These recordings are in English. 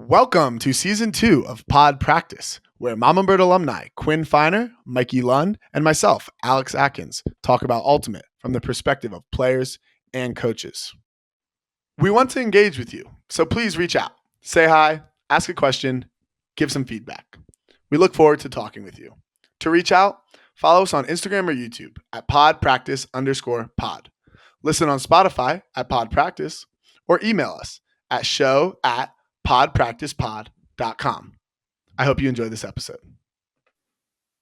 Welcome to Season 2 of Pod Practice, where Mama Bird alumni Quinn Feiner, Mikey Lund, and myself, Alex Atkins, talk about Ultimate from the perspective of players and coaches. We want to engage with you, so please reach out, say hi, ask a question, give some feedback. We look forward to talking with you. To reach out, follow us on Instagram or YouTube at podpractice_pod. Listen on Spotify at Pod Practice, or email us at show@podpracticepod.com. I hope you enjoy this episode.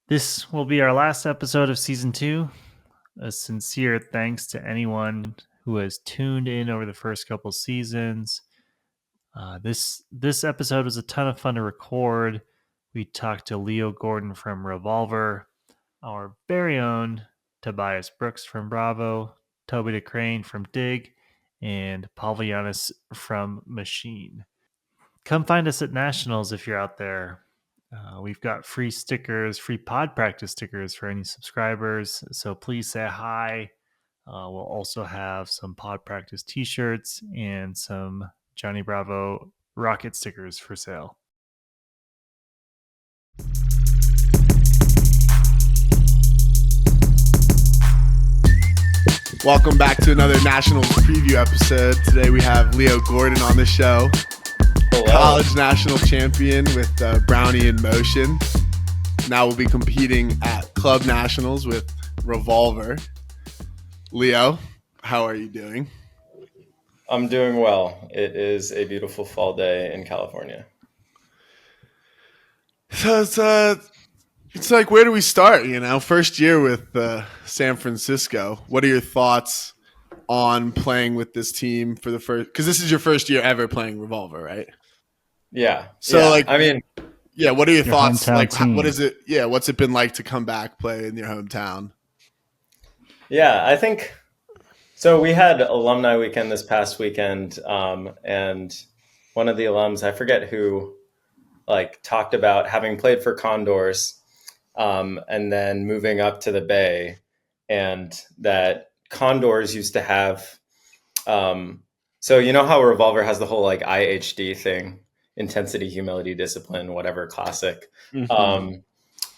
This will be our last episode of Season 2. A sincere thanks to anyone who has tuned in over the first couple seasons. This episode was a ton of fun to record. We talked to Leo Gordon from Revolver, our very own Tobias Brooks from Bravo, Tobe Decraene from DiG, and Pawel Janas from Machine. Come find us at Nationals if you're out there. We've got free stickers, free Pod Practice stickers for any subscribers. So please say hi. We'll also have some Pod Practice t-shirts and some Johnny Bravo rocket stickers for sale. Welcome back to another Nationals preview episode. Today we have Leo Gordon on the show. Hello. College national champion with Brownie in Motion. Now we'll be competing at Club Nationals with Revolver. Leo, how are you doing? I'm doing well. It is a beautiful fall day in California. So it's like, where do we start? First year with San Francisco. What are your thoughts on playing with this team for the first? Because this is your first year ever playing Revolver, right? Yeah. So, yeah. what are your thoughts? Like, team. what is it? Yeah, what's it been like to come back, play in your hometown? Yeah, I think so. We had alumni weekend this past weekend, and one of the alums, I forget who, talked about having played for Condors, and then moving up to the Bay, and that Condors used to have. So you know how Revolver has the whole IHD thing, intensity, humility, discipline, whatever, classic. Mm-hmm.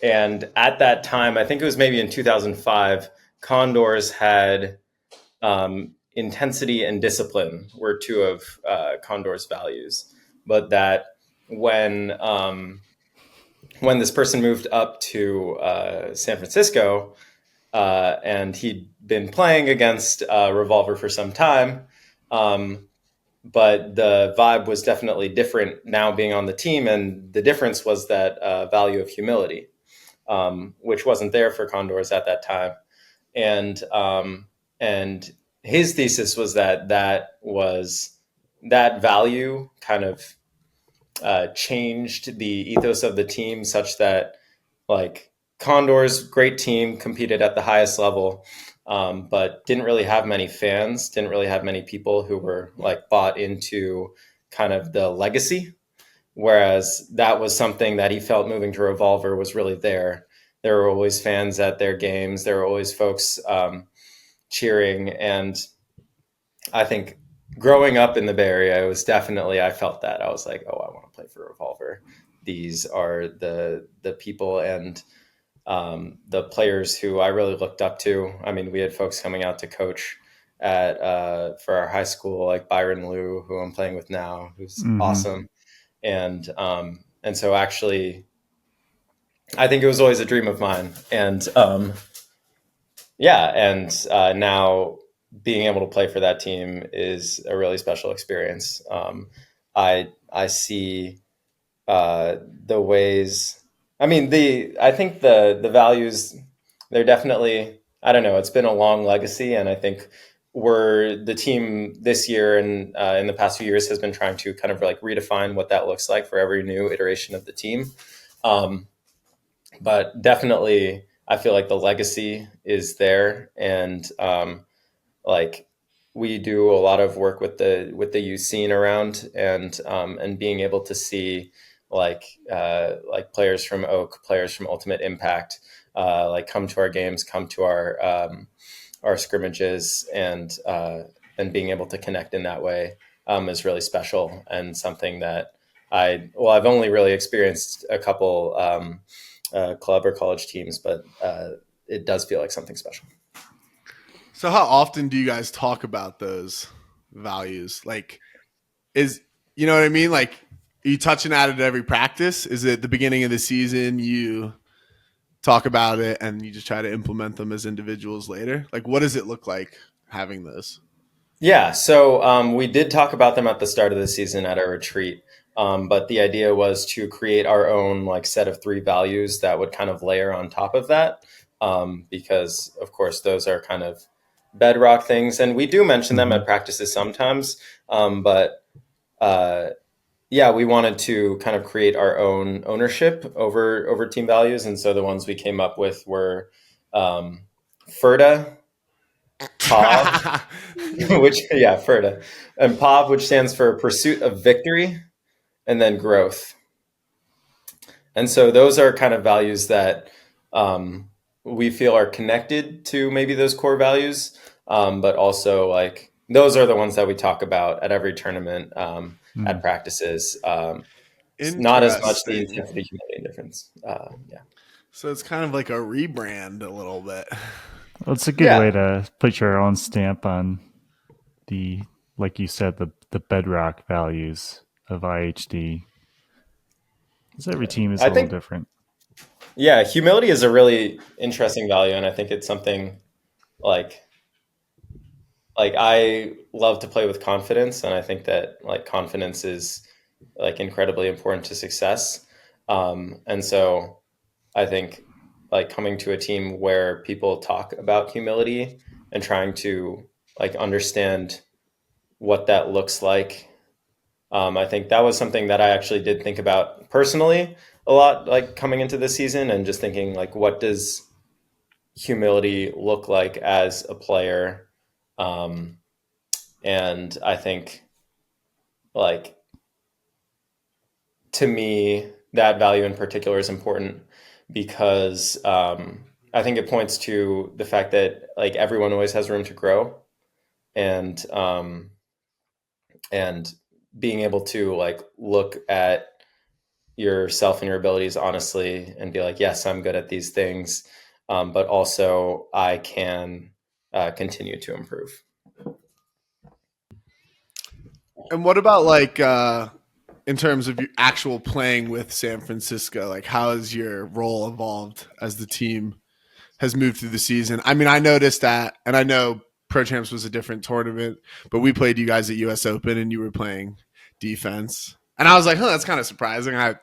And at that time, I think it was maybe in 2005, Condors had intensity and discipline were two of Condors' values. But that when this person moved up to San Francisco, and he'd been playing against Revolver for some time, but the vibe was definitely different now being on the team. And the difference was that value of humility, which wasn't there for Condors at that time. And his thesis was that value kind of changed the ethos of the team such that Condors, great team, competed at the highest level, but didn't really have many fans, didn't really have many people who were bought into kind of the legacy. Whereas that was something that he felt moving to Revolver was really there. There were always fans at their games. There were always folks cheering. And I think growing up in the Bay Area, it was definitely, I felt that. I was like, oh, I want to play for Revolver. These are the people and the players who I really looked up to. I mean, we had folks coming out to coach at for our high school, like Byron Liu, who I'm playing with now, who's awesome. And so actually, I think it was always a dream of mine. And now being able to play for that team is a really special experience. I see the ways. I mean, I think the values, they're definitely, I don't know, it's been a long legacy. And I think the team this year and in the past few years has been trying to kind of redefine what that looks like for every new iteration of the team. But definitely, I feel like the legacy is there. And we do a lot of work with the youth scene around and being able to see players from Oak, players from Ultimate Impact, come to our games, come to our scrimmages, and being able to connect in that way is really special and something that I've only really experienced a couple club or college teams, but it does feel like something special. So how often do you guys talk about those values? Like, you know what I mean? Like, are you touching at it every practice? Is it the beginning of the season you talk about it and you just try to implement them as individuals later? Like, what does it look like having those? Yeah, so we did talk about them at the start of the season at a retreat, but the idea was to create our own like set of 3 values that would kind of layer on top of that, because of course those are kind of bedrock things, and we do mention them at practices sometimes, but yeah, we wanted to kind of create our own ownership over team values, and so the ones we came up with were FERDA. POV, FERDA, and POV, which stands for Pursuit of Victory, and then Growth. And so those are kind of values that we feel are connected to maybe those core values, but also like those are the ones that we talk about at every tournament, at practices. Not as much the intensity, humility, and difference. Yeah. So it's kind of like a rebrand a little bit. Well, it's a good way to put your own stamp on the, like you said, the bedrock values of IHD. Because every team is a little different. Yeah, humility is a really interesting value, and I think it's something like I love to play with confidence, and I think that like confidence is like incredibly important to success. And so I think like coming to a team where people talk about humility and trying to like understand what that looks like. I think that was something that I actually did think about personally a lot, like coming into this season, and just thinking like, what does humility look like as a player? And I think like to me, that value in particular is important because I think it points to the fact that like everyone always has room to grow, and being able to like look at yourself and your abilities honestly and be like, yes, I'm good at these things, but also I can continue to improve. And what about like in terms of your actual playing with San Francisco? Like, how has your role evolved as the team has moved through the season? I mean, I noticed that, and I know Pro Champs was a different tournament, but we played you guys at US Open and you were playing defense. And I was like, that's kind of surprising. If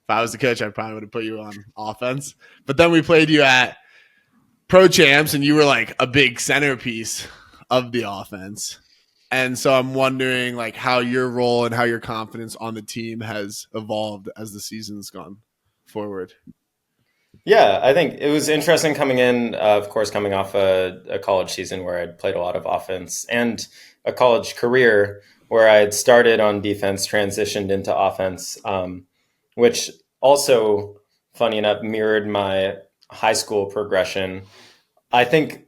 I was the coach, I probably would have put you on offense. But then we played you at Pro Champs and you were like a big centerpiece of the offense. And so I'm wondering like how your role and how your confidence on the team has evolved as the season's gone forward. Yeah, I think it was interesting coming in, of course, coming off a college season where I'd played a lot of offense, and a college career where I had started on defense, transitioned into offense, which also, funny enough, mirrored my high school progression. I think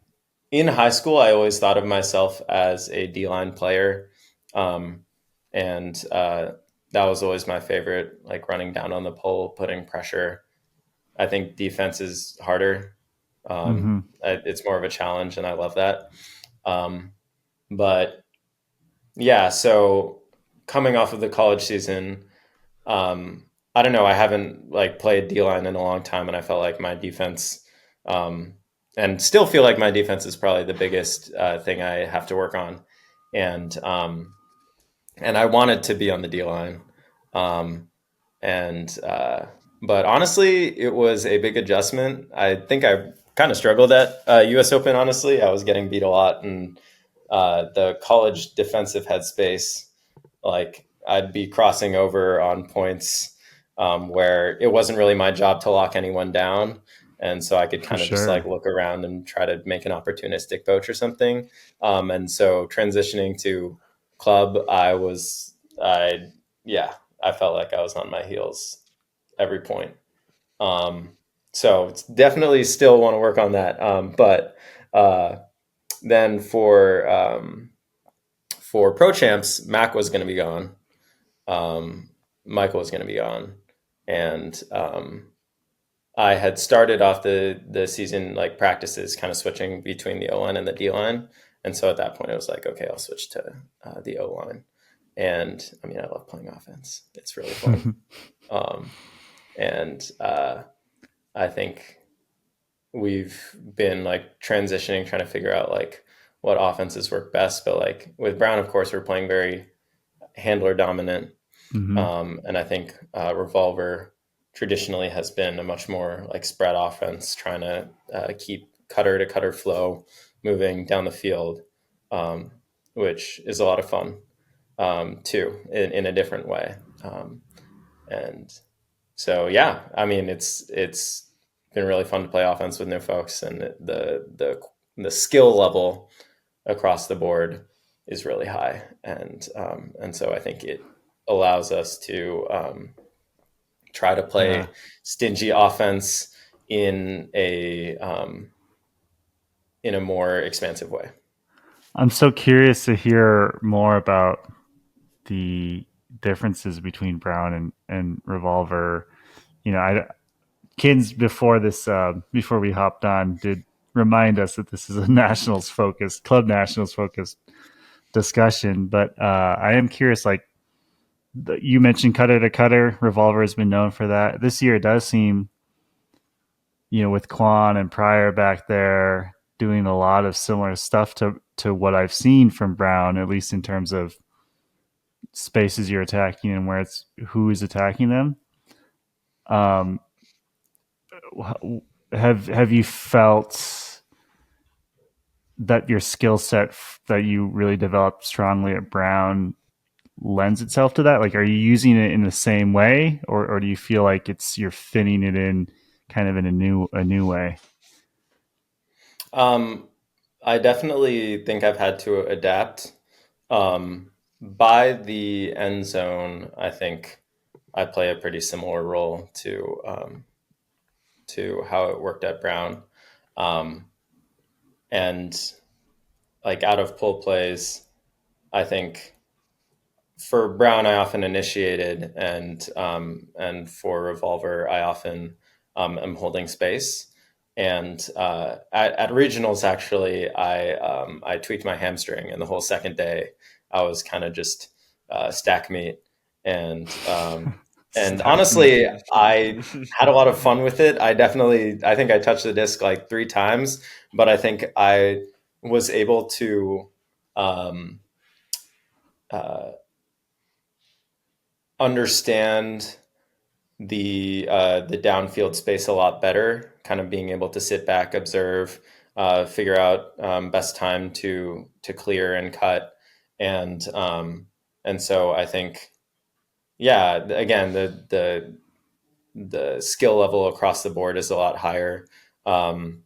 in high school, I always thought of myself as a D-line player. And that was always my favorite, like running down on the pole, putting pressure. I think defense is harder. It's more of a challenge, and I love that. But yeah, so coming off of the college season, I don't know. I haven't like played D-line in a long time, and I felt like my defense, and still feel like my defense is probably the biggest thing I have to work on, and I wanted to be on the D-line, but honestly, it was a big adjustment. I think I kind of struggled at U.S. Open. Honestly, I was getting beat a lot, and the college defensive headspace, like I'd be crossing over on points where it wasn't really my job to lock anyone down. And so I could kind of just like look around and try to make an opportunistic poach or something. And so transitioning to club, I felt like I was on my heels every point. So it's definitely still want to work on that. But then for Pro Champs, Mac was going to be gone. Michael was going to be gone, and I had started off the season like practices, kind of switching between the O line and the D line, and so at that point, I was like, okay, I'll switch to the O line. And I mean, I love playing offense; it's really fun. And I think we've been like transitioning, trying to figure out like what offenses work best. But like with Brown, of course, we're playing very handler dominant. And I think Revolver traditionally has been a much more like spread offense, trying to keep cutter to cutter flow moving down the field, which is a lot of fun too, in a different way. And so, yeah, I mean, it's been really fun to play offense with new folks, and the skill level across the board is really high, and so I think it allows us to try to play stingy offense in a more expansive way. I'm so curious to hear more about the differences between Brown and Revolver. You know, Kins before we hopped on did remind us that this is a club nationals focused discussion. But I am curious, like you mentioned cutter to cutter, Revolver has been known for that. This year it does seem, with Quan and Pryor back there doing a lot of similar stuff to what I've seen from Brown, at least in terms of spaces you're attacking and who is attacking them. Have you felt that your skill set that you really developed strongly at Brown lends itself to that? Like, are you using it in the same way, or do you feel like you're fitting it in kind of in a new way? I definitely think I've had to adapt. By the end zone, I think I play a pretty similar role to how it worked at Brown. And like out of pull plays, I think for Brown, I often initiated, and for Revolver, I often am holding space. And at regionals, actually, I tweaked my hamstring, and the whole second day, I was kind of just stack meat. And honestly, I had a lot of fun with it. I think I touched the disc like 3 times, but I think I was able to understand the downfield space a lot better, kind of being able to sit back, observe, figure out best time to clear and cut. And so I think, yeah, again, the skill level across the board is a lot higher on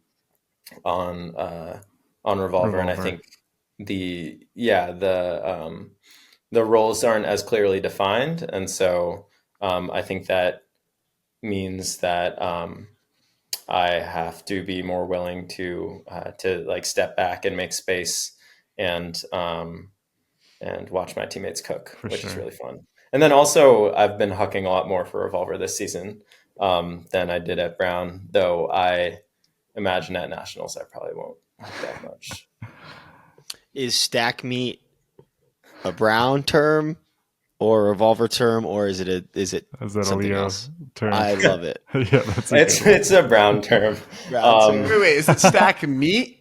Revolver. And I think the roles aren't as clearly defined. And so I think that means that I have to be more willing to like step back and make space and watch my teammates cook, which is really fun. And then also I've been hucking a lot more for Revolver this season than I did at Brown, though I imagine at Nationals I probably won't huck that much. Is stack meat a Brown term or a Revolver term, or is it something else? Term? I love it. Yeah, it's a Brown term. Wait, is it stack meat?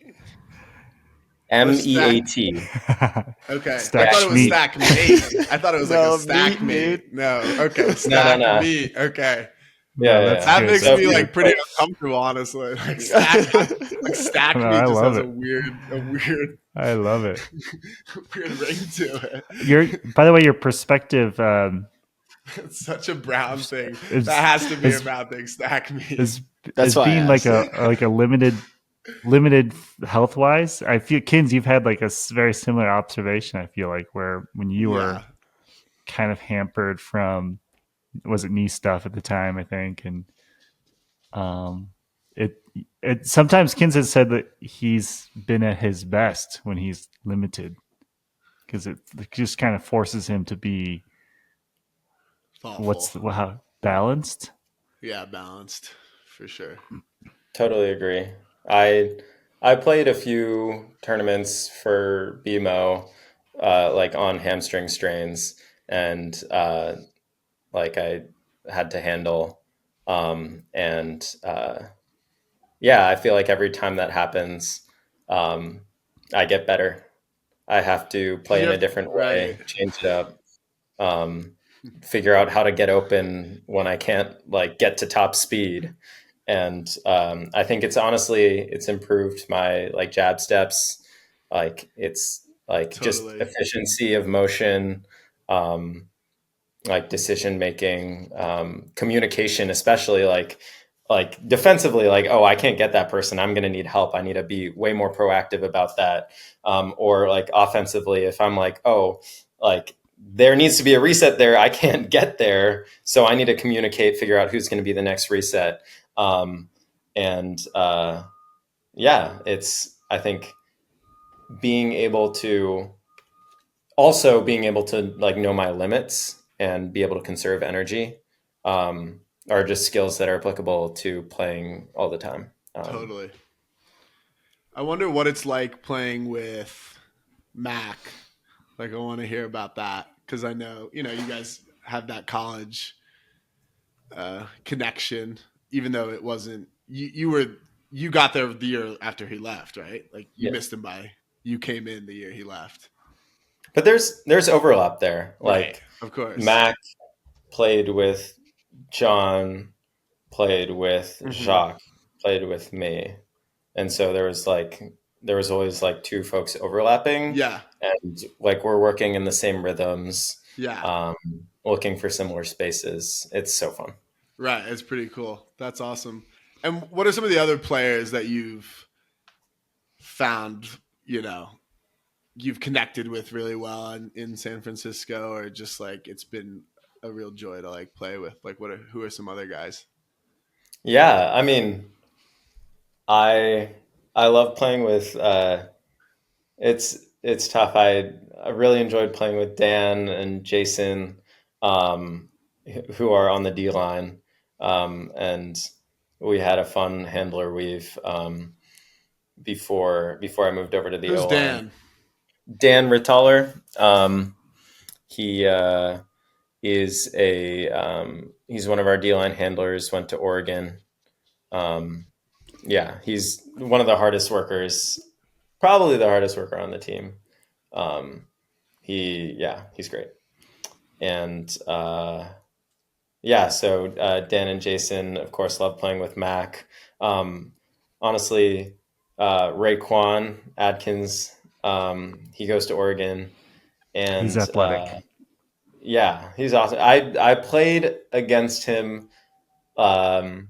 MEAT. Okay. Stack I thought it was meat. stack mate. I thought it was like a stack meat, mate. No. Okay. Stack No. meat. Okay. Yeah, That makes so me like pretty uncomfortable, honestly. Like stack No, meat I just love has it. a weird I love it. weird ring to it. By the way, your perspective It's such a Brown thing. That has to be a Brown thing. Stack meat. That's why being like a limited health wise. I feel, Kins, you've had like a very similar observation. I feel like where when you were kind of hampered from, was it knee stuff at the time, I think, and it sometimes Kins has said that he's been at his best when he's limited, because it just kind of forces him to be Thoughtful. Wow, balanced? Yeah, balanced for sure. Totally agree. I played a few tournaments for BMO, like on hamstring strains, and like I had to handle. And yeah, I feel like every time that happens, um, I get better. I have to play in a different way, right. change it up, um, figure out how to get open when I can't like get to top speed. And I think it's improved my like jab steps. Like it's like just Totally. efficiency of motion, um, like decision making, communication, especially like defensively, like, oh, I can't get that person, I'm going to need help, I need to be way more proactive about that. Or like offensively, if I'm like, oh, like there needs to be a reset there, I can't get there, so I need to communicate, figure out who's going to be the next reset. And yeah, it's, I think being able to like know my limits and be able to conserve energy, are just skills that are applicable to playing all the time. Totally. I wonder what it's like playing with Mac. Like, I want to hear about that because I know, you guys have that college connection, even though it wasn't, you got there the year after he left, right? Like you missed him you came in the year he left. But there's overlap there. Like, right. Of course. Mac played with John, played with Jacques, played with me. And so there was always like two folks overlapping. Yeah. And like we're working in the same rhythms. Yeah. Looking for similar spaces. It's so fun. Right. It's pretty cool. That's awesome. And what are some of the other players that you've found, you've connected with really well in San Francisco, or just like it's been a real joy to like play with? Like who are some other guys? Yeah, I mean, I love playing with it's tough. I really enjoyed playing with Dan and Jason, who are on the D line, and we had a fun handler weave before I moved over to the Who's O line. Dan? Dan Rittaller. He is he's one of our D line handlers. Went to Oregon. Yeah, he's one of the hardest workers, probably the hardest worker on the team. He's great. And so Dan and Jason, of course, love playing with Mac. Honestly, Raekwon Atkins, he goes to Oregon, and he's athletic. He's awesome. I played against him, and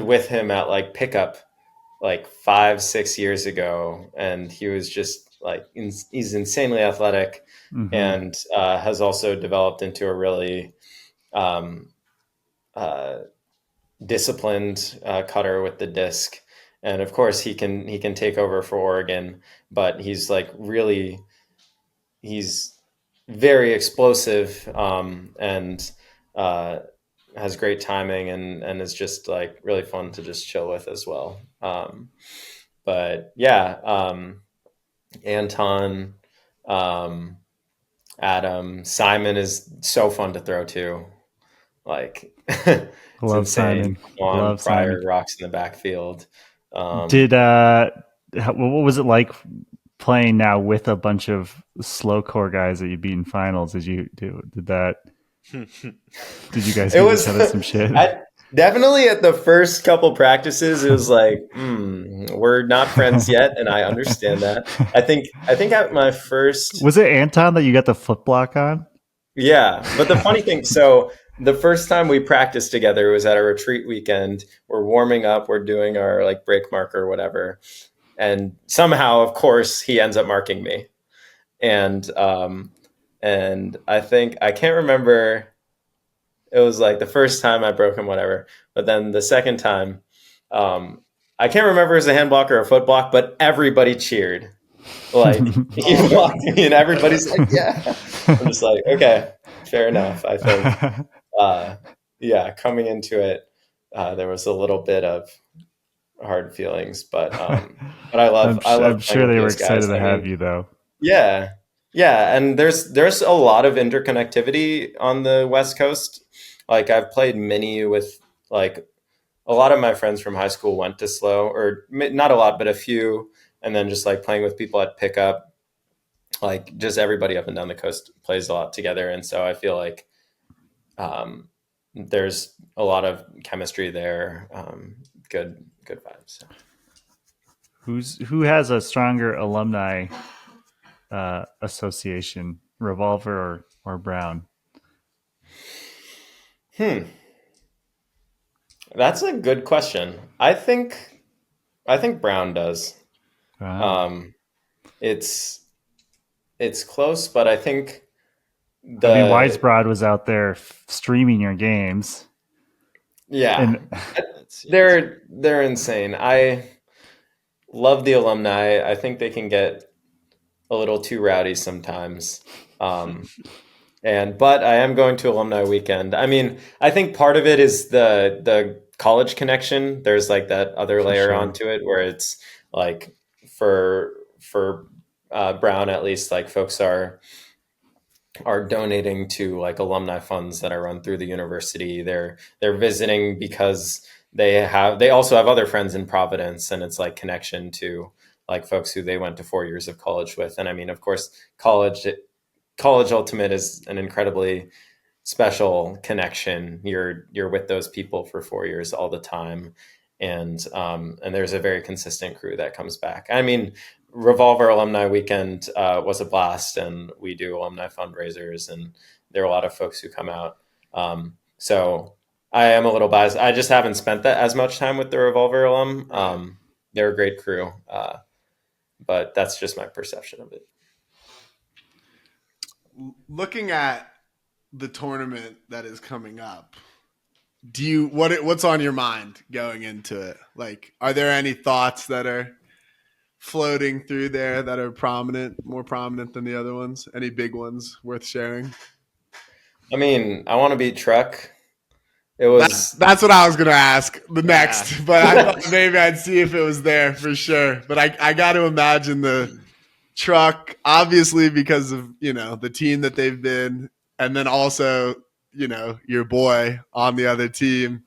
with him at like pickup like 5-6 years ago, and he was just like he's insanely athletic, and has also developed into a really disciplined cutter with the disc. And of course he can take over for Oregon, but he's very explosive, and has great timing, and is just like really fun to just chill with as well. But yeah, Anton, Adam, Simon is so fun to throw to. Like, it's love insane. Simon. Love Pryor Simon. rocks in the backfield. What was it like playing now with a bunch of slow core guys that you beat in finals? Did you guys give each other some shit? Definitely at the first couple practices, it was like, we're not friends yet, and I understand that. I think at my first, was it Anton that you got the foot block on? Yeah, but the funny thing, so the first time we practiced together was at a retreat weekend. We're warming up, we're doing our like break mark or whatever, and somehow, of course, he ends up marking me, and I think I can't remember. It was like the first time I broke him, whatever. But then the second time, I can't remember if it was a hand block or a foot block, but everybody cheered. Like, he blocked me and everybody's like, yeah. I'm just like, okay. Fair enough. I think, coming into it, there was a little bit of hard feelings, but I love I'm playing sure with they were those guys. excited to have you, though. Yeah, yeah, and there's a lot of interconnectivity on the West Coast. Like I've played mini with like a lot of my friends from high school went to SLO, or not a lot, but a few, and then just like playing with people at pickup. Like just everybody up and down the coast plays a lot together, and so I feel like there's a lot of chemistry there. Good vibes. Who has a stronger alumni association, Revolver or Brown? That's a good question. I think Brown does. Wow. It's close, but I think Wisebroad was out there streaming your games. Yeah, and they're insane. I love the alumni. I think they can get a little too rowdy sometimes. But I am going to alumni weekend. I mean, I think part of it is the college connection. There's like that other layer onto it where it's like for Brown at least, like folks are donating to like alumni funds that are run through the university. They're visiting because they also have other friends in Providence, and it's like connection to like folks who they went to 4 years of college with. And I mean, of course, college ultimate is an incredibly special connection. You're with those people for 4 years all the time. And there's a very consistent crew that comes back. I mean, Revolver Alumni Weekend was a blast, and we do alumni fundraisers, and there are a lot of folks who come out. So I am a little biased. I just haven't spent that as much time with the Revolver alum. They're a great crew, but that's just my perception of it. Looking at the tournament that is coming up, what's on your mind going into it? Like, are there any thoughts that are floating through there that are more prominent than the other ones? Any big ones worth sharing? I mean, I want to beat Truck. It was that's what I was gonna ask next, but I thought maybe I'd see if it was there for sure. But I got to imagine the Truck, obviously because of the team that they've been, and then also your boy on the other team.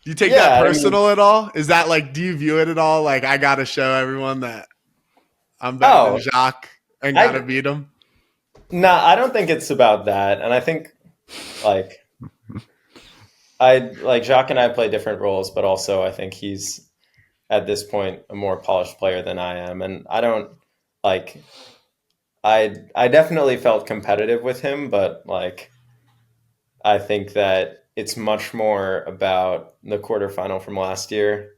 Do you take that personal at all? Is that like, do you view it at all like I got to show everyone that I'm better than Jacques and got to beat him? No, I don't think it's about that. And I think like Jacques and I play different roles, but also I think he's at this point a more polished player than I am. And I don't like, I definitely felt competitive with him, but like, I think that it's much more about the quarterfinal from last year.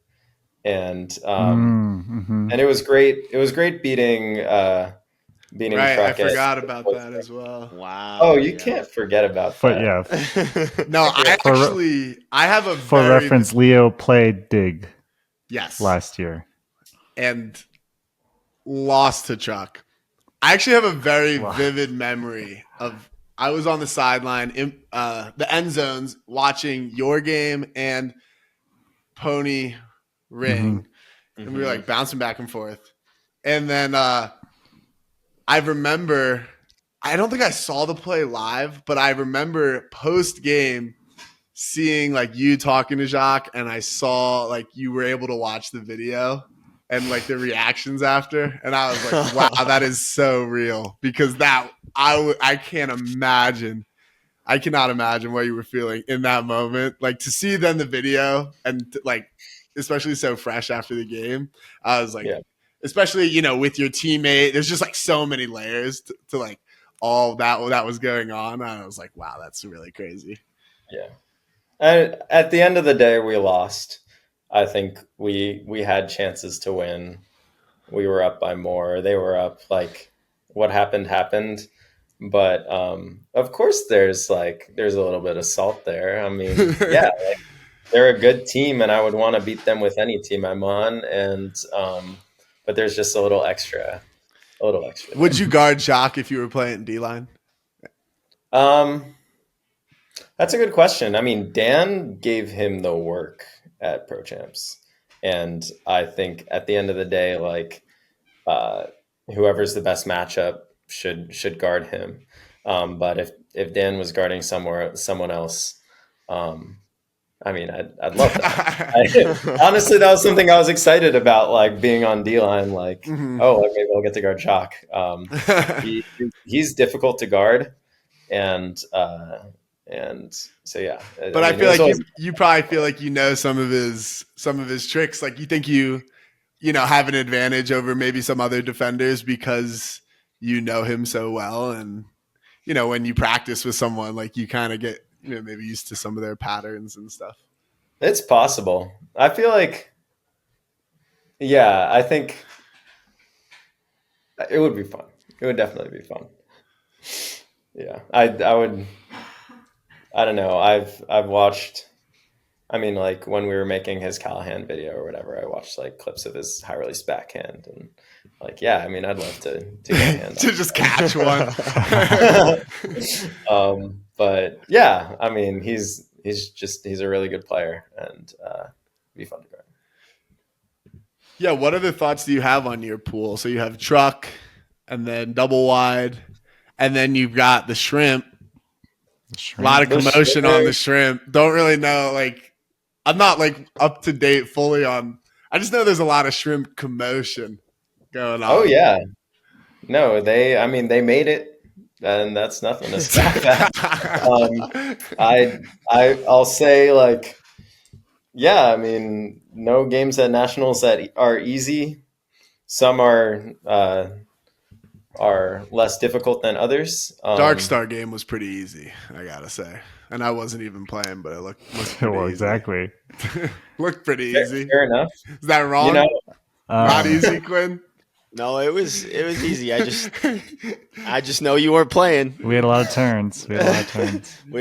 And and it was great. It was great beating Truck. I forgot about that as well. Wow. Oh, you can't forget about that. Yeah. No, I have a for reference, Leo played DiG. Yes. Last year. And lost to Truck. I actually have a very vivid memory of I was on the sideline in the end zones watching your game and Pony Ring. And we were like bouncing back and forth. And then I remember, I don't think I saw the play live, but I remember post game seeing like you talking to Jacques, and I saw like you were able to watch the video and like the reactions after. And I was like, wow, that is so real, because I can't imagine. I cannot imagine what you were feeling in that moment. Like to see then the video and like, especially so fresh after the game, I was like, especially, with your teammate, there's just like so many layers to like all that was going on. And I was like, wow, that's really crazy. Yeah. And at the end of the day, we lost. I think we had chances to win. We were up by more. They were up. Like what happened. But of course, there's a little bit of salt there. I mean, yeah, like, they're a good team, and I would want to beat them with any team I'm on. And but there's just a little extra. Would you guard Jacques if you were playing D-line? That's a good question. I mean, Dan gave him the work at Pro Champs, and I think at the end of the day, like whoever's the best matchup should guard him. But if Dan was guarding someone else, I mean, I'd love that. Honestly, that was something I was excited about, like being on D-line. Like, like maybe I'll get to guard Chalk. He's difficult to guard, and so yeah. But I feel like you probably feel like you know some of his tricks. Like you think you have an advantage over maybe some other defenders because you know him so well, and when you practice with someone, like you kind of get maybe used to some of their patterns and stuff. It's possible. I feel like, yeah, I think it would be fun. It would definitely be fun. Yeah, I would. I don't know. I've watched. I mean, like when we were making his Callahan video or whatever, I watched like clips of his high release backhand, and like, yeah, I mean, I'd love to get a hand to just catch one. But yeah, I mean, he's a really good player, and it'd be fun to guard. Yeah, what other thoughts do you have on your pool? So you have truck, and then double wide, and then you've got the shrimp. A lot of commotion on the shrimp. Don't really know. Like, I'm not like up to date fully on. I just know there's a lot of shrimp commotion going on. Oh yeah, no, they made it, and that's nothing to stop that. I'll say like, yeah, I mean, no games at nationals that are easy. Some are less difficult than others. Dark Star game was pretty easy, I gotta say, and I wasn't even playing, but it looked pretty well, easy. Exactly. Looked pretty easy. Fair enough. Is that wrong? Not easy, Quinn. No, it was easy. I just know you weren't playing. We had a lot of turns. We had a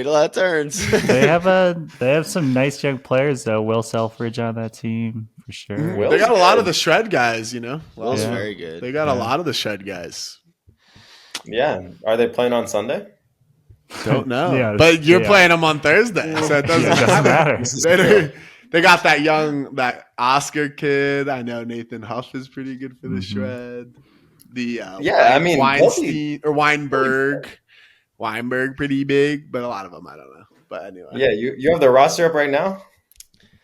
lot of turns. They have some nice young players though. Will Selfridge on that team for sure. They got a lot of the shred guys. Will's very good. They got a lot of the shred guys. Yeah. Are they playing on Sunday? Don't know. But you're playing them on Thursday, so it doesn't matter. They got that Oscar kid. I know Nathan Huff is pretty good for the shred. The Weinstein or Weinberg. Weinberg pretty big, but a lot of them I don't know. But anyway. Yeah, you have the roster up right now?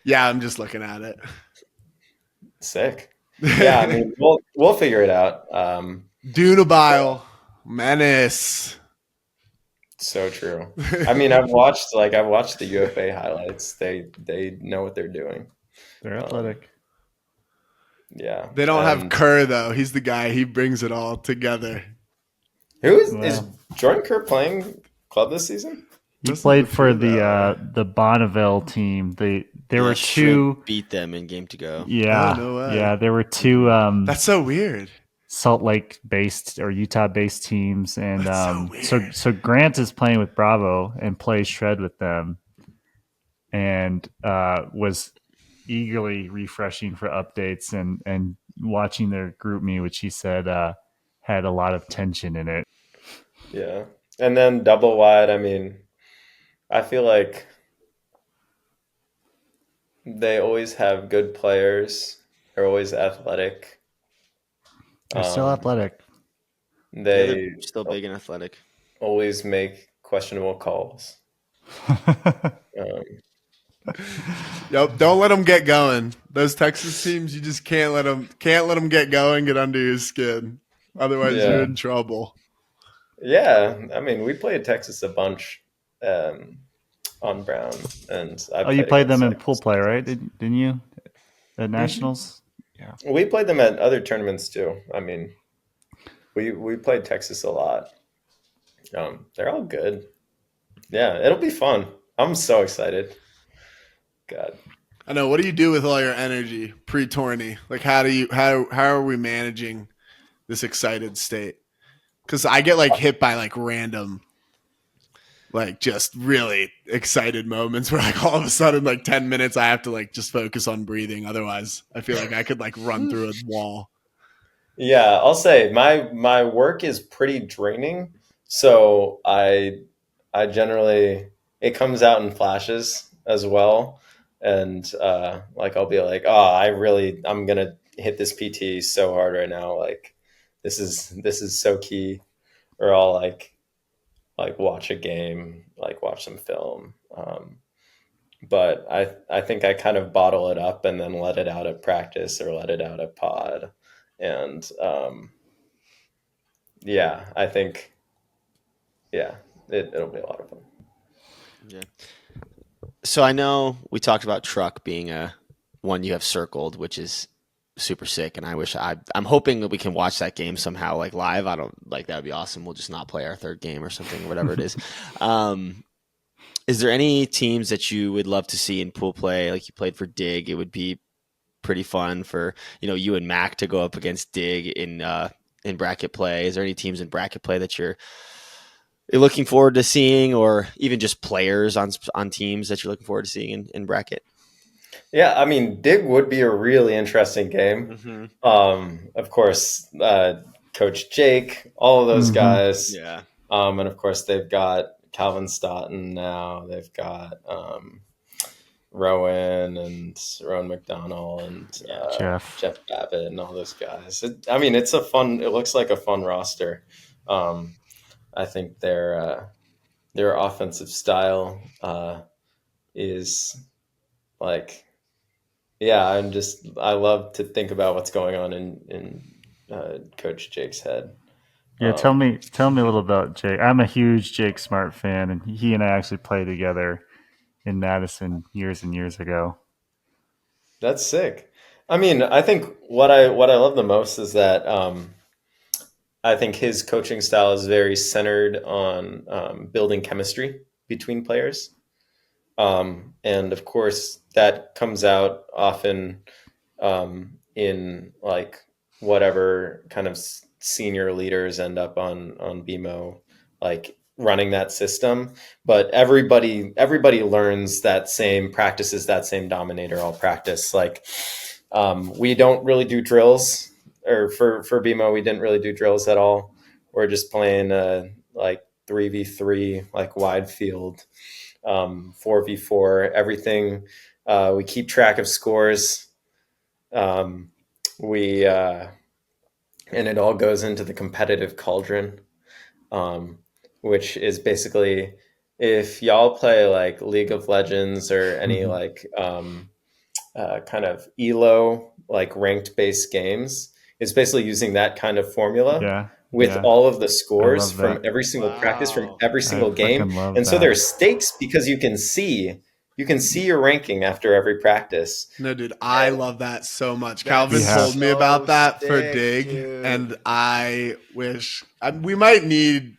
Yeah, I'm just looking at it. Sick. Yeah, I mean we'll figure it out. Dunabile. Menace. So true. I mean, I've watched the UFA highlights. They know what they're doing. They're athletic. Yeah. They don't have Kerr though. He's the guy. He brings it all together. Who is Jordan Kerr playing club this season? He played for the Bonneville team. There were two beat them in game to go. Yeah. Oh, no way. Yeah, there were two That's so weird. Salt Lake based or Utah based teams, and so Grant is playing with Bravo and plays shred with them, and was eagerly refreshing for updates and watching their group me, which he said had a lot of tension in it. Yeah, and then double wide. I mean, I feel like they always have good players. They're always athletic. They're still athletic. They're still big and athletic. Always make questionable calls. Yep, don't let them get going. Those Texas teams, you just can't let them get going, get under your skin. Otherwise, you're in trouble. Yeah, I mean, we played Texas a bunch on Brown, and you played them in pool play, right? Didn't you at nationals? Yeah, we played them at other tournaments too. I mean, we played Texas a lot. They're all good. Yeah, it'll be fun. I'm so excited. God, I know. What do you do with all your energy pre-tourney? Like, how are we managing this excited state? Because I get like hit by like random, like just really excited moments where like all of a sudden like 10 minutes I have to like just focus on breathing. Otherwise, I feel like I could like run through a wall. Yeah, I'll say my work is pretty draining. So I it comes out in flashes as well. And like I'll be like, I'm gonna hit this PT so hard right now. Like this is so key. Or I'll like watch a game, like watch some film. But I think I kind of bottle it up and then let it out at practice or let it out at pod. And yeah, I think it'll be a lot of fun. Yeah. So I know we talked about truck being a one you have circled, which is super sick, and I'm hoping that we can watch that game somehow, like live. I don't like that would be awesome. We'll just not play our third game or something, whatever it is. Is there any teams that you would love to see in pool play? Like you played for DiG, it would be pretty fun for you and Mac to go up against DiG in bracket play. Is there any teams in bracket play that you're looking forward to seeing, or even just players on teams that you're looking forward to seeing in bracket? Yeah, I mean, DiG would be a really interesting game. Mm-hmm. Of course, Coach Jake, all of those guys. Yeah. And of course, they've got Calvin Stoughton now. They've got Rowan McDonald and Jeff Babbitt and all those guys. It looks like a fun roster. I think their offensive style is like, yeah, I love to think about what's going on in Coach Jake's head. Yeah, tell me a little about Jake. I'm a huge Jake Smart fan, and he and I actually played together in Madison years and years ago. That's sick. I mean, I think what I love the most is that I think his coaching style is very centered on building chemistry between players. And of course, that comes out often in like whatever kind of senior leaders end up on BMO, like running that system. But everybody learns that same practices, that same dominator all practice. Like we don't really do drills, or for BMO, we didn't really do drills at all. We're just playing like 3v3, like wide field. 4v4, everything. We keep track of scores. And it all goes into the competitive cauldron, which is basically if y'all play like League of Legends or any like kind of ELO, like ranked based games, it's basically using that kind of formula. With all of the scores from every single practice, from every single game. And so there's stakes because you can see your ranking after every practice. No, dude, I love that so much. Calvin told me about that for DiG, dude. And I wish we might need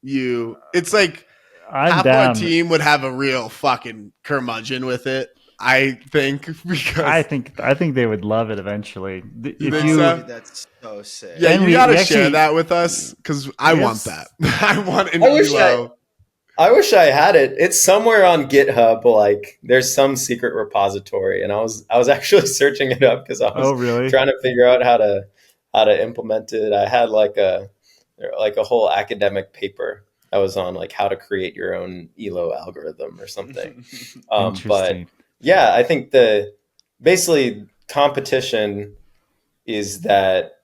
you. It's like half our team would have a real fucking curmudgeon with it. I think because I think they would love it eventually. That's so sick. Yeah, and you got to share that with us because I want that. I want an ELO. I wish I had it. It's somewhere on GitHub. Like there's some secret repository, and I was actually searching it up because I was trying to figure out how to implement it. I had like a whole academic paper that was on like how to create your own ELO algorithm or something. But yeah, I think basically competition is that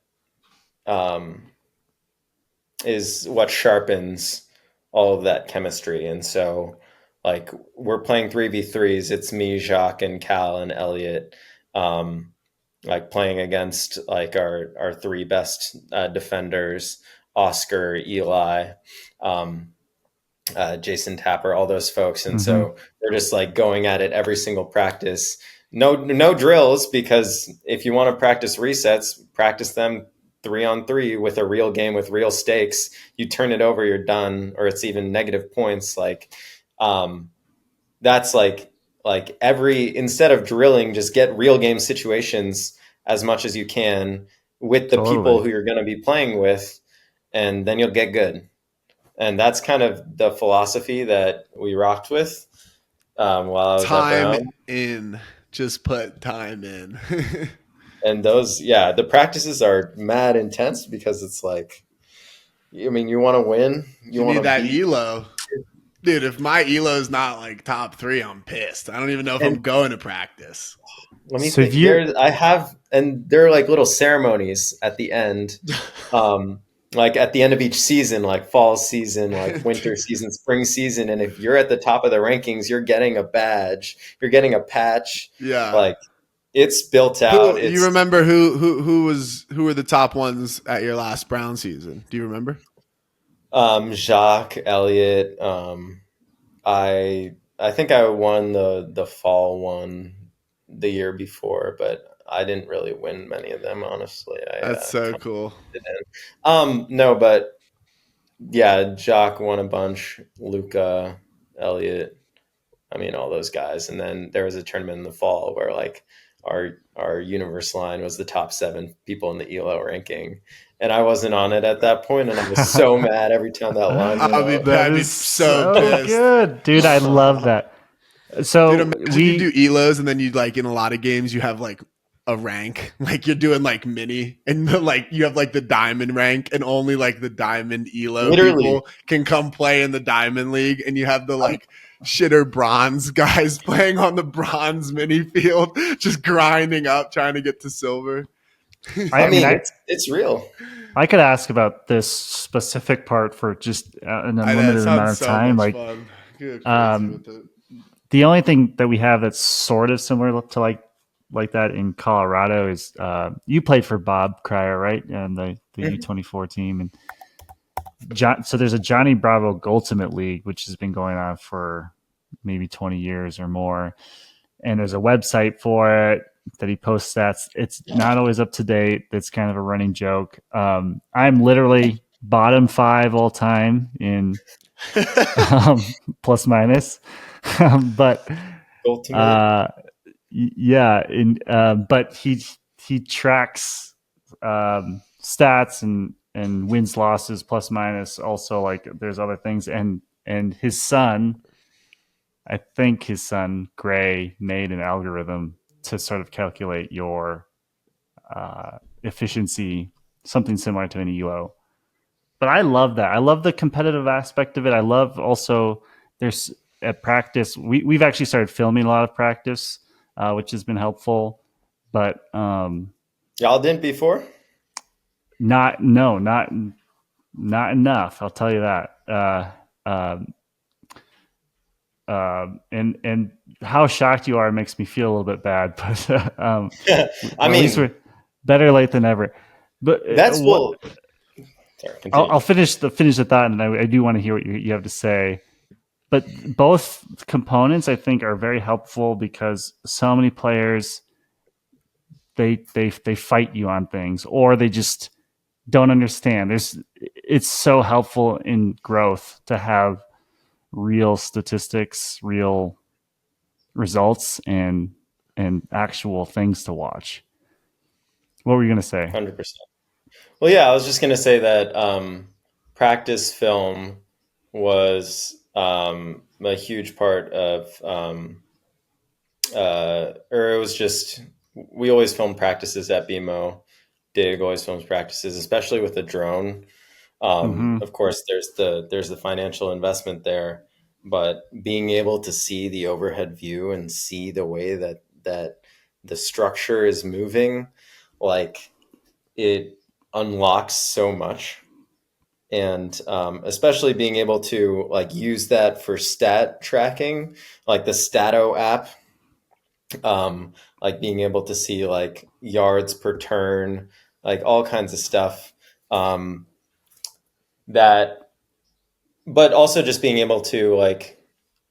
is what sharpens all of that chemistry. And so like we're playing 3v3s. It's me, Jacques, and Cal and Elliot, like playing against like our three best defenders, Oscar, Eli, Jason Tapper, all those folks. And so we're just like going at it every single practice. No drills, because if you want to practice resets, practice them 3-on-3 with a real game with real stakes. You turn it over, you're done, or it's even negative points. Like that's like instead of drilling, just get real game situations as much as you can with the people who you're going to be playing with, and then you'll get good. And that's kind of the philosophy that we rocked with while I was at Brown. Just put time in. And those, the practices are mad intense because it's like, I mean, you want to win. You need that ELO. Dude, if my elo's not like top 3, I'm pissed. I don't even know if I'm going to practice. Let me So think. if you- There are like little ceremonies at the end, like at the end of each season, like fall season, like winter season, spring season. And if you're at the top of the rankings, you're getting a badge, you're getting a patch. Yeah. Like it's built out. You remember who were the top ones at your last Brown season? Do you remember? Jacques, Elliott. I think I won the fall one the year before, but I didn't really win many of them, honestly. That's so cool. No, but yeah, Jock won a bunch, Luca, Elliott, I mean all those guys. And then there was a tournament in the fall where like our universe line was the top 7 people in the ELO ranking. And I wasn't on it at that point, and I was so mad every time that line went up. I'd be so pissed. Good, dude. I love that. So Dude, imagine you do elos, and then you like in a lot of games you have like a rank, like you're doing like mini, and like you have like the diamond rank, and only like the diamond elo people can come play in the diamond league, and you have the like shitter bronze guys playing on the bronze mini field, just grinding up, trying to get to silver. I mean, it's real. I could ask about this specific part for just an unlimited amount of time. Like, the only thing that we have that's sort of similar to like that in Colorado is you played for Bob Cryer, right? And the U24 team. And so there's a Johnny Bravo Ultimate League, which has been going on for maybe 20 years or more. And there's a website for it that he posts stats. It's not always up to date. It's kind of a running joke. I'm literally bottom 5 all time in plus minus. But but he tracks stats and wins, losses, plus minus. Also, like there's other things, and his son, I think his son Gray made an algorithm to sort of calculate your efficiency, something similar to an ELO. But I love that. I love the competitive aspect of it. I love also there's at practice. We've actually started filming a lot of practice, which has been helpful. But y'all didn't before? Not enough. I'll tell you that. And how shocked you are makes me feel a little bit bad. But I mean, at least we're better late than ever. But that's what. I'll finish the thought, and I do want to hear what you have to say. But both components, I think, are very helpful because so many players they fight you on things, or they just don't understand. It's so helpful in growth to have real statistics, real results, and actual things to watch. What were you going to say? 100%. Well, yeah, I was just going to say that practice film was a huge part of, or it was just, we always film practices at BMO. DiG always films practices, especially with a drone. Of course, there's the financial investment there, but being able to see the overhead view and see the way that the structure is moving, like it unlocks so much. And especially being able to like use that for stat tracking, like the Stato app, like being able to see like yards per turn, like all kinds of stuff. But also just being able to like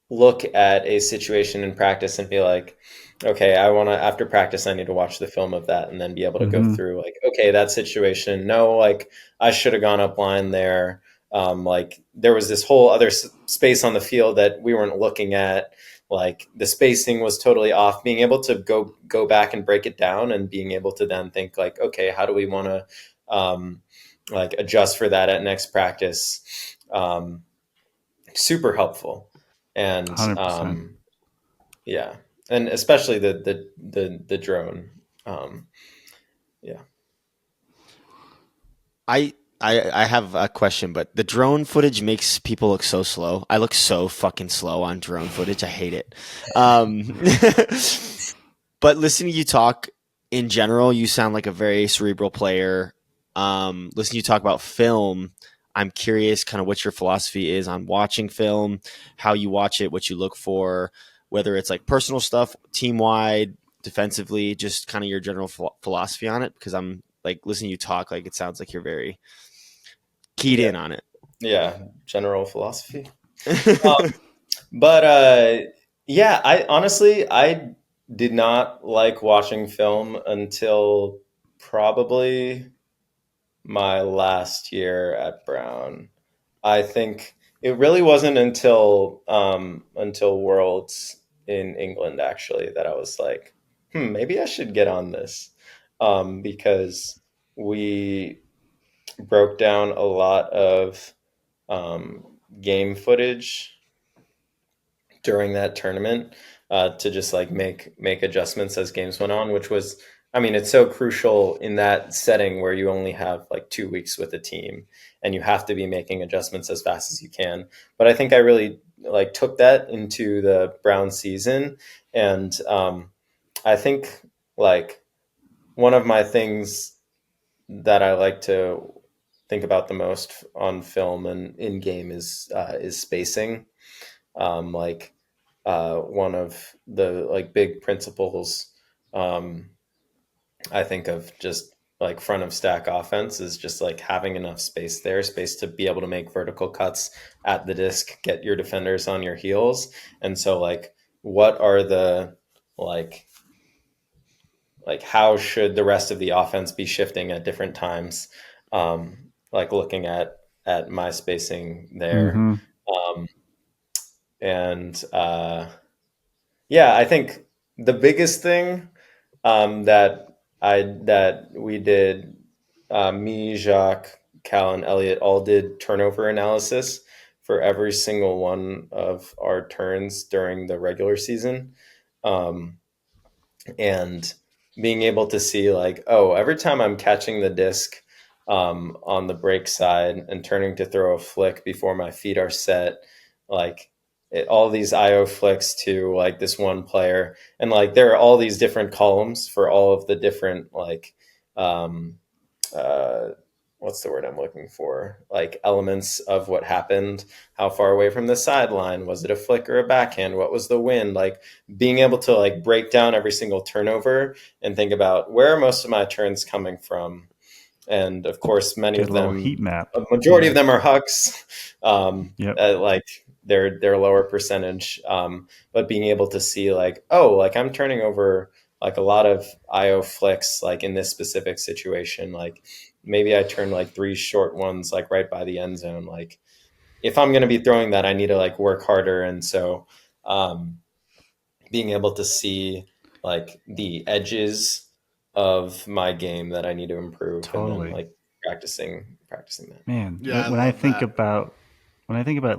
look at a situation in practice and be like, okay, after practice, I need to watch the film of that and then be able to go through like, okay, that situation. No, like I should have gone up line there. Like there was this whole other space on the field that we weren't looking at. Like the spacing was totally off. Being able to go back and break it down and being able to then think like, okay, how do we want to like adjust for that at next practice? Super helpful. And yeah, and especially the drone. Yeah. I have a question, but the drone footage makes people look so slow. I look so fucking slow on drone footage. I hate it. But listening to you talk in general, you sound like a very cerebral player. Listening to you talk about film, I'm curious kind of what your philosophy is on watching film, how you watch it, what you look for, whether it's like personal stuff, team wide, defensively, just kind of your general philosophy on it. Because I'm like listening to you talk, like it sounds like you're very keyed in on it. Yeah, general philosophy. But yeah, I honestly I did not like watching film until probably my last year at Brown. I think it really wasn't until Worlds in England actually that I was like, maybe I should get on this, because we broke down a lot of um, game footage during that tournament, to just like make adjustments as games went on, which was, I mean, it's so crucial in that setting where you only have like 2 weeks with a team and you have to be making adjustments as fast as you can. But I think I really like took that into the Brown season, and I think like one of my things that I like to think about the most on film and in game is spacing. Like one of the like big principles, um, I think of just like front of stack offense is just like having enough space there, space to be able to make vertical cuts at the disc, get your defenders on your heels. And so like, what are the like how should the rest of the offense be shifting at different times? Like looking at my spacing there. Mm-hmm. Um, and yeah, I think the biggest thing, that we did, me, Jacques, Cal, and Elliot all did turnover analysis for every single one of our turns during the regular season. Um, and being able to see like, oh, every time I'm catching the disc on the break side and turning to throw a flick before my feet are set, like all these IO flicks to like this one player, and like there are all these different columns for all of the different like um, uh, what's the word I'm looking for? Like elements of what happened. How far away from the sideline? Was it a flick or a backhand? What was the wind? Like being able to like break down every single turnover and think about where are most of my turns coming from. And of course, many Get of a little them, heat map. a majority of them are hucks. Yep. Like they're lower percentage. But being able to see like, oh, like I'm turning over like a lot of IO flicks, like in this specific situation, like maybe I turn like 3 short ones, like right by the end zone. Like if I'm going to be throwing that, I need to like work harder. And so, being able to see like the edges of my game that I need to improve, Totally. and then like practicing that. Man, Yeah, when I I love think that. about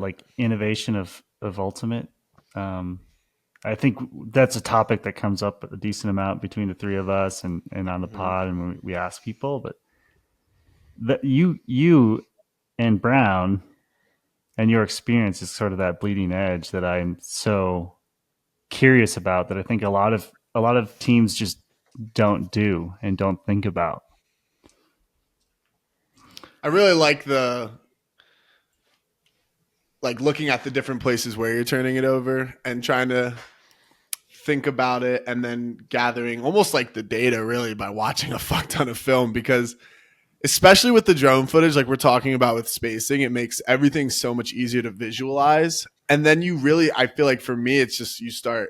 like innovation of Ultimate, I think that's a topic that comes up a decent amount between the three of us and on the pod, and when we ask people. But you and Brown and your experience is sort of that bleeding edge that I'm so curious about, that I think a lot of teams just don't do and don't think about. I really like looking at the different places where you're turning it over and trying to think about it, and then gathering almost like the data really by watching a fuck ton of film, because especially with the drone footage, like we're talking about with spacing, it makes everything so much easier to visualize. And then I feel like for me, it's just you start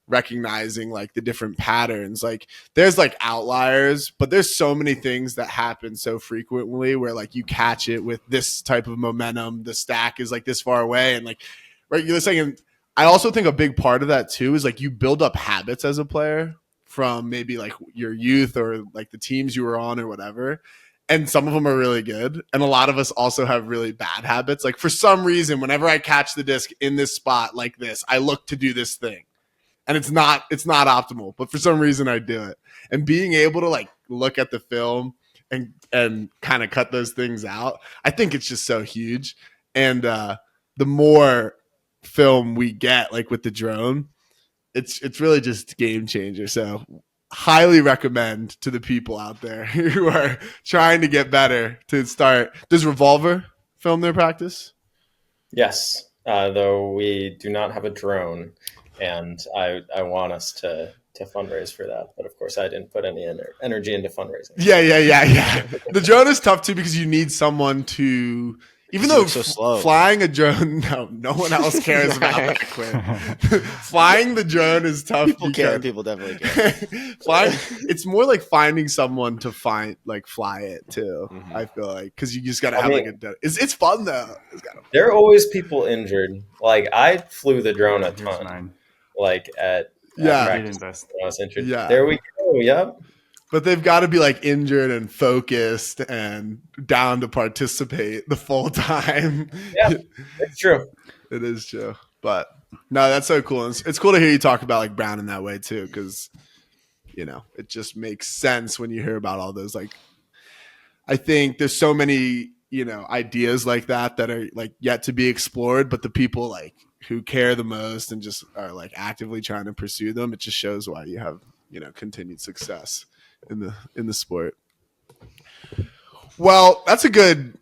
recognizing like the different patterns. Like there's like outliers, but there's so many things that happen so frequently where like you catch it with this type of momentum, the stack is like this far away, and like right, you're saying. I also think a big part of that too is like you build up habits as a player from maybe like your youth or like the teams you were on or whatever. And some of them are really good. And a lot of us also have really bad habits. Like for some reason, whenever I catch the disc in this spot like this, I look to do this thing. And it's not optimal, but for some reason I do it. And being able to like look at the film and kind of cut those things out. I think it's just so huge. And the more film we get, like with the drone, it's really just game changer. So highly recommend to the people out there who are trying to get better to start. Does Revolver film their practice? Yes, though we do not have a drone, and I want us to fundraise for that. But of course, I didn't put any energy into fundraising. Yeah. The drone is tough too because you need someone to. Even though so slow. Flying a drone, no one else cares about that, Quinn. Flying the drone is tough. People care. People definitely care. Flying, it's more like finding someone to fly it too. Mm-hmm. I feel like because you just gotta have it's fun though. There are always people injured. Like I flew the drone a ton. Like at practice when I was injured. Yeah. There we go. Yep. But they've got to be like injured and focused and down to participate the full time. Yeah, it's true. It is true. But no, that's so cool. It's cool to hear you talk about like Brown in that way too, because it just makes sense when you hear about all those. Like, I think there's so many ideas like that are like yet to be explored, but the people like who care the most and just are like actively trying to pursue them, it just shows why you have continued success in the sport. Well, that's a good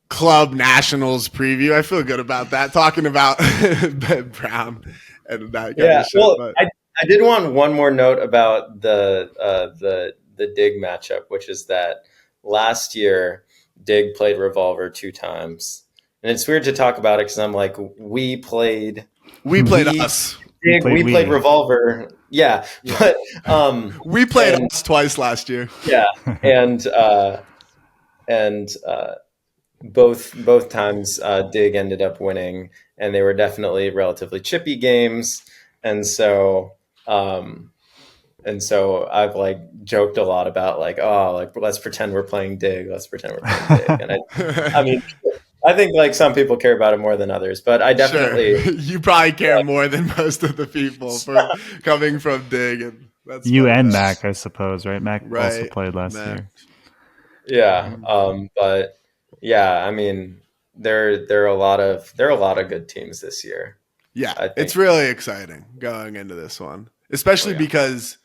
club nationals preview. I feel good about that. Talking about Ben Brown and that kind of shit. Well, I did want one more note about the DiG matchup, which is that last year DiG played Revolver 2 times, and it's weird to talk about it because I'm like, we played us. DiG, we played Revolver. Yeah. But we played us twice last year. Yeah. And both times DiG ended up winning, and they were definitely relatively chippy games. And so I've like joked a lot about like, let's pretend we're playing DiG. Let's pretend we're playing DiG. And I mean, I think like some people care about it more than others, but I definitely you probably care more than most of the people for coming from DiG, and that's you and Mac, I suppose, right? Mac also Right, played last year. Yeah, but yeah, I mean, there are a lot of good teams this year. Yeah, it's really exciting going into this one, especially because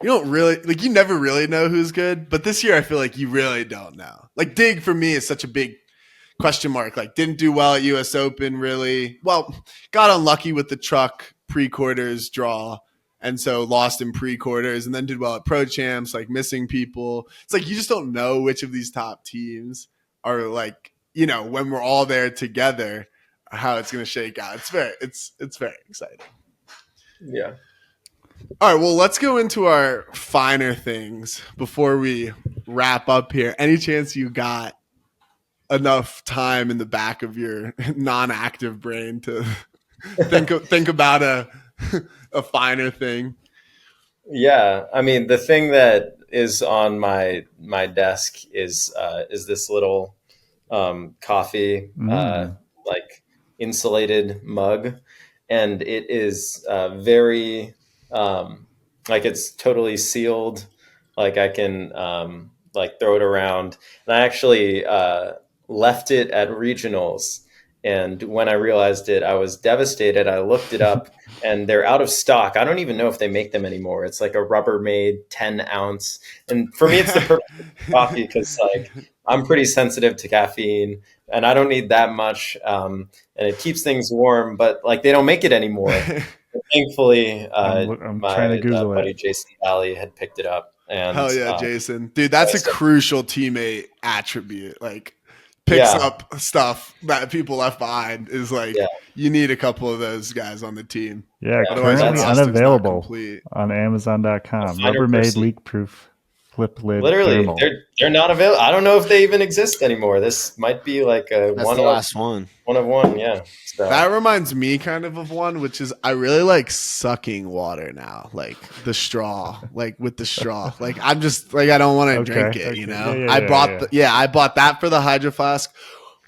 you don't really you never really know who's good, but this year I feel like you really don't know. Like DiG for me is such a big question mark. Like didn't do well at US Open really. Well, got unlucky with the truck pre-quarters draw, and so lost in pre-quarters, and then did well at Pro Champs, like missing people. It's like you just don't know which of these top teams are like, when we're all there together, how it's going to shake out. It's very exciting. Yeah. All right, well, let's go into our finer things before we wrap up here. Any chance you got enough time in the back of your non-active brain to think about a finer thing? Yeah, I mean, the thing that is on my desk is this little coffee like insulated mug, and it is very like it's totally sealed. Like I can like throw it around, and I actually left it at regionals. And when I realized it, I was devastated. I looked it up, and they're out of stock. I don't even know if they make them anymore. It's like a Rubbermaid 10-ounce. And for me, it's the perfect coffee because like I'm pretty sensitive to caffeine, and I don't need that much. And it keeps things warm, but like they don't make it anymore. Thankfully, I'm trying to Google buddy it. Jason Valley had picked it up. And hell yeah, Jason, dude, that's a crucial teammate attribute. Like. Picks up stuff that people left behind is like you need a couple of those guys on the team. Yeah, otherwise currently unavailable on Amazon.com. Rubbermaid person. leak-proof flip lid. Literally, thermal. they're not available. I don't know if they even exist anymore. This might be like last one. One of one, yeah. So. That reminds me kind of one, which is I really like sucking water now, like the straw, like with the straw. Like I'm just like I don't want to drink it, you know. I bought that for the Hydro Flask.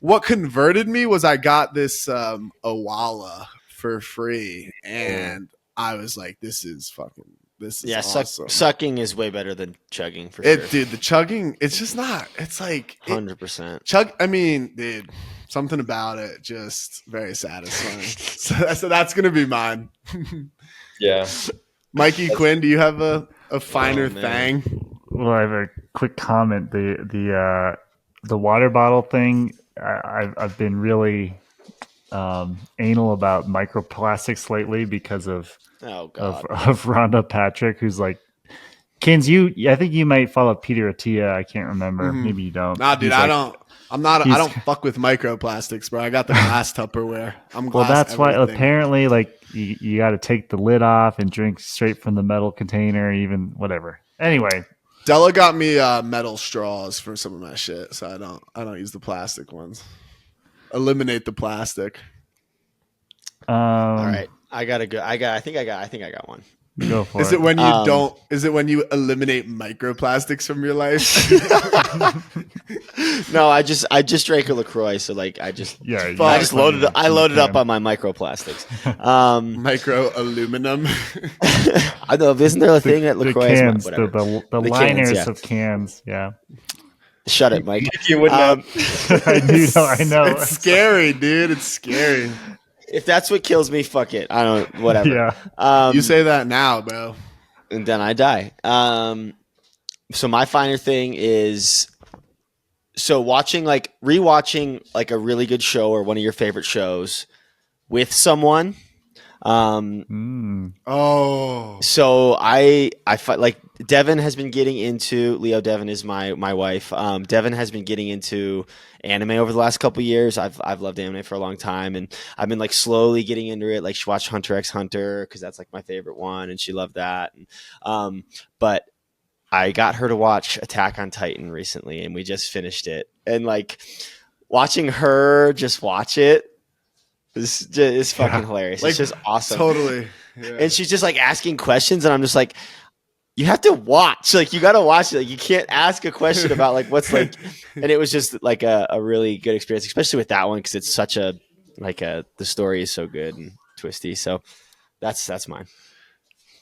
What converted me was I got this Awala for free, and I was like, this is fucking this is awesome. Sucking is way better than chugging for sure. Dude, the chugging, it's just not. It's like 100%. Chug. I mean, dude, something about it just very satisfying. so that's gonna be mine. Yeah. Mikey, Quinn, do you have a finer thing? Well, I have a quick comment. The water bottle thing. I've been really anal about microplastics lately because of Rhonda Patrick, who's like, Kins, I think you might follow Peter Attia. I can't remember. Mm-hmm. Maybe you don't. Nah, dude, I don't fuck with microplastics, bro. I got the glass Tupperware. Well, that's why apparently, like, you got to take the lid off and drink straight from the metal container, even whatever. Anyway, Della got me metal straws for some of my shit, so I don't use the plastic ones. Eliminate the plastic. All right, I think I got one. Go for Is it when you don't? Is it when you eliminate microplastics from your life? No, I just drank a LaCroix, so like I just loaded up on my microplastics. Micro aluminum. I know, isn't there a thing at LaCroix? The cans, the liners cans, of cans, yeah. Shut it, Mike. You wouldn't know. I know. It's scary, dude. It's scary. If that's what kills me, fuck it. I don't. Whatever. Yeah. You say that now, bro. And then I die. So my finer thing is, rewatching like a really good show or one of your favorite shows with someone. Oh. So I like Devin has been getting into Leo. Devin is my wife. Devin has been getting into anime over the last couple of years. I've loved anime for a long time, and I've been like slowly getting into it. Like she watched Hunter x Hunter because that's like my favorite one, and she loved that. And, but I got her to watch Attack on Titan recently, and we just finished it. And like watching her just watch it is fucking hilarious. Like, it's just awesome. Totally. Yeah. And she's just like asking questions, and I'm just like, you have to watch. Like, you got to watch it. Like, you can't ask a question about like what's like. And it was just like a really good experience, especially with that one because it's such the story is so good and twisty. So that's mine.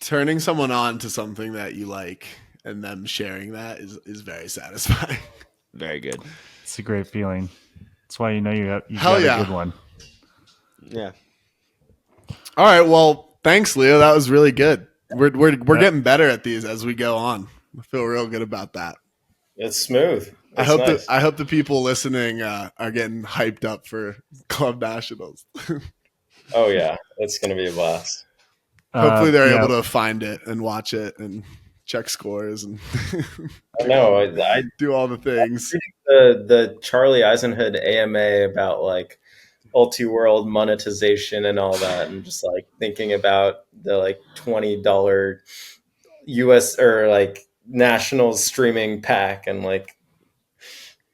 Turning someone on to something that you like and them sharing that is very satisfying. Very good. It's a great feeling. That's why you know you Hell got a good one. Yeah. All right. Well, thanks, Leo. That was really good. We're getting better at these as we go on. I feel real good about that. It's smooth. I hope the people listening are getting hyped up for Club Nationals. Oh yeah, it's gonna be a blast. Hopefully they're able to find it and watch it and check scores and I know I do all the things. The Charlie Eisenhood AMA about like multi-world monetization and all that, and just like thinking about the like $20 US or like national streaming pack, and like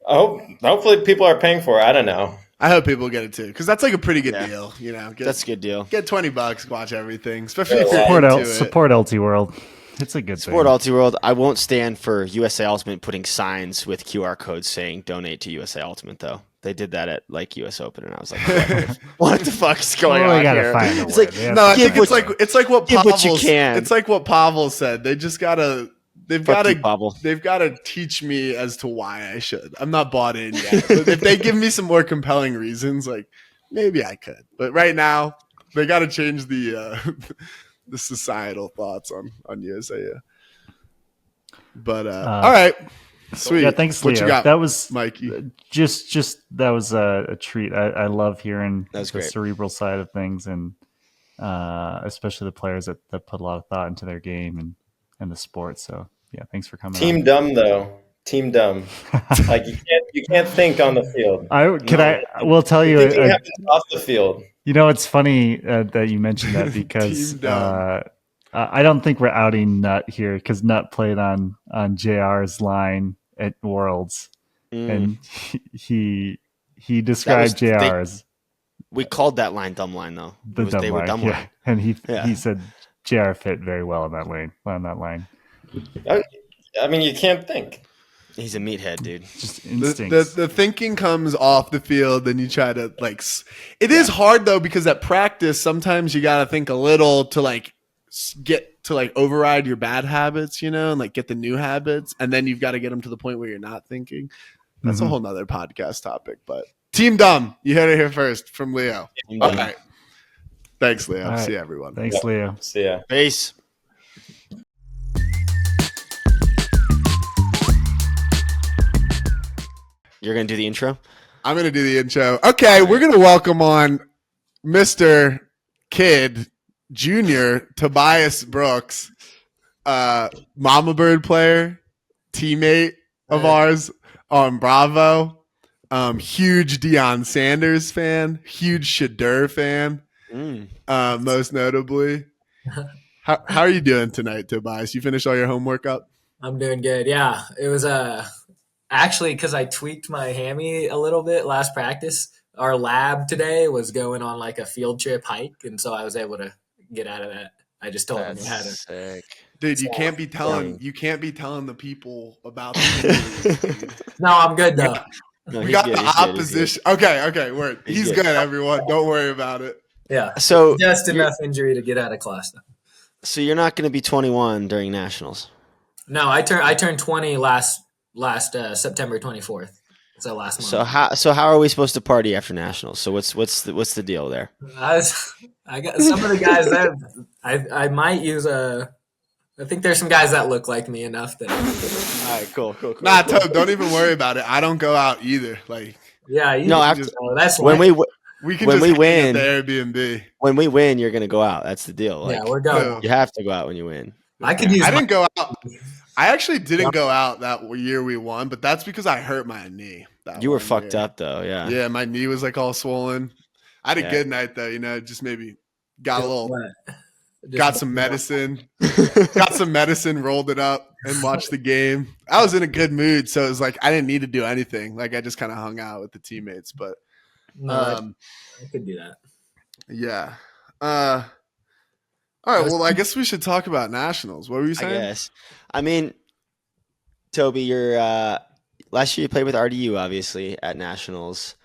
hopefully people are paying for it. I don't know. I hope people get it too, because that's like a pretty good deal. You know, that's a good deal. Get $20, watch everything, especially if support LT World. It's a good support thing. LT World. I won't stand for USA Ultimate putting signs with QR codes saying donate to USA Ultimate though. They did that at like US Open, and I was like, "What the fuck is going on here?" It's like I think it's like what you can. It's like what Pawel said. They just gotta. They've got to teach me as to why I should. I'm not bought in yet. But if they give me some more compelling reasons, like maybe I could. But right now, they got to change the the societal thoughts on USA. But all right, sweet. Yeah, thanks, what Leo. You got, that was Mikey. Just that was a treat. I love hearing the cerebral side of things, and especially the players that put a lot of thought into their game and the sport. So yeah, thanks for coming. Team dumb though. Team dumb. Like you can't think on the field. I will tell you. You have to off the field. You know, it's funny that you mentioned that because I don't think we're outing Nut here because Nut played on JR's line at Worlds, and he described JR as. We called that line dumb line though. They were dumb line, and he said JR fit very well on that line. I mean, you can't think. He's a meathead, dude. Just instincts. The thinking comes off the field, then you try to like. It is hard though because at practice sometimes you got to think a little to like get to like override your bad habits, and like get the new habits, and then you've got to get them to the point where you're not thinking. That's a whole nother podcast topic. But Team Dumb, you heard it here first from Leo. All right. Thanks, Leo. All right. See you, everyone. Thanks, Leo. See ya. Peace. You're going to do the intro? I'm going to do the intro. Okay, we're going to welcome on Mr. Kid Jr. Tobias Brooks, Mama Bird player, teammate of ours on Bravo, huge Deion Sanders fan, huge Shadur fan, most notably. How are you doing tonight, Tobias? You finished all your homework up? I'm doing good. Yeah, it was actually because I tweaked my hammy a little bit last practice. Our lab today was going on like a field trip hike, and so I was able to get out of that. I just told them I had to. Sick. Dude, you can't be telling the people about the injuries, dude. No, I'm good though. No, We got good, the opposition. Okay, word. He's good, everyone. Don't worry about it. Yeah, So just enough injury to get out of class though. So you're not going to be 21 during nationals? No, I turned 20 last September 24th. So last month. So how are we supposed to party after nationals? So what's the deal there? I got some of the guys that I might use I think there's some guys that look like me enough that. All right, cool. Nah, Tobe, don't even worry about it. I don't go out either. Like, yeah, that's when we can when just we win at the Airbnb. When we win, you're going to go out. That's the deal. Like, yeah, we're going. You have to go out when you win. I could use. I didn't go out. I actually didn't go out that year we won, but that's because I hurt my knee. You were fucked up though, yeah. Yeah, my knee was like all swollen. I had a good night though, just maybe got some medicine, rolled it up and watched the game. I was in a good mood, so it was like I didn't need to do anything. Like I just kind of hung out with the teammates, but I could do that. Yeah. All right, well, I guess we should talk about nationals. What were you saying? I guess. I mean, Toby, you're last year you played with RDU, obviously, at nationals.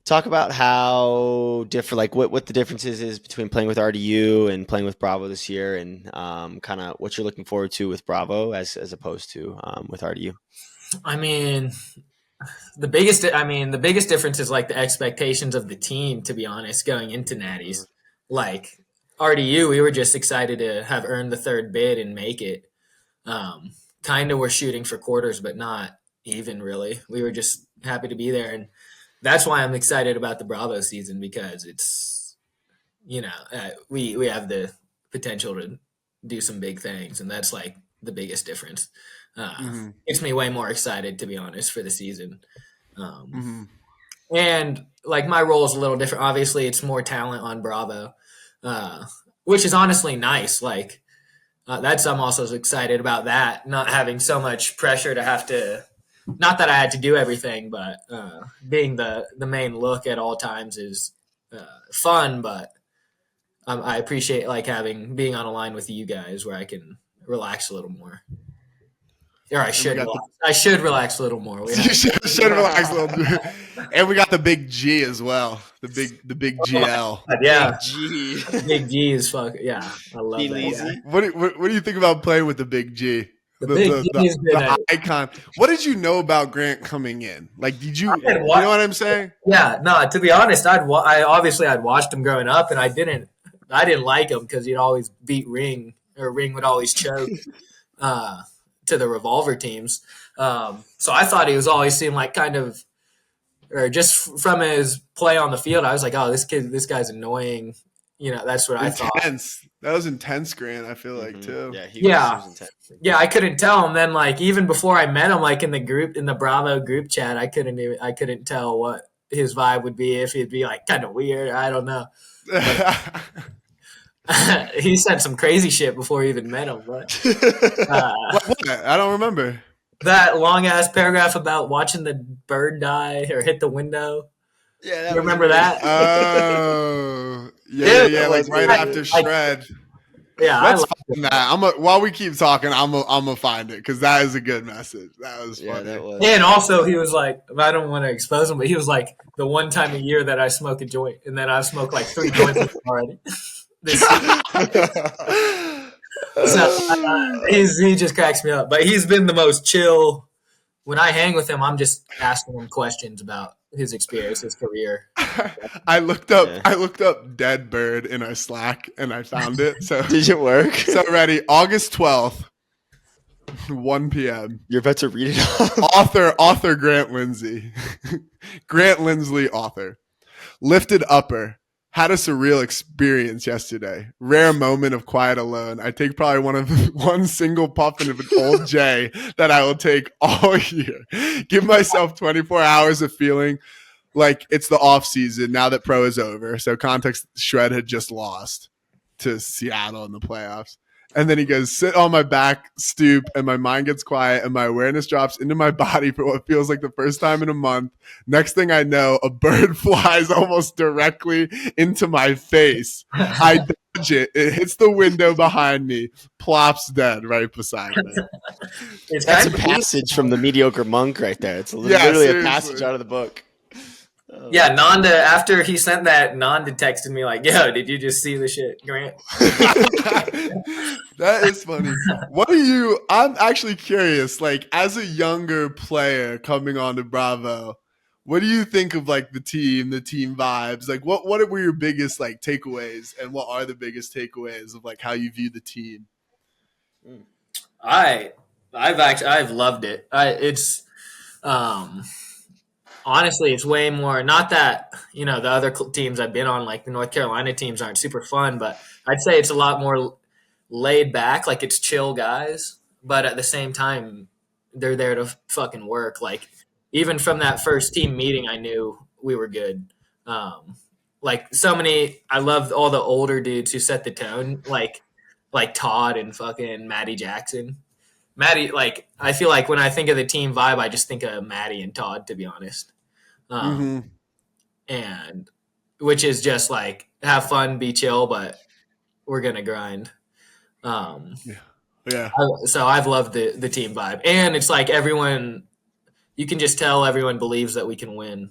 Talk about how different, like what the differences is between playing with RDU and playing with Bravo this year, and kind of what you're looking forward to with Bravo as opposed to with RDU. I mean, the biggest difference is like the expectations of the team. To be honest, going into Natties, like RDU, we were just excited to have earned the third bid and make it. Kind of were shooting for quarters, but not even really. We were just happy to be there, and that's why I'm excited about the Bravo season, because it's, we have the potential to do some big things, and that's like the biggest difference. Makes me way more excited, to be honest, for the season. And like my role is a little different. Obviously, it's more talent on Bravo, which is honestly nice. Like I'm also excited about that, not having so much pressure to have to. Not that I had to do everything, but being the main look at all times is fun. But I appreciate like being on a line with you guys where I can relax a little more. Or I should relax a little more. You should relax a little bit. And we got the big G as well. The big GL. Yeah. G. Big G is fuck. Yeah. I love that. What do you think about playing with the big G? The icon. What did you know about Grant coming in? Like, did you know what I'm saying? Yeah, no. To be honest, I'd watched him growing up, and I didn't like him because he'd always beat Ring, or Ring would always choke to the Revolver teams. So I thought he was always seemed like kind of, or just from his play on the field, I was like, oh, this guy's annoying. That's what I thought. That was intense, Grant, I feel like, too. Yeah, he was intense. Yeah, I couldn't tell him. Then, like, even before I met him, like in the Bravo group chat, I couldn't tell what his vibe would be, if he'd be like kind of weird. I don't know. He said some crazy shit before we even met him. But what? I don't remember. That long ass paragraph about watching the bird die or hit the window. Yeah, you remember that? Oh, yeah, like right after Shred. Yeah, let's find that. While we keep talking, I'm gonna find it, because that is a good message. That was funny. That was. And also, he was like, I don't want to expose him, but he was like, the one time a year that I smoke a joint, and then I've smoked like 3 joints already. this season. So he just cracks me up. But he's been the most chill. When I hang with him, I'm just asking him questions about his experience, his career. I looked up dead bird in our Slack and I found it. So Did it work? So ready, August 12th, 1 p.m. You're about to read it off. Author Grant Lindsay. Grant Lindsley, author. Lifted upper. Had a surreal experience yesterday. Rare moment of quiet alone. I take probably one single puffin of an old J that I will take all year. Give myself 24 hours of feeling like it's the off season now that pro is over. So context, Shred had just lost to Seattle in the playoffs. And then he goes, sit on my back, stoop, and my mind gets quiet, and my awareness drops into my body for what feels like the first time in a month. Next thing I know, a bird flies almost directly into my face. I dodge it. It hits the window behind me, plops dead right beside me. That's a passage from the Mediocre Monk right there. It's literally a passage out of the book. Yeah, Nanda, after he sent that, Nanda texted me like, yo, did you just see the shit, Grant? That is funny. I'm actually curious, like, as a younger player coming on to Bravo, what do you think of, like, the team vibes? Like, what were your biggest, like, takeaways, and what are the biggest takeaways of, like, how you view the team? I've loved it. Honestly, it's way more, not that, the other teams I've been on, like the North Carolina teams aren't super fun, but I'd say it's a lot more laid back, like it's chill guys, but at the same time, they're there to fucking work. Like, even from that first team meeting, I knew we were good. I love all the older dudes who set the tone, like Todd and fucking Maddie Jackson. Maddie, like, I feel like when I think of the team vibe, I just think of Maddie and Todd, to be honest. And which is just like have fun, be chill, but we're gonna grind. So I've loved the team vibe, and it's like everyone, you can just tell everyone believes that we can win,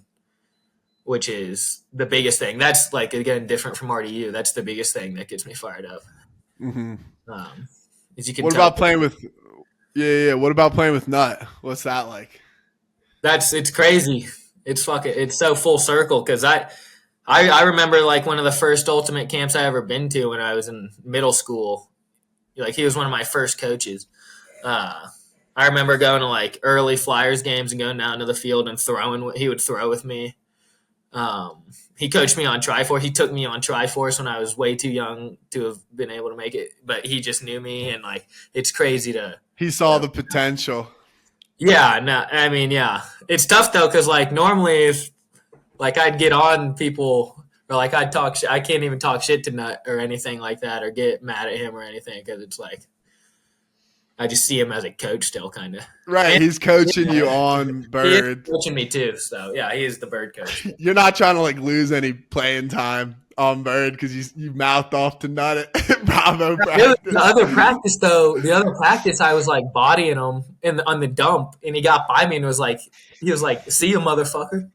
which is the biggest thing. That's like, again, different from RDU. That's the biggest thing that gets me fired up. Is you can. What about playing with? Yeah. What about playing with Nut? What's that like? It's crazy. It's so full circle, because I remember, like, one of the first Ultimate camps I ever been to when I was in middle school. Like, he was one of my first coaches. I remember going to, like, early Flyers games and going down to the field and he would throw with me. He coached me on Triforce. He took me on Triforce when I was way too young to have been able to make it, but he just knew me, and, like, it's crazy to. He saw the potential. Yeah, no, I mean, yeah. It's tough, though, because, like, normally if, like, I'd get on people, or, like, I'd talk shit. I can't even talk shit to Nut or anything like that, or get mad at him or anything, because it's, like, I just see him as a coach still, kind of. Right, and he's coaching you on Bird. He's coaching me, too, so, yeah, he is the Bird coach. You're not trying to, like, lose any playing time on Bird because you mouthed off to Nut at Bravo practice. The other practice, I was, like, bodying him on the dump, and he got by me and was like, see you, motherfucker.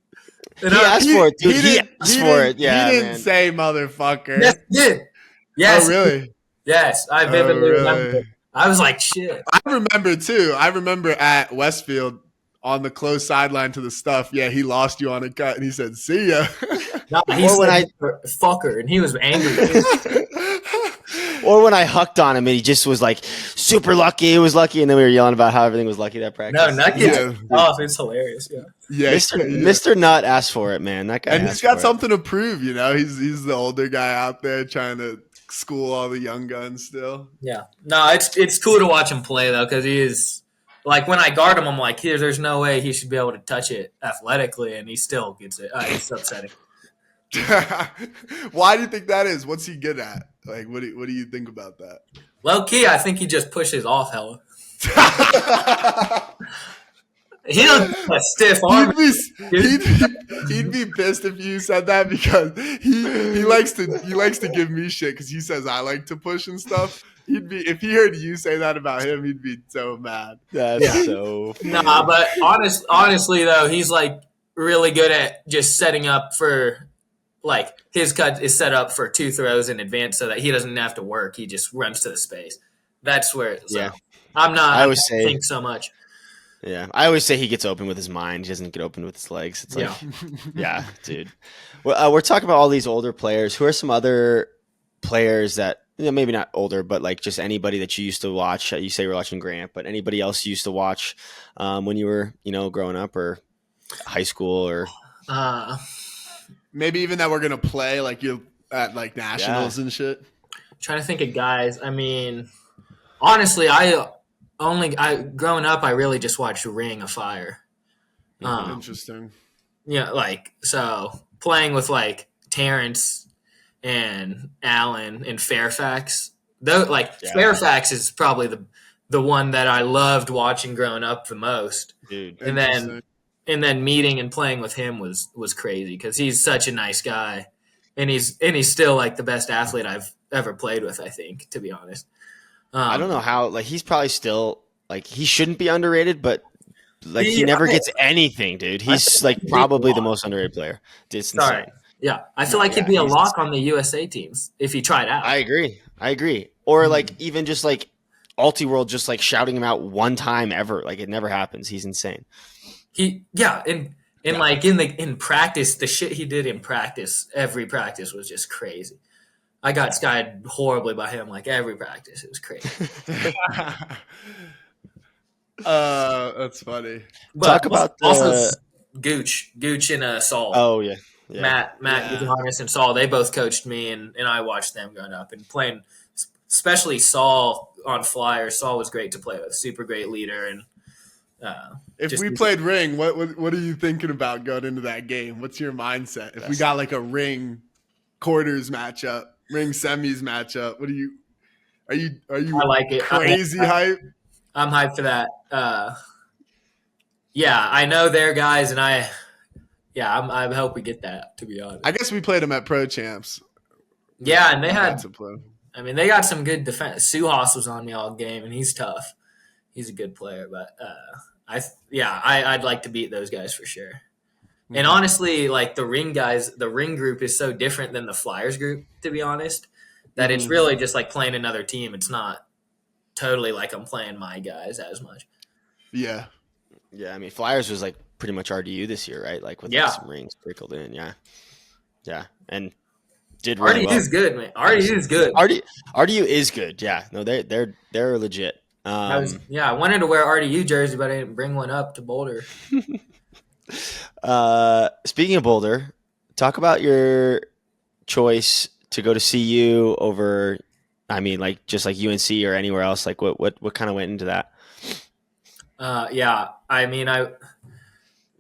And he asked for it, dude. He asked for it. Yeah, he didn't say motherfucker. Yes, he did. Yes. Oh, really? Yes, I vividly remember it. I was like, shit. I remember, too. I remember at Westfield on the close sideline to the stuff. Yeah, he lost you on a cut, and he said, see ya. No, he said, fucker, and he was angry. Or when I hucked on him and he just was like super lucky, he was lucky, and then we were yelling about how everything was lucky that practice. No, Nut gets off. It's hilarious. Yeah, Mr. Nut asked for it, man. That guy, and he's got something to prove. He's the older guy out there trying to school all the young guns still. Yeah, no, it's cool to watch him play though, because he is, like, when I guard him, I'm like, there's no way he should be able to touch it athletically, and he still gets it. It's upsetting. Why do you think that is? What's he good at? Like, what do you think about that? Low key, I think he just pushes off hella. He doesn't have a stiff arm. He'd be pissed if you said that, because he likes to give me shit because he says I like to push and stuff. If he heard you say that about him, he'd be so mad. That's so funny. Nah, but honestly though, he's like really good at just setting up for like his cut is set up for 2 throws in advance so that he doesn't have to work. He just runs to the space. That's where. So Yeah. I'm not. I I always don't say- think so much. Yeah, I always say he gets open with his mind. He doesn't get open with his legs. It's like, yeah, dude. Well, we're talking about all these older players. Who are some other players that, maybe not older, but like just anybody that you used to watch? You say you're watching Grant, but anybody else you used to watch when you were, growing up or high school or Maybe even that we're gonna play like you at like nationals and shit. Trying to think of guys. I mean, honestly, growing up, I really just watched Ring of Fire. Interesting. Yeah, like so playing with like Terrence and Allen and Fairfax. Though, Fairfax is probably the one that I loved watching growing up the most. dude. And then meeting and playing with him was crazy because he's such a nice guy, and he's still like the best athlete I've ever played with. I think, to be honest. I don't know how. Like he's probably still like he shouldn't be underrated, but like he never gets anything, dude. He's like probably the most underrated player. It's insane. Yeah, I feel like he'd be a lock on the USA teams if he tried out. I agree. Or like even just like Ulti World just like shouting him out one time ever. Like it never happens. He's insane. In practice, the shit he did in practice, every practice was just crazy. I got skied horribly by him like every practice. It was crazy. That's funny. But Talk about also Gooch and Saul. Oh yeah. Matt Janas and Saul, they both coached me, and I watched them growing up and playing, especially Saul on Flyers. Saul was great to play with, super great leader. And if we played Ring, what are you thinking about going into that game? What's your mindset? If we got like a Ring quarters matchup, Ring semis matchup, are you I like it. Crazy hype? I'm hyped for that. I know they're guys, and I hope we get that, to be honest. I guess we played them at Pro Champs. Yeah, and they got some good defense. Suhas was on me all game, and he's tough. He's a good player, but I'd like to beat those guys for sure. Mm-hmm. And honestly, like the Ring guys, the Ring group is so different than the Flyers group, to be honest, that it's really just like playing another team. It's not totally like I'm playing my guys as much. Yeah. Yeah, I mean, Flyers was like pretty much RDU this year, right? Like with some rings sprinkled in, yeah, and did really well. RDU is good, man. RDU is good. RDU is good. Yeah, no, they're legit. I wanted to wear RDU jersey, but I didn't bring one up to Boulder. Speaking of Boulder, talk about your choice to go to CU over. I mean, like just like UNC or anywhere else. Like what kind of went into that? I mean,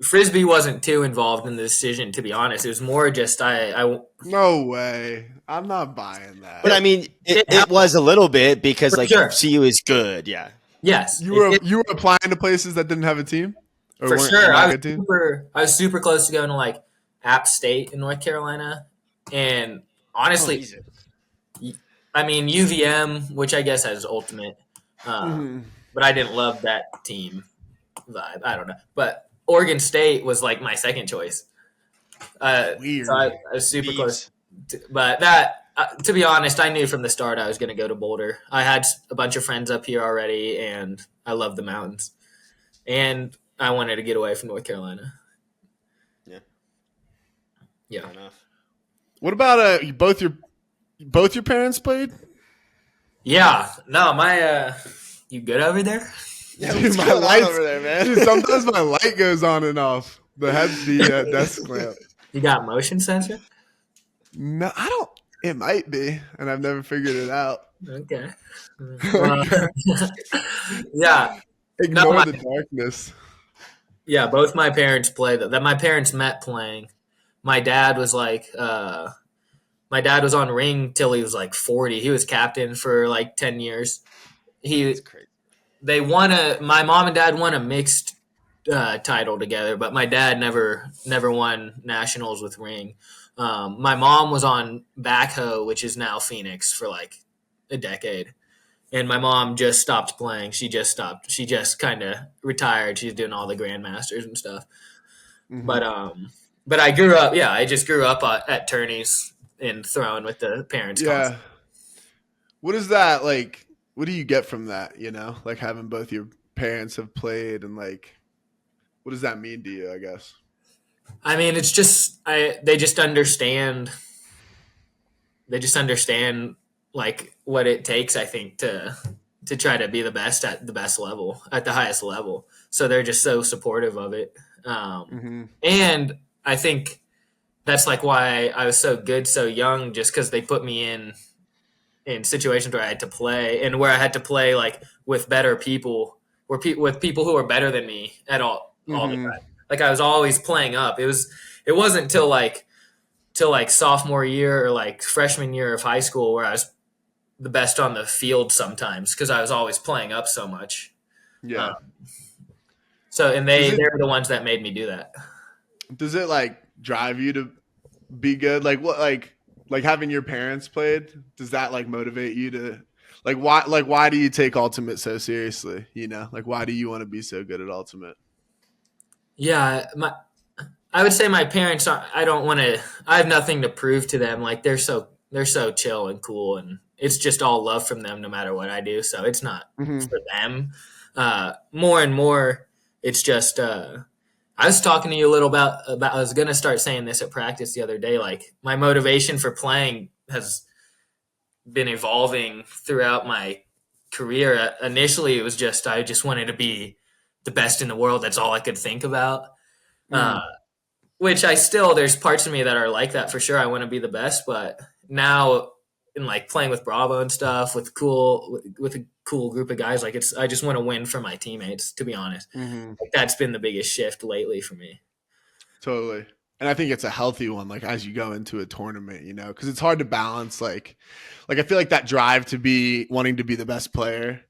Frisbee wasn't too involved in the decision, to be honest. It was more just No way. I'm not buying that. But I mean, it was a little bit because CU is good. Yeah. Yes. You were applying to places that didn't have a team? For sure. I was super close to going to like App State in North Carolina. And honestly, I mean, UVM, which I guess has ultimate, but I didn't love that team vibe. I don't know. But Oregon State was like my second choice. Weird. So I was super close. But that, to be honest, I knew from the start I was going to go to Boulder. I had a bunch of friends up here already, and I love the mountains. And I wanted to get away from North Carolina. Yeah. Fair enough. What about both your parents played? Yeah. No, my you good over there? Yeah, dude, my lights over there, man. Dude, sometimes my light goes on and off. The desk lamp. You got motion sensor? No, I don't. It might be, and I've never figured it out. Okay. Yeah. Ignore the darkness. Yeah, both my parents played that. My parents met playing. My dad was like, my dad was on Ring till he was like 40. He was captain for like 10 years. That's crazy. My mom and dad won a mixed title together, but my dad never won nationals with Ring. My mom was on Backhoe, which is now Phoenix, for like a decade. And my mom just stopped playing. She just stopped. She just kind of retired. She's doing all the Grandmasters and stuff. Mm-hmm. but I grew up. Yeah, I just grew up at tourneys and throwing with the parents. Yeah. What is that like? What do you get from that? You know, like having both your parents have played, and like, what does that mean to you? I guess. I mean, it's just they just understand. They just understand like what it takes. I think to try to be the best at the best level, at the highest level. So they're just so supportive of it. And I think that's like why I was so good so young, just because they put me in situations where I had to play, and where I had to play like with better people, with people who were better than me at all the time. Like I was always playing up. It wasn't till sophomore year or like freshman year of high school where I was the best on the field sometimes, because I was always playing up so much. Yeah. And they're the ones that made me do that. Does it like drive you to be good? Like what, like having your parents played, does that like motivate you to why do you take Ultimate so seriously? You know, like why do you want to be so good at Ultimate? Yeah, I would say my parents I have nothing to prove to them. Like they're so chill and cool, and it's just all love from them no matter what I do. So it's not for them. More and more, it's just I was talking to you a little about I was going to start saying this at practice the other day. Like my motivation for playing has been evolving throughout my career. Initially, it was just I just wanted to be the best in the world. That's all I could think about. Which there's parts of me that are like that for sure. I want to be the best, but now in like playing with Bravo and stuff with a cool group of guys, like I just want to win for my teammates, to be honest. Like that's been the biggest shift lately for me. Totally. And I think it's a healthy one, like as you go into a tournament, you know, because it's hard to balance. Like I feel like that drive to be wanting to be the best player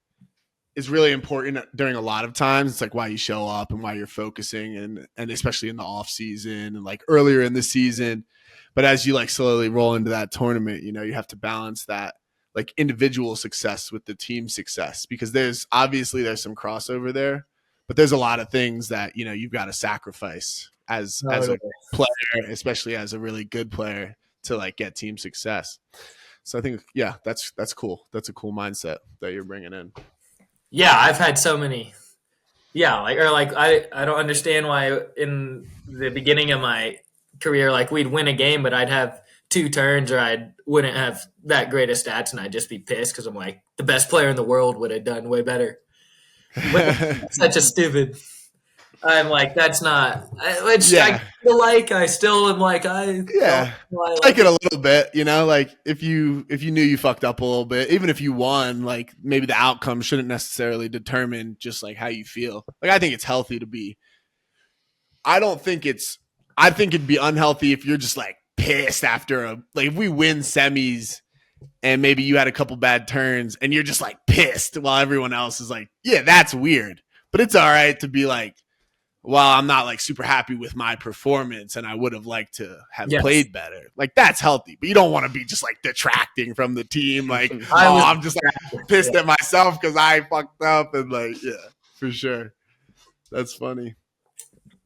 is really important during a lot of times. It's like why you show up and why you're focusing, and especially in the off season and like earlier in the season. But as you like slowly roll into that tournament, you know, you have to balance that like individual success with the team success, because there's some crossover there, but there's a lot of things that, you know, you've got to sacrifice as a player, especially as a really good player, to like get team success. So I think, yeah, that's cool. That's a cool mindset that you're bringing in. Yeah, I've had so many. Yeah, I don't understand why in the beginning of my career, like we'd win a game, but I'd have 2 turns, or I wouldn't have that great of stats, and I'd just be pissed because I'm like, the best player in the world would have done way better. Such a stupid. I'm like, that's not. I still am like, I like it a little bit, you know, like if you knew you fucked up a little bit, even if you won, like maybe the outcome shouldn't necessarily determine just like how you feel. Like I think it's healthy to be. I think it'd be unhealthy if you're just like pissed after if we win semis and maybe you had a couple bad turns and you're just like pissed while everyone else is like, yeah, that's weird. But it's all right to be like, well, I'm not like super happy with my performance and I would have liked to have played better. Like that's healthy, but you don't want to be just like detracting from the team. Like, I'm just like pissed at myself because I fucked up, and like, yeah, for sure. That's funny.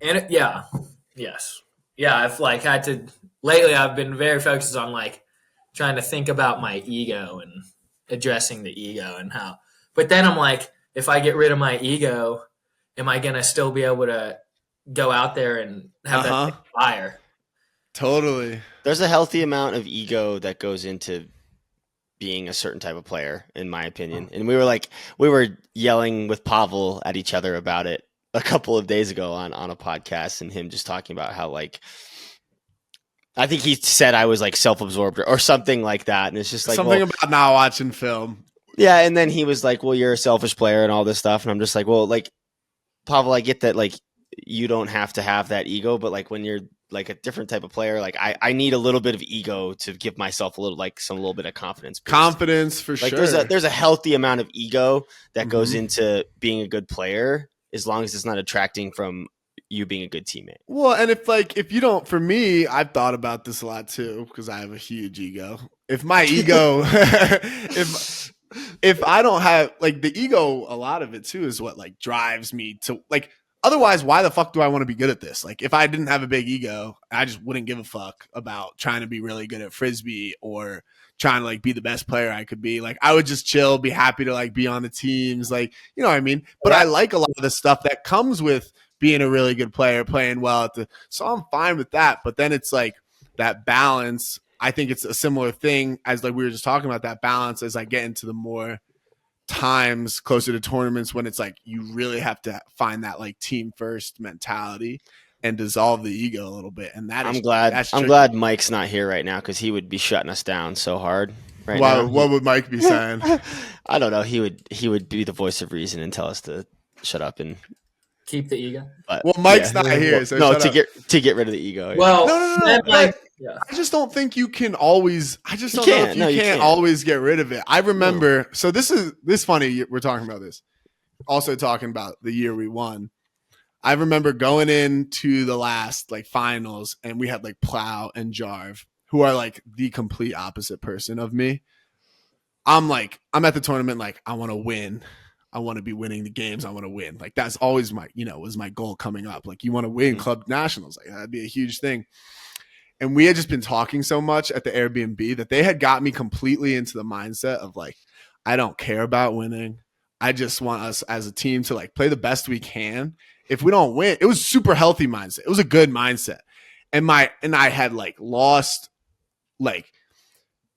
And yes. Yeah. I've like had to, lately I've been very focused on like trying to think about my ego and addressing the ego and how, but then I'm like, if I get rid of my ego, am I going to still be able to go out there and have that fire? Totally. There's a healthy amount of ego that goes into being a certain type of player, in my opinion. And we were yelling with Pawel at each other about it a couple of days ago on a podcast, and him just talking about how like, I think he said I was like self-absorbed or something like that. And it's just like something about not watching film. Yeah. And then he was like, well, you're a selfish player and all this stuff. And I'm just like, well, like, Pawel, I get that, like, you don't have to have that ego, but like when you're like a different type of player, like I need a little bit of ego to give myself a little bit of confidence. Confidence for like sure. There's a healthy amount of ego that goes into being a good player, as long as it's not detracting from you being a good teammate. Well, and if you don't, for me, I've thought about this a lot too, because I have a huge ego. If my ego, if I don't have like the ego, a lot of it too is what like drives me to like otherwise, why the fuck do I want to be good at this? Like, if I didn't have a big ego, I just wouldn't give a fuck about trying to be really good at Frisbee or trying to like be the best player I could be. Like, I would just chill, be happy to like be on the teams, like, you know what I mean? But I like a lot of the stuff that comes with being a really good player, playing well so I'm fine with that. But then it's like that balance. I think it's a similar thing as like we were just talking about, that balance as I get into the more times closer to tournaments when it's like you really have to find that like team first mentality and dissolve the ego a little bit. And I'm glad Mike's not here right now, because he would be shutting us down so hard right now. What would Mike be saying? I don't know. He would be the voice of reason and tell us to shut up and keep the ego. But, well, Mike's not here, so no, to get rid of the ego. Well, no. Like, yeah. I just don't think you can always. I just don't know if you can't always get rid of it. I remember. So this funny. We're talking about this. Also talking about the year we won. I remember going into the last like finals, and we had like Plow and Jarv, who are like the complete opposite person of me. I'm at the tournament, like I want to win. I want to be winning the games. I want to win. Like that's always was my goal coming up. Like you want to win club nationals. Like that'd be a huge thing. And we had just been talking so much at the Airbnb that they had got me completely into the mindset of like, I don't care about winning. I just want us as a team to like play the best we can. If we don't win, it was super healthy mindset. It was a good mindset. And I had like lost, like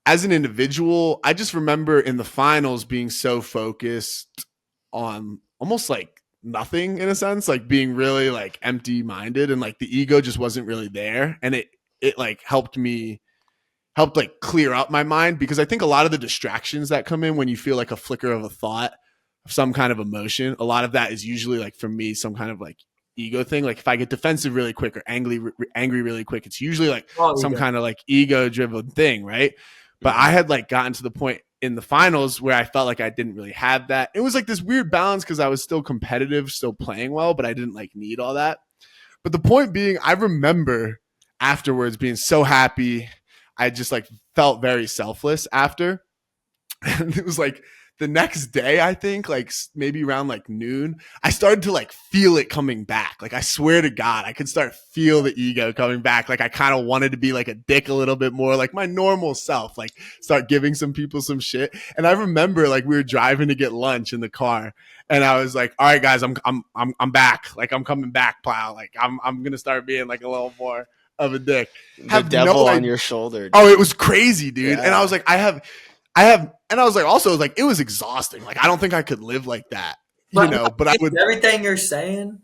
as an individual, I just remember in the finals being so focused on almost like nothing in a sense, like being really like empty minded, and like the ego just wasn't really there. And it like helped like clear up my mind, because I think a lot of the distractions that come in when you feel like a flicker of a thought of some kind of emotion, a lot of that is usually like for me some kind of like ego thing. Like if I get defensive really quick or angry really quick, it's usually like some kind of like ego driven thing, right? But I had like gotten to the point in the finals where I felt like I didn't really have that. It was like this weird balance because I was still competitive, still playing well, but I didn't like need all that. But the point being, I remember afterwards being so happy. I just like felt very selfless after. And it was like the next day, I think like maybe around like noon, I started to like feel it coming back. Like I swear to God, I could start feel the ego coming back. Like I kind of wanted to be like a dick a little bit more, like my normal self, like start giving some people some shit. And I remember like we were driving to get lunch in the car, and I was like, all right, guys, I'm back. Like I'm coming back, Plow. Like I'm going to start being like a little more of a dick. The devil on your shoulder. Dude. Oh, it was crazy, dude. Yeah. And I was like, I have, and I was like, also like, it was exhausting. Like, I don't think I could live like that, but I would. Everything you're saying,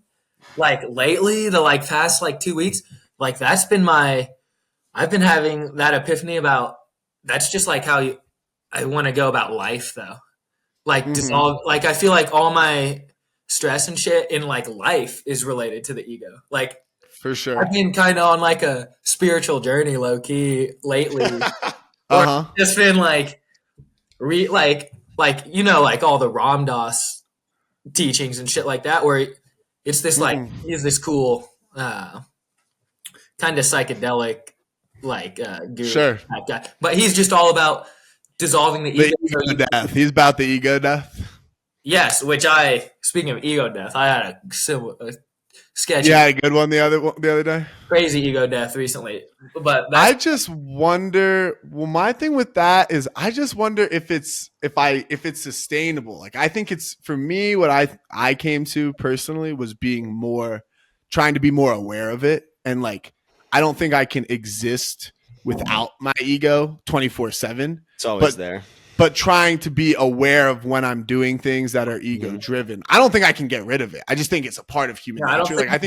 like lately, the like past like 2 weeks, like that's been I've been having that epiphany about, that's just like how I want to go about life though. Like dissolve, like I feel like all my stress and shit in like life is related to the ego. Like, for sure. I've been kind of on like a spiritual journey, low key, lately. Just been like, like like all the Ram Dass teachings and shit like that, where it's this like he's this cool, kind of psychedelic like guru type guy, but he's just all about dissolving the ego death. He's about the ego death. Yes, which speaking of ego death, I had a similar. Sketchy. Yeah, a good one the other day. Crazy ego death recently, but I just wonder. Well, my thing with that is, I just wonder if it's sustainable. Like, I think it's, for me, what I came to personally was trying to be more aware of it, and like I don't think I can exist without my ego 24/7. It's always there. But trying to be aware of when I'm doing things that are ego driven. I don't think I can get rid of it. I just think it's a part of human nature. Like I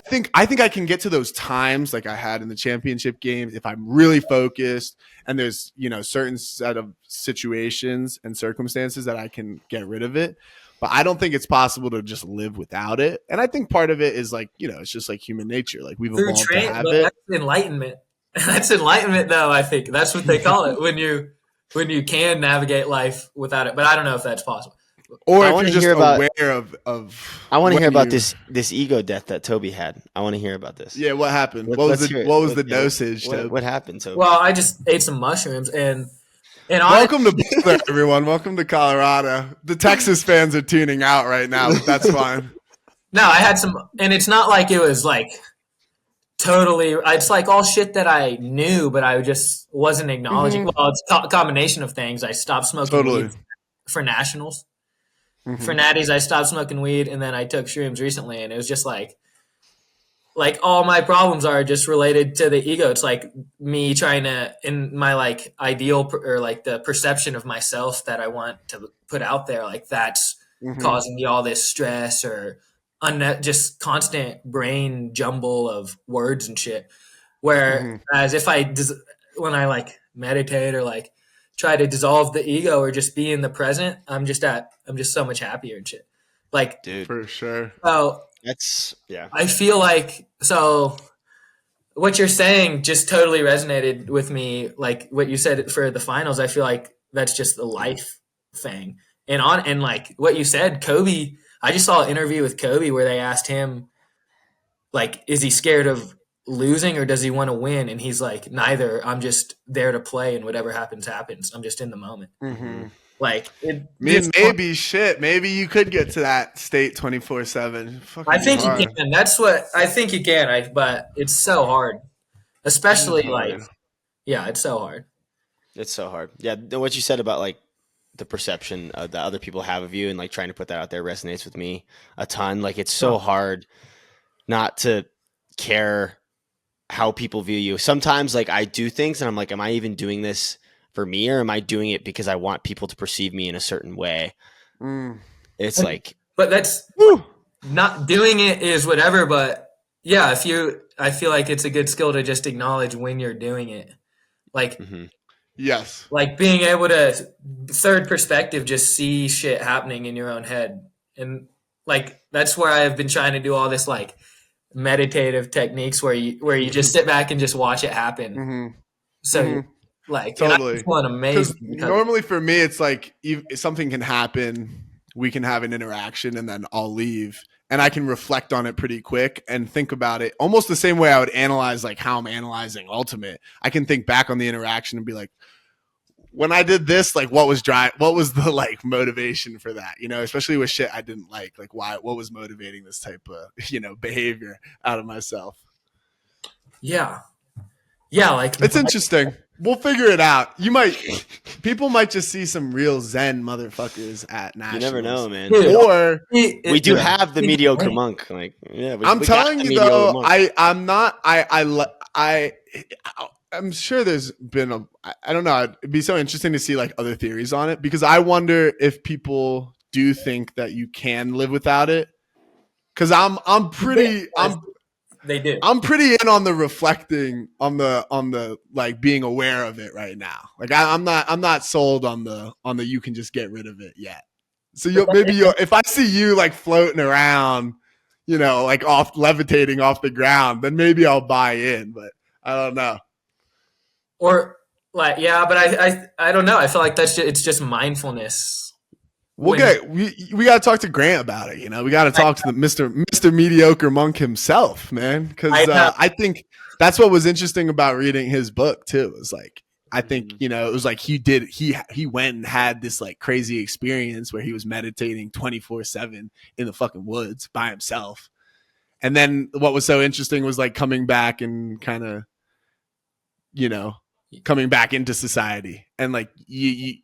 think I can get to those times like I had in the championship games if I'm really focused and there's, certain set of situations and circumstances that I can get rid of it. But I don't think it's possible to just live without it. And I think part of it is like, it's just like human nature. Like we've evolved to have it. That's enlightenment. That's enlightenment though, I think. That's what they call it when you can navigate life without it. But I don't know if that's possible. Or if you're just aware of I want to hear about this ego death that Toby had. I want to hear about this. Yeah, what happened? What was the dosage? What happened, Toby? Well, I just ate some mushrooms and welcome to Boulder, everyone. Welcome to Colorado. The Texas fans are tuning out right now, but that's fine. No, I had some, and it's not like it was like totally. It's like all shit that I knew, but I just wasn't acknowledging. Well, it's a combination of things. I stopped smoking weed for nationals. For natties, I stopped smoking weed, and then I took shrooms recently, and it was just like all my problems are just related to the ego. It's like me trying to, in my like ideal or like the perception of myself that I want to put out there, like that's causing me all this stress or just constant brain jumble of words and shit. Whereas if when I like meditate or like try to dissolve the ego or just be in the present, I'm just so much happier and shit. Like, dude, for sure. So I feel like, so what you're saying just totally resonated with me. Like what you said for the finals, I feel like that's just the life thing. And like what you said, Kobe, I just saw an interview with Kobe where they asked him, like, is he scared of losing or does he want to win? And he's like, neither. I'm just there to play, and whatever happens, happens. I'm just in the moment. Like, maybe you could get to that state 24/7. I think you can. That's what I think you can. But it's so hard, especially it's so hard. It's so hard. Yeah, what you said about like the perception that other people have of you and like trying to put that out there resonates with me a ton. Like, it's so hard not to care how people view you. Sometimes like I do things and I'm like, am I even doing this for me, or am I doing it because I want people to perceive me in a certain way? It's like, but that's not doing it is whatever. But yeah, I feel like it's a good skill to just acknowledge when you're doing it. Like, yes, like being able to third perspective, just see shit happening in your own head. And like, that's where I've been trying to do all this like meditative techniques where you just sit back and just watch it happen. So like, totally. Amazing. Normally for me, it's like if something can happen, we can have an interaction, and then I'll leave, and I can reflect on it pretty quick and think about it almost the same way I would analyze like how I'm analyzing Ultimate. I can think back on the interaction and be like, when I did this, like what was the like motivation for that? You know, especially with shit I didn't like what was motivating this type of, behavior out of myself. Yeah. Yeah. Like, it's interesting. We'll figure it out. People might just see some real Zen motherfuckers at Nationals. You never know, man. Dude, or we do have the mediocre monk. Like, yeah, I'm telling you though, I'm sure there's been I don't know. It'd be so interesting to see like other theories on it, because I wonder if people do think that you can live without it. Because they do. I'm pretty in on the reflecting on the like being aware of it right now. Like I'm not sold on the you can just get rid of it yet. So if I see you like floating around, like levitating off the ground, then maybe I'll buy in. But I don't know. Or like, yeah, but I don't know. I feel like it's just mindfulness. We got to talk to Grant about it. We got to talk to the Mr. Mediocre Monk himself, man. Because I think that's what was interesting about reading his book too. It was like, I think it was like he went and had this like crazy experience where he was meditating 24/7 in the fucking woods by himself. And then what was so interesting was like coming back and kind of, coming back into society and like you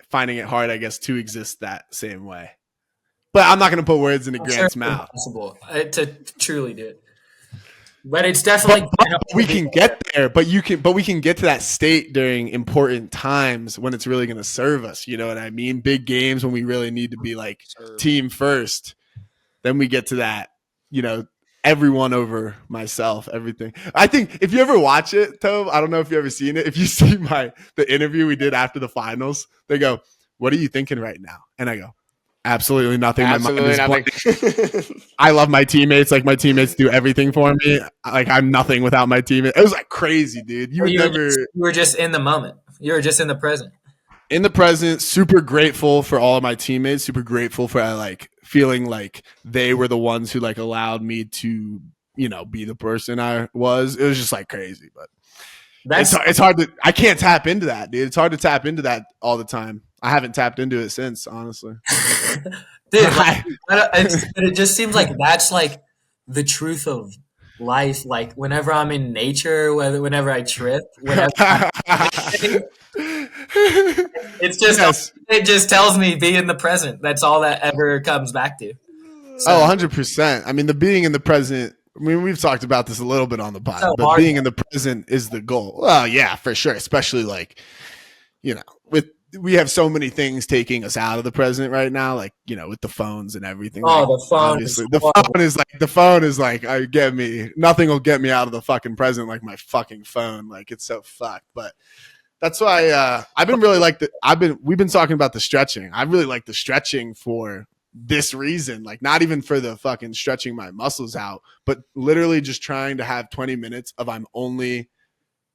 finding it hard, I guess, to exist that same way. But I'm not going to put words into Grant's mouth. Possible to truly do it, but it's definitely. But we can get there. But we can get to that state during important times when it's really going to serve us. You know what I mean? Big games when we really need to be like team first. Then we get to that. Everyone over myself, everything. I think if you ever watch it, Tobe, I don't know if you ever seen it. If you see the interview we did after the finals, they go, "What are you thinking right now?" And I go, "Absolutely nothing. Absolutely my mind is nothing. I love my teammates. Like my teammates do everything for me. Like I'm nothing without my teammates." It was like crazy, dude. You were just in the moment. You were just in the present. In the present, super grateful for all of my teammates. Super grateful for like feeling like they were the ones who like allowed me to, be the person I was. It was just like crazy, but it's hard to. I can't tap into that, dude. It's hard to tap into that all the time. I haven't tapped into it since, honestly. Dude, like, it just seems like that's like the truth of life. Like whenever I'm in nature, whenever I trip, whenever it's just Yes. it just tells me be in the present. That's all that ever comes back to. So, 100%. I mean, the being in the present. I mean, we've talked about this a little bit on the pod, So but hard, being in the present is the goal. Well, yeah, for sure. Especially like, we have so many things taking us out of the present right now, like, with the phones and everything. Oh, like, the phone obviously is the horrible. phone is like, nothing will get me out of the fucking present like my fucking phone. Like, it's so fucked. But that's why I've been really we've been talking about the stretching. I really like the stretching for this reason, like not even for the fucking stretching my muscles out, but literally just trying to have 20 minutes of I'm only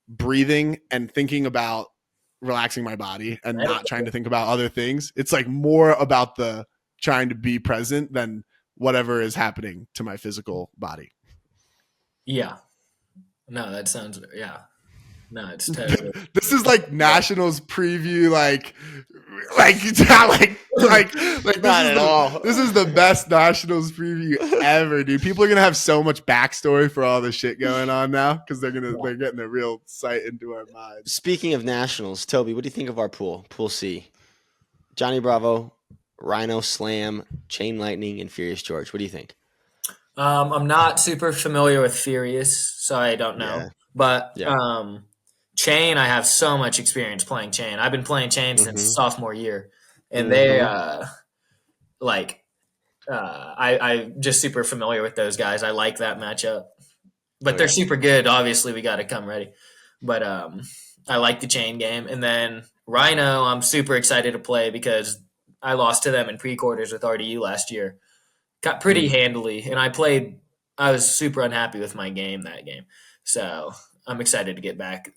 breathing and thinking about relaxing my body and not trying to think about other things. It's like more about the trying to be present than whatever is happening to my physical body. Yeah. No, that sounds No, it's totally. This is like Nationals preview, like Not at all. This is the best Nationals preview ever, dude. People are gonna have so much backstory for all the shit going on now because they're getting a real sight into our minds. Speaking of Nationals, Toby, what do you think of our pool? Pool C. Johnny Bravo, Rhino, Slam, Chain Lightning, and Furious George. What do you think? I'm not super familiar with Furious, so I don't know. Yeah. But Yeah. Chain, I have so much experience playing Chain. I've been playing Chain since sophomore year, and I'm just super familiar with those guys. I like that matchup, but they're super good. Obviously, we got to come ready. But I like the Chain game, and then Rhino, I'm super excited to play because I lost to them in pre-quarters with RDU last year. Got pretty handily, and I was super unhappy with my game that game. So I'm excited to get back.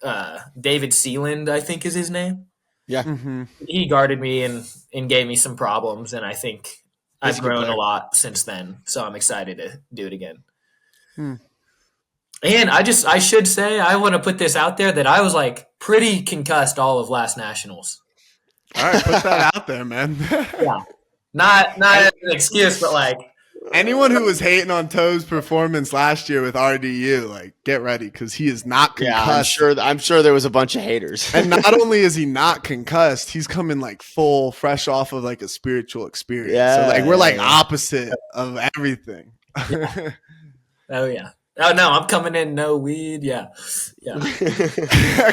David Sealand, I think is his name. Yeah. Mm-hmm. He guarded me and gave me some problems, and I think He's I've a good grown a player. lot since then. So I'm excited to do it again. Hmm. And I should say, I want to put this out there that I was like pretty concussed all of last Nationals. All right, put that out there, man. Yeah. Not an excuse, but like, Anyone who was hating on Tobe's performance last year with RDU, like, get ready because he is not concussed. Yeah, I'm sure there was a bunch of haters. And not only is he not concussed, he's coming like full, fresh off of like a spiritual experience. Yeah, so like we're like yeah. opposite of everything. oh yeah. Oh no, I'm coming in no weed. Yeah.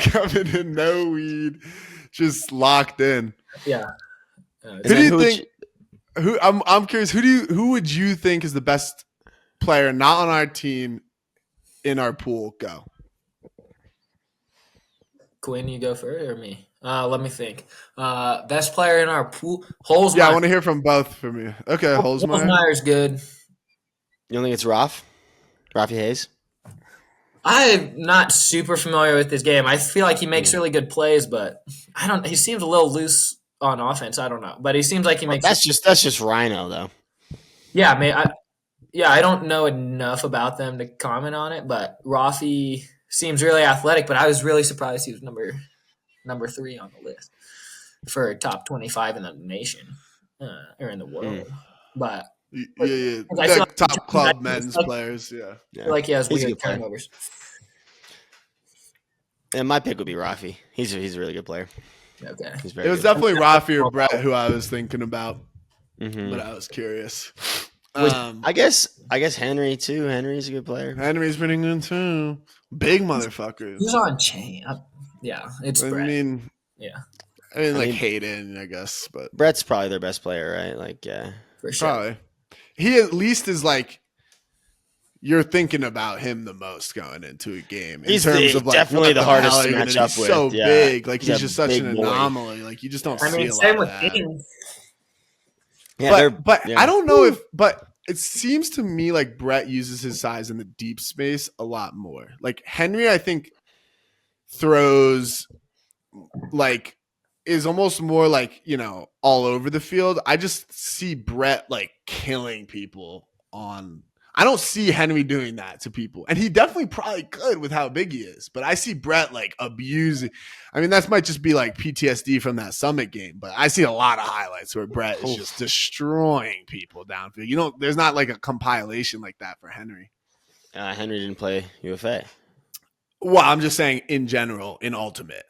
Coming in no weed, just locked in. Yeah. Who do you think? I'm curious. Who would you think is the best player not on our team in our pool? Go. Quinn, you go first or me? Let me think. Best player in our pool, Holzmeyer. Yeah, I want to hear from both from you. Okay, Holzmeyer. Holzmeyer's good. You don't think it's Rafi Hayes? I'm not super familiar with his game. I feel like he makes really good plays, but he seems a little loose on offense. I don't know, but he seems like he makes. That's just Rhino though. Yeah, I don't know enough about them to comment on it, but Rafi seems really athletic. But I was really surprised he was number 3 on the list for top 25 in the nation or in the world. But Yeah, I the feel like top club men's players. Yeah, I feel like he has He's a weird good player. turnovers. And my pick would be Rafi. He's a really good player. Okay. He's it very was good. definitely Rafi or Brett who I was thinking about, Mhm. but I was curious. I guess Henry too. Henry's a good player. Henry's pretty good too. Big motherfuckers. Who's on Chain? It's I Brett. mean, Yeah, Hayden, I guess, but Brett's probably their best player, right? Like, yeah. for sure. probably he at least is like you're thinking about him the most going into a game in He's terms of like definitely what the hardest hell to you're match gonna up do. with. So Yeah. big, like He's he's a just such big an boy. anomaly. Like you just don't I see mean, a lot same of with that. King. Yeah, But yeah. I don't know but it seems to me like Brett uses his size in the deep space a lot more. Like Henry, I think throws like is almost more like, all over the field. I just see Brett like killing people on I don't see Henry doing that to people. And he definitely probably could with how big he is. But I see Brett like abusing. I mean, that might just be like PTSD from that Summit game. But I see a lot of highlights where Brett is just destroying people downfield. You know, there's not like a compilation like that for Henry. Henry didn't play UFA. Well, I'm just saying in general, in Ultimate.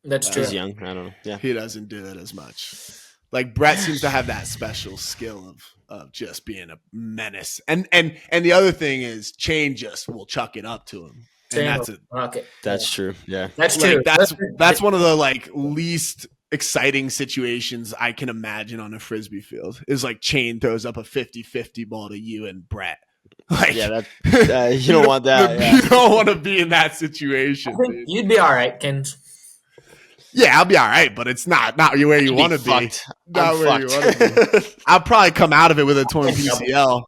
That's true. He's young. I don't know. Yeah. He doesn't do it as much. Like Brett seems to have that special skill of just being a menace. And the other thing is Chain just will chuck it up to him. And that's true. Yeah. That's true. Like, that's one of the like least exciting situations I can imagine on a Frisbee field is like Chain throws up a 50-50 ball to you and Brett. Like, yeah, you don't want that. Yeah. You don't want to be in that situation. I think you'd be all right, Kens. Yeah, I'll be all right, but it's not where you want to be. Not where you want to be. I'll probably come out of it with a torn PCL.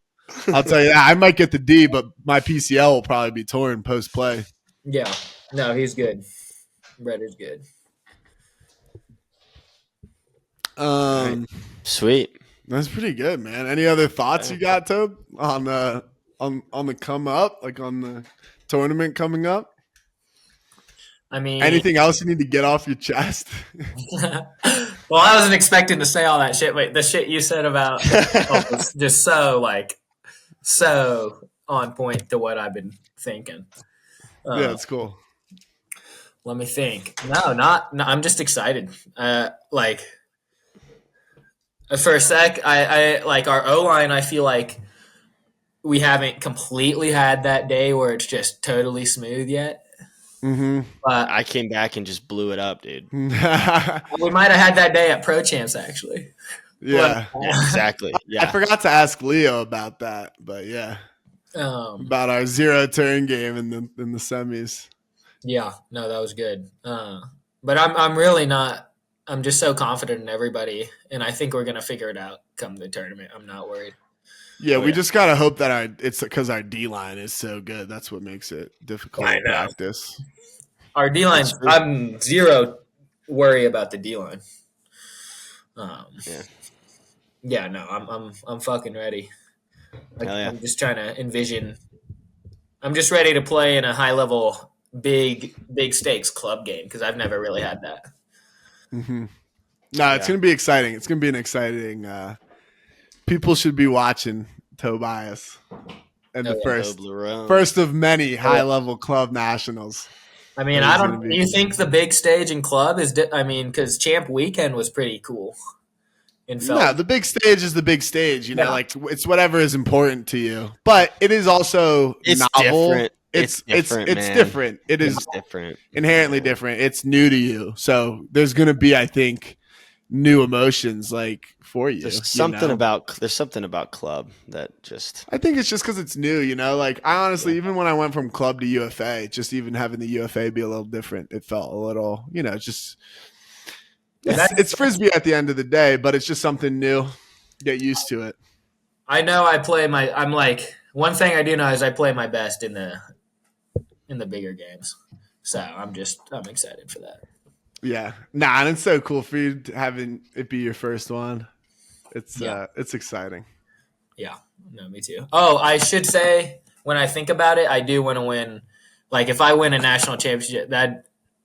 I'll tell you that. I might get the D, but my PCL will probably be torn post play. Yeah, no, he's good. Brett is good. Sweet. That's pretty good, man. Any other thoughts you got, Tobe, on the come up, like on the tournament coming up? I mean, anything else you need to get off your chest? Well, I wasn't expecting to say all that shit. Wait, the shit you said about was just so on point to what I've been thinking. Yeah, it's cool. Let me think. No, I'm just excited. Like for a sec, I like our O-line. I feel like we haven't completely had that day where it's just totally smooth yet. Mm-hmm. But I came back and just blew it up, dude. We might have had that day at Pro Champs, actually. Yeah. But, yeah, exactly. Yeah, I forgot to ask Leo about that, but yeah, about our 0 turn game in the semis. Yeah, no, that was good. But I'm really not. I'm just so confident in everybody, and I think we're gonna figure it out come the tournament. I'm not worried. Yeah, we just gotta hope that it's because our D line is so good. That's what makes it difficult to practice. Our D line, I'm zero worry about the D line. Yeah, no, I'm fucking ready. I'm just trying to envision. I'm just ready to play in a high level, big stakes club game because I've never really had that. Mm-hmm. No, it's gonna be exciting. It's gonna be an exciting. People should be watching Tobias and the first of many high level club nationals. I mean, do you think the big stage in club is? Because Champ Weekend was pretty cool. No, the big stage is the big stage. You know, like it's whatever is important to you. But it is also novel. Different. It's different. It is different. Inherently different. It's new to you, so there's going to be, I think, new emotions like for you. There's something about club that just. I think it's just because it's new. You know, like I honestly, even when I went from club to UFA, just even having the UFA be a little different, it felt a little, just. It's Frisbee at the end of the day, but it's just something new. Get used to it. I know I'm like, one thing I do know is I play my best in the bigger games. So I'm excited for that. Yeah. Nah, and it's so cool for you having it be your first one. It's exciting. Yeah. No, me too. Oh, I should say when I think about it, I do want to win. Like if I win a national championship,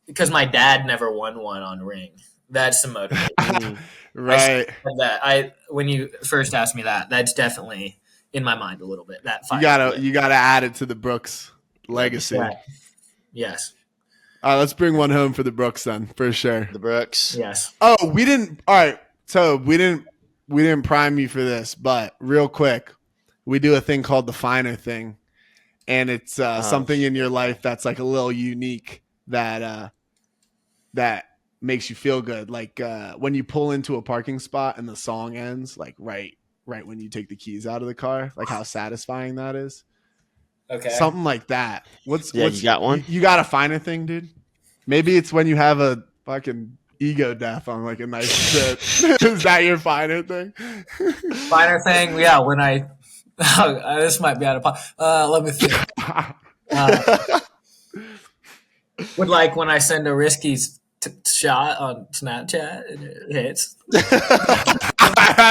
because my dad never won one on ring. That's the motivation. Right. When you first asked me that's definitely in my mind a little bit. That you gotta add it to the Brooks legacy. Right. Yes. Let's bring one home for the Brooks then, for sure. The Brooks. Yes. Oh, we didn't. All right. So we didn't prime you for this, but real quick, we do a thing called the Finer thing, and it's something in your life that's like a little unique that makes you feel good. Like when you pull into a parking spot and the song ends, like right when you take the keys out of the car, like how satisfying that is. Okay. Something like that. You got one? You got a Finer thing, dude? Maybe it's when you have a fucking ego death on like a nice trip. Is that your Finer thing? Finer thing? Yeah, when this might be out of pocket. Let me think. When I send a risky shot on Snapchat and it hits.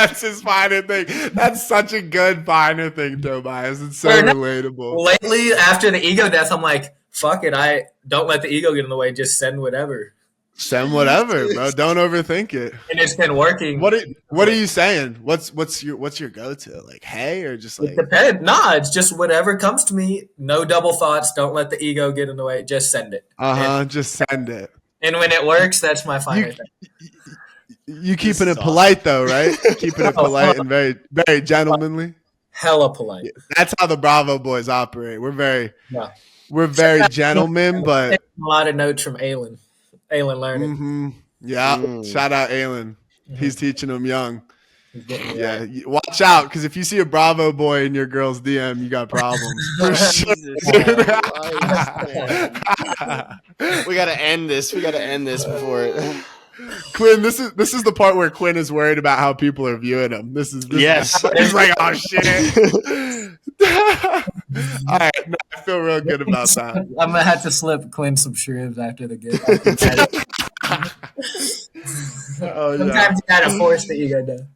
That's his finer thing. That's such a good finer thing, Tobias. It's so relatable. Lately, after the ego death, I'm like, fuck it. I don't let the ego get in the way. Just send whatever. Send whatever, bro. Don't overthink it. And it's been working. What are you saying? What's your go-to? Like, hey, or just like? It depends. Nah, it's just whatever comes to me. No double thoughts. Don't let the ego get in the way. Just send it. Just send it. And when it works, that's my finer thing. You keeping it polite though, right? Keeping it polite and very, very gentlemanly. Hella polite. Yeah, that's how the Bravo boys operate. We're very gentlemen, but a lot of notes from Aylin. Aylin learning. Mm-hmm. Yeah, shout out Aylin. He's teaching them young. Yeah, watch out, because if you see a Bravo boy in your girl's DM, you got problems. For sure. We gotta end this. We gotta end this before. Quinn, this is the part where Quinn is worried about how people are viewing him. This Yes. He's like, oh shit. All right, no, I feel real good about that. I'm gonna have to slip Quinn some shrooms after the game. Sometimes you gotta force the ego down.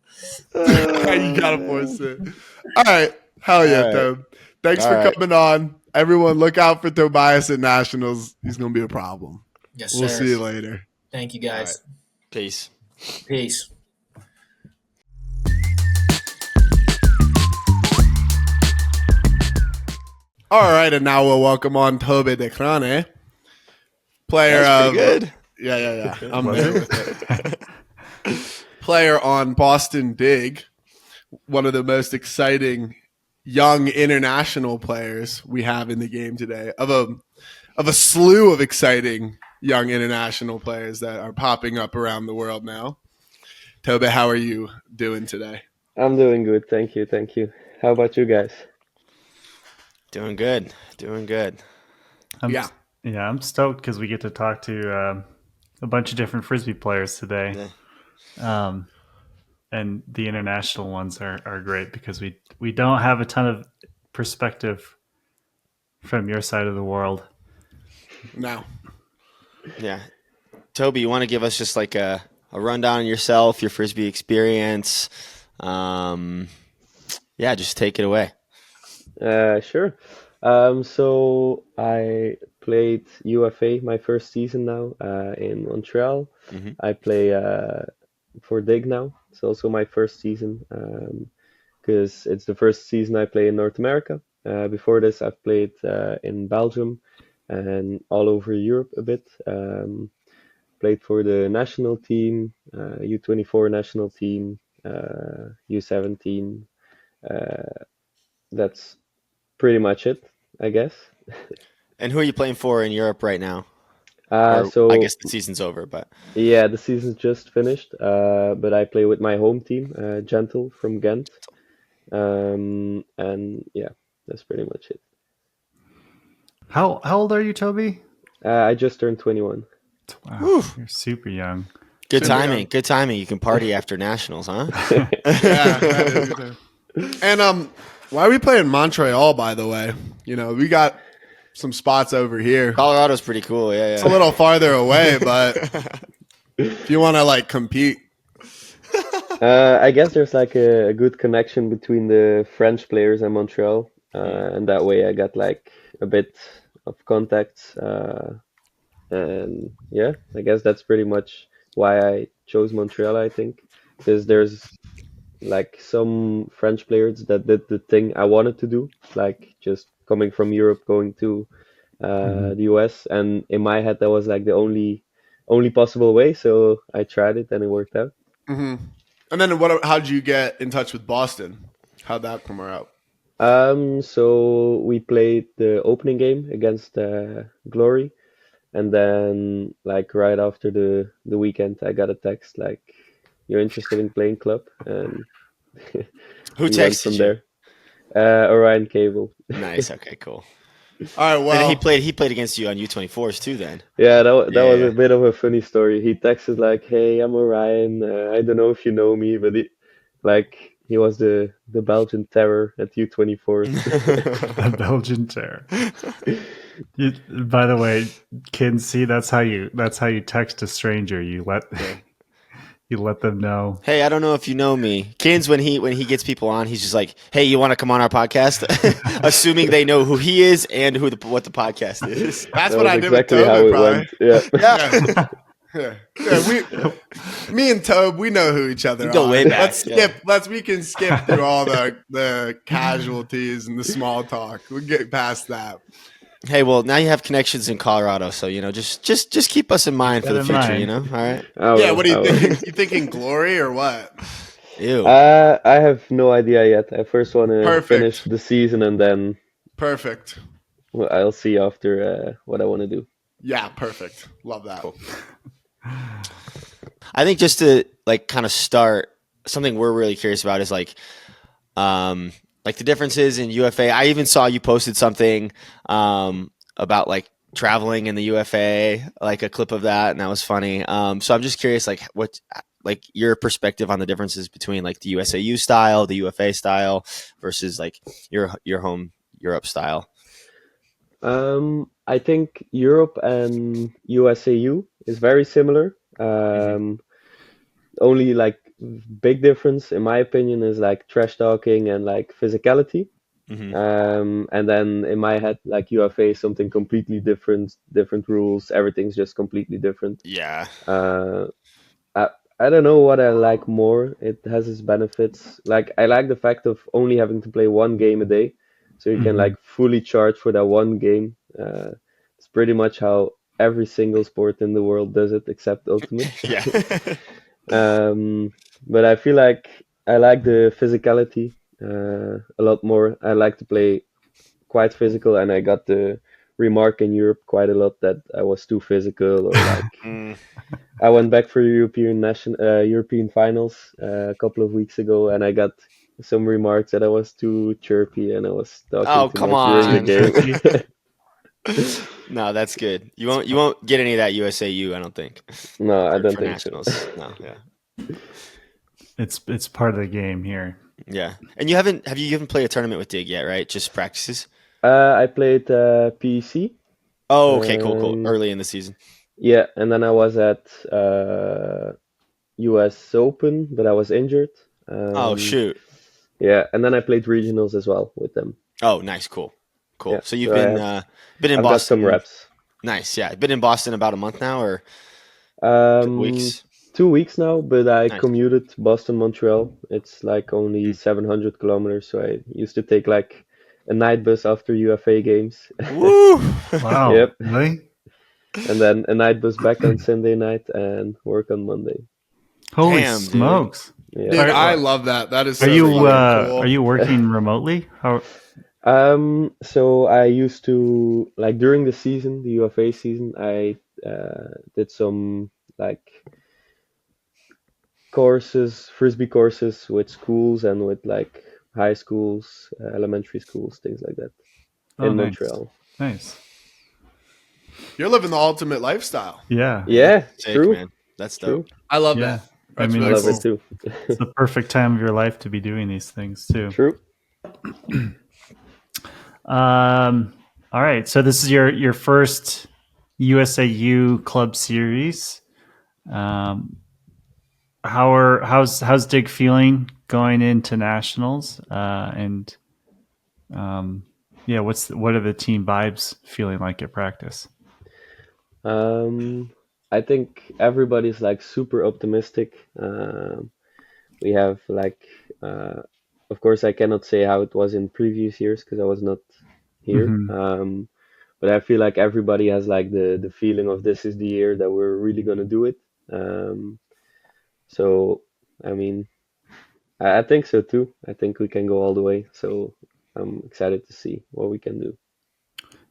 You gotta force it. All right, hell yeah, Tobe. Thanks for coming on. Everyone, look out for Tobias at Nationals. He's gonna be a problem. Yes, we'll sir. see you later. Thank you, guys. Right. Peace. Peace. All right, and now we'll welcome on Tobe Decraene, player That's of pretty good. Yeah. I'm there with it. Player on Boston DiG, one of the most exciting young international players we have in the game today. Of a slew of exciting young international players that are popping up around the world now. Tobe, how are you doing today? I'm doing good, thank you. How about you guys? Doing good. I'm stoked because we get to talk to a bunch of different Frisbee players today. Yeah. And the international ones are great because we don't have a ton of perspective from your side of the world. No. Yeah. Toby, you want to give us just like a rundown on yourself, your Frisbee experience? Just take it away. Sure. So I played UFA my first season now in Montreal. Mm-hmm. I play for DiG now. It's also my first season because it's the first season I play in North America. Before this, I've played in Belgium and all over Europe a bit. Played for the national team, U24 national team, U17. That's pretty much it, I guess. And who are you playing for in Europe right now? So I guess the season's over, but yeah, the season's just finished. But I play with my home team, Gentle from Ghent, and yeah, that's pretty much it. How old are you, Toby? I just turned 21. Wow, you're super young. Good timing. You can party after nationals, huh? Yeah. And why are we playing Montreal, by the way? You know, we got some spots over here. Colorado's pretty cool. Yeah. It's a little farther away, but if you want to like compete. I guess there's like a good connection between the French players and Montreal, and that way I got like a bit of contacts. And yeah, I guess that's pretty much why I chose Montreal, I think, because there's like some French players that did the thing I wanted to do, like just coming from Europe, going to the US, and in my head that was like the only possible way, so I tried it and it worked out. Mm-hmm. And then how did you get in touch with Boston? How'd that come out? So we played the opening game against Glory, and then like right after the weekend I got a text like, you're interested in playing club, and Who texted you? There. Orion Cable. Nice. Okay. Cool. All right. Well, and he played against you on U24s too. Then. Yeah, that was a bit of a funny story. He texted like, "Hey, I'm Orion. I don't know if you know me, but he was the Belgian terror at U24s." The Belgian terror. By the way, kids, see that's how you text a stranger. You You let them know. Hey, I don't know if you know me. Kins, when he gets people on, he's just like, "Hey, you want to come on our podcast?" Assuming they know who he is and what the podcast is. That's That what was I did exactly with how Tobe, it probably. went. Yeah. Me and Tobe, we know who each other We go are. way back, We can skip through all the casualties and the small talk. We get past that. Hey, well, now you have connections in Colorado, so just keep us in mind for the in future. mind. All right. Yeah, what are you thinking? You thinking glory or what? Ew. I have no idea yet. I first want to Perfect. finish the season, and then Perfect. I'll see after what I want to do. Yeah, perfect. Love that. Cool. I think just to kind of start, something we're really curious about is the differences in UFA. I even saw you posted something about traveling in the UFA, like a clip of that, and that was funny. So I'm just curious, what your perspective on the differences between the USAU style, the UFA style versus your home Europe style. I think Europe and USAU is very similar. Only big difference, in my opinion, is trash talking and physicality. Mm-hmm. And then in my head, UFA is something completely different rules. Everything's just completely different. Yeah. I don't know what I like more. It has its benefits. I like the fact of only having to play one game a day, so you can fully charge for that one game. It's pretty much how every single sport in the world does it, except Ultimate. Yeah. But I feel like I like the physicality a lot more. I like to play quite physical, and I got the remark in Europe quite a lot that I was too physical, or I went back for European finals a couple of weeks ago, and I got some remarks that I was too chirpy and I was talking too come much during the game. No, that's good. You won't get any of that USAU, I don't think. No, I don't for think nationals. so. No, yeah. It's part of the game here. Yeah. And you haven't played a tournament with DiG yet, right? Just practices? I played PEC. Oh, okay, cool. Early in the season. Yeah, and then I was at US Open, but I was injured. Oh, shoot. Yeah, and then I played regionals as well with them. Oh, nice, cool. Yeah, so you've been in I've Boston. got some reps. Nice, yeah. Been in Boston about a month now, or weeks? 2 weeks now, but I Nice. commuted Boston, Montreal. It's only 700 kilometers, so I used to take a night bus after UFA games. Woo! Wow. Yep. Really? And then a night bus back on Sunday night and work on Monday. Holy Damn, dude. smokes! Yeah. Dude, I love that. That is so Are you cool. are you working remotely? How? So I used to during the season, the UFA season, I did some courses, Frisbee courses with schools and with high schools, elementary schools, things like that in nice. Montreal. Nice. You're living the ultimate lifestyle. Yeah. Yeah, Sick, true. man. That's True. dope. I love Yeah. that. That's I mean, I really love cool. it too. It's the perfect time of your life to be doing these things too. True. All right. So this is your first USAU Club Series. How's DiG feeling going into nationals? What are the team vibes feeling like at practice? I think everybody's super optimistic. We have of course I cannot say how it was in previous years because I was not here. Mhm. But I feel like everybody has the feeling of this is the year that we're really gonna do it. So I mean, I think so too. I think we can go all the way. So I'm excited to see what we can do.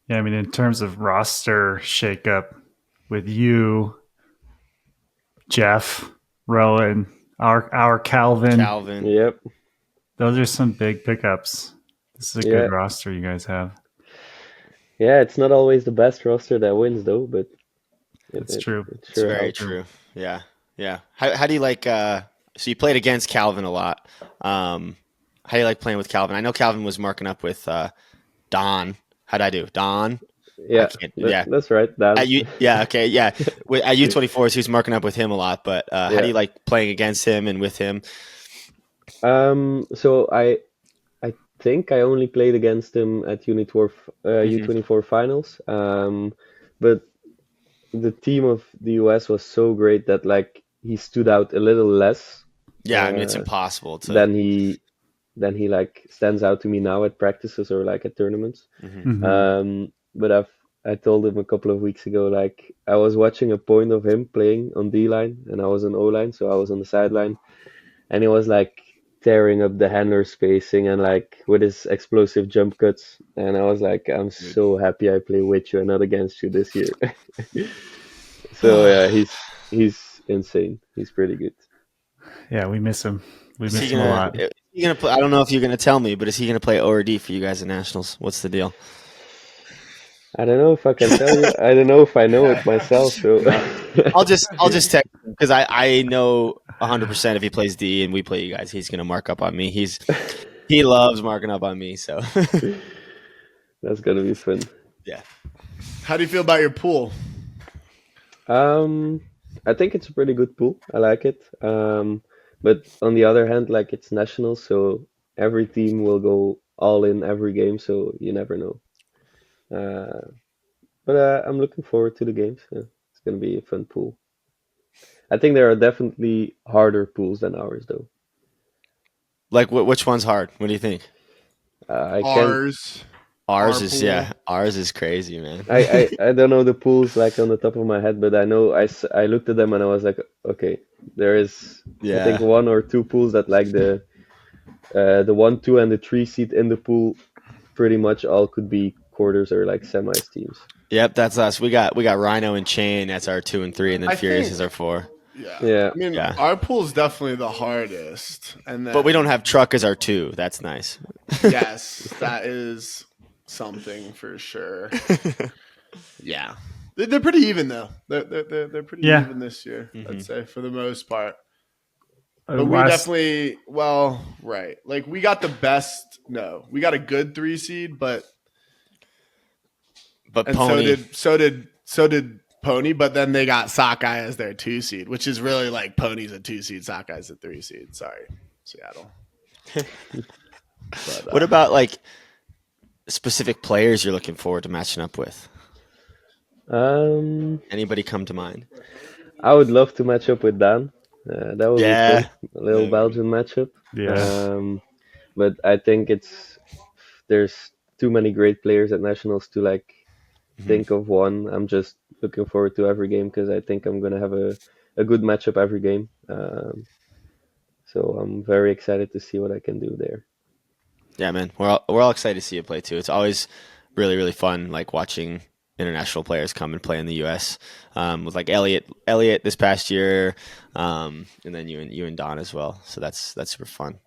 Yeah, I mean, in terms of roster shakeup with you, Jeff, Rowan, our Calvin. Yep. Those are some big pickups. This is a good roster you guys have. Yeah, it's not always the best roster that wins though, but it's true. It's sure very helps. true. Yeah. How do you like? So you played against Calvin a lot. How do you like playing with Calvin? I know Calvin was marking up with Don. How'd I do, Don? Yeah, Yeah. that's right, Dan. At U24s, he was marking up with him a lot. But how do you like playing against him and with him? So I think I only played against him at U24 finals. But the team of the US was so great that like he stood out a little less. Yeah, I mean it's impossible to. Then he like stands out to me now at practices or like at tournaments. But I told him a couple of weeks ago, like I was watching a point of him playing on D line and I was on O line, so I was on the sideline, and he was like tearing up the handler spacing and like with his explosive jump cuts, and I was like, I'm so happy I play with you and not against you this year. So yeah, he's insane. He's pretty good. Yeah, we miss him. We Is miss he him a lot. gonna play? I don't know if you're gonna tell me, but is he gonna play O or D for you guys at nationals? What's the deal? I don't know if I can tell you. I don't know if I know it myself. So I'll just text him because I know 100% if he plays D and we play you guys, he's gonna mark up on me. He loves marking up on me, so that's gonna be fun. Yeah. How do you feel about your pool? I think it's a pretty good pool. I like it. But on the other hand, like it's nationals, so every team will go all in every game, so you never know. But I'm looking forward to the games. Yeah, it's gonna be a fun pool. I think there are definitely harder pools than ours, though. Like which one's hard? What do you think? Ours. Ours Our is pool. ours is crazy, man. I don't know the pools like on the top of my head, but I know I looked at them and I was like, okay, there is I think 1 or 2 pools that like the 1, 2, and the 3 seed in the pool pretty much all could be quarters or like semis teams. Yep, that's us. We got Rhino and Chain as our 2 and 3, and then I Furious think- is our 4. Yeah. I mean, our pool is definitely the hardest, and then, But we don't have Truck as our 2. That's nice. Yes, that is something for sure. Yeah, they're pretty even though. They're pretty even this year. I'd say for the most part. But we definitely right. Like we got the best. No, we got a good 3 seed, but Pony. so did Pony. But then they got Sockeye as their 2 seed, which is really like Pony's a 2 seed, Sockey's a 3 seed. Sorry, Seattle. But, what about like specific players you're looking forward to matching up with? Anybody come to mind? I would love to match up with Dan. That would be fun. A little Belgian matchup. Yeah. But I think there's too many great players at nationals to like think of one. I'm just looking forward to every game because I think I'm gonna have a good matchup every game. So I'm very excited to see what I can do there. Yeah, man, we're all excited to see you play too. It's always really, really fun, like watching international players come and play in the U.S. With like Elliot this past year, and then you and Don as well. So that's super fun.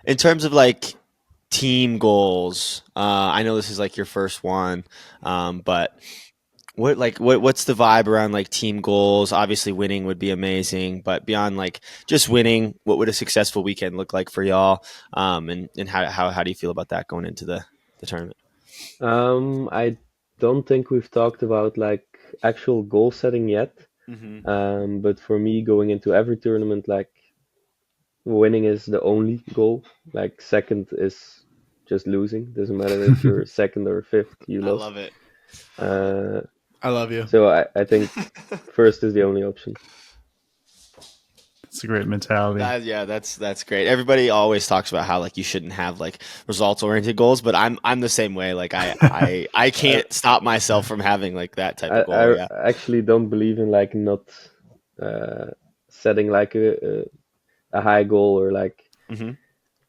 In terms of like team goals, I know this is like your first one, but what's the vibe around like team goals? Obviously, winning would be amazing, but beyond like just winning, what would a successful weekend look like for y'all? And how do you feel about that going into the tournament? I don't think we've talked about like actual goal setting yet. But for me, going into every tournament, like winning is the only goal. Like second is just losing. Doesn't matter if you're second or fifth, you lost. I love it. I love you. So I think first is the only option. It's a great mentality. That's great. Everybody always talks about how like you shouldn't have like results oriented goals, but I'm the same way. Like I can't stop myself from having like that type of goal. I actually don't believe in like not setting like a high goal or like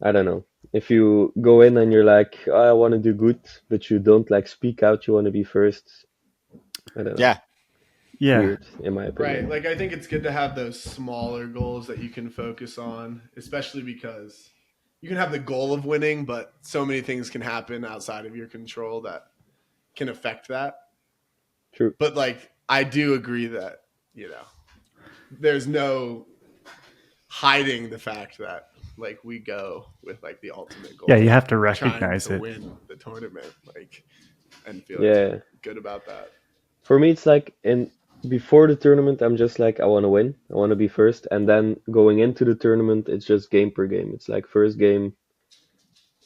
I don't know. If you go in and you're like, oh, I want to do good, but you don't like speak out, you want to be first. I don't know. Yeah. Weird, in my Right. opinion. Like I think it's good to have those smaller goals that you can focus on, especially because you can have the goal of winning, but so many things can happen outside of your control that can affect that. True. But like I do agree that, there's no hiding the fact that like we go with like the ultimate goal. Yeah, you have to recognize to it. Win the tournament. Like and feel Yeah. good about that. For me, it's like before the tournament, I'm just like, I want to win. I want to be first. And then going into the tournament, it's just game per game. It's like first game,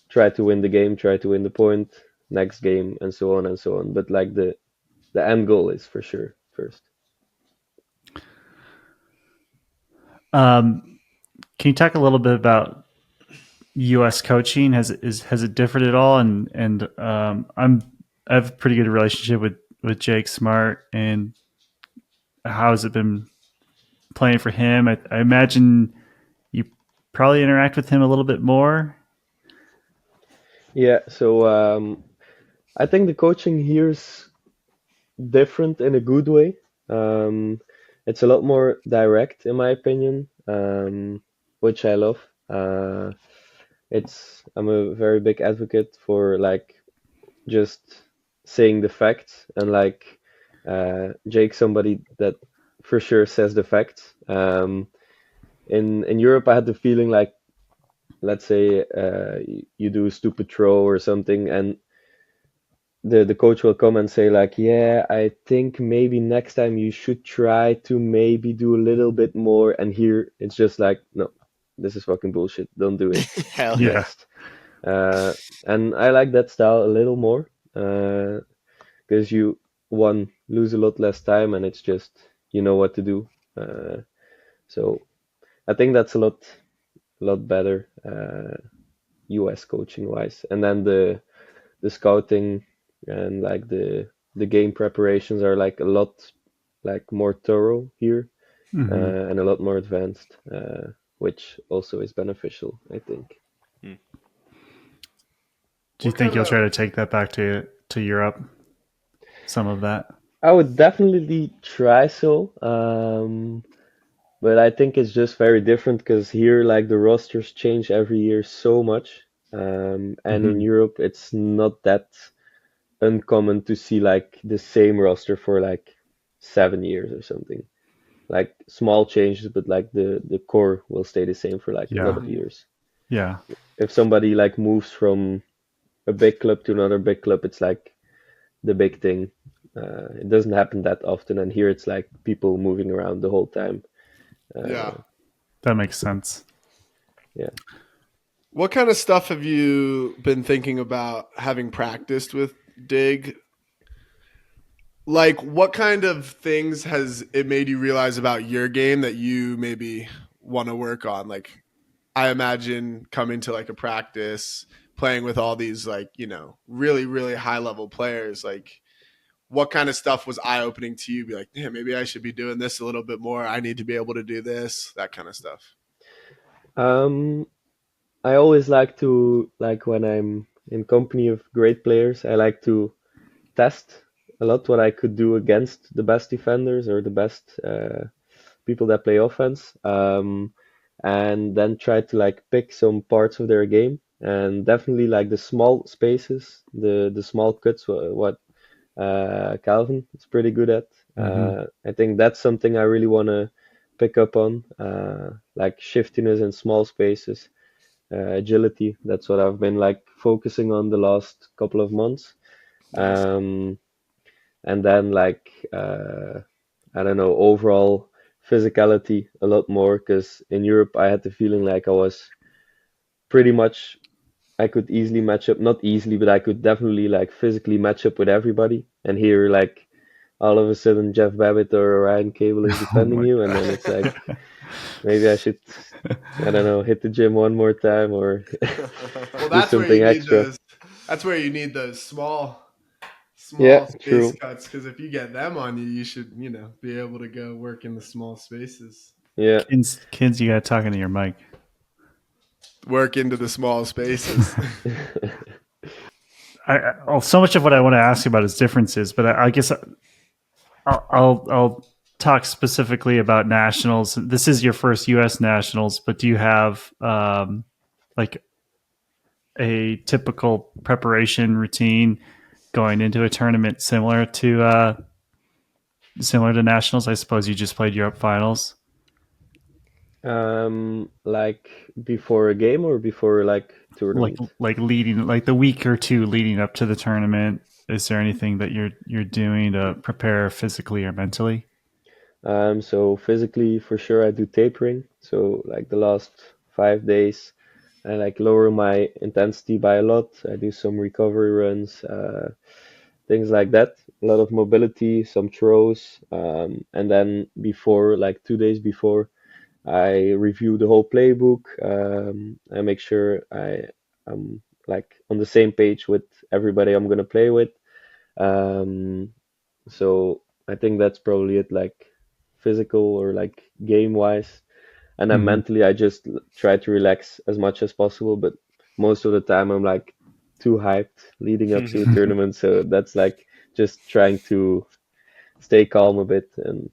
try to win the game, try to win the point, next game, and so on and so on. But like the end goal is for sure first. Can you talk a little bit about U.S. coaching? Has it differed at all? And I have a pretty good relationship with Jake Smart, and how has it been playing for him? I imagine you probably interact with him a little bit more. Yeah, so I think the coaching here is different in a good way. It's a lot more direct, in my opinion, which I love. I'm a very big advocate for like just saying the facts, and like Jake's somebody that for sure says the facts. In Europe, I had the feeling like, let's say you do a stupid throw or something, and the coach will come and say like, yeah, I think maybe next time you should try to maybe do a little bit more. And here it's just like, no, this is fucking bullshit. Don't do it. Hell Yeah. yeah. Next. And I like that style a little more because you lose a lot less time, and it's just you know what to do. So I think that's a lot better US coaching wise. And then the scouting and like the game preparations are like a lot like more thorough here and a lot more advanced, which also is beneficial, I think. Do you think you'll try to take that back to Europe? Some of that. I would definitely try so, but I think it's just very different because here like the rosters change every year so much, and in Europe it's not that uncommon to see like the same roster for like 7 years or something. Like small changes, but like the core will stay the same for like a lot of years. Yeah. If somebody like moves from a big club to another big club, it's like the big thing. It doesn't happen that often, and here it's like people moving around the whole time. That makes sense. Yeah. What kind of stuff have you been thinking about having practiced with DiG? Like, what kind of things has it made you realize about your game that you maybe want to work on? Like, I imagine coming to like a practice, playing with all these like, you know, really, really high level players. Like, what kind of stuff was eye opening to you? Be like, damn, maybe I should be doing this a little bit more. I need to be able to do this, that kind of stuff. I always like to, like when I'm in company of great players, I like to test a lot what I could do against the best defenders or the best people that play offense, and then try to like pick some parts of their game, and definitely like the small spaces, the small cuts, what Calvin is pretty good at. I think that's something I really want to pick up on, like shiftiness in small spaces, agility. That's what I've been like focusing on the last couple of months. And then like I don't know, overall physicality a lot more, because in Europe I had the feeling like I was pretty much, I could easily match up, not easily, but I could definitely like physically match up with everybody. And here like all of a sudden Jeff Babbitt or Ryan Cable is defending you, and then it's like maybe I should, I don't know, hit the gym one more time or Well, do something extra. That's where you need those small Yeah, space true. cuts, because if you get them on you, you should, you know, be able to go work in the small spaces. Yeah. Kids, you got to talk into your mic. Work into the small spaces. So much of what I want to ask you about is differences, but I guess I'll talk specifically about nationals. This is your first U.S. nationals, but do you have like a typical preparation routine going into a tournament similar to nationals? I suppose you just played Europe finals. Like before a game or before like tournament? Like leading, like the week or two leading up to the tournament. is there anything that you're doing to prepare physically or mentally? So physically, for sure, I do tapering. So like the last 5 days, I like lower my intensity by a lot. I do some recovery runs, things like that. A lot of mobility, some throws, and then before, like 2 days before, I review the whole playbook. I make sure I'm like on the same page with everybody I'm gonna play with. Um, so I think that's probably it, like physical or like game wise. And then Mhm. mentally, I just try to relax as much as possible. But most of the time, I'm like too hyped leading up to a tournament. So that's like just trying to stay calm a bit. And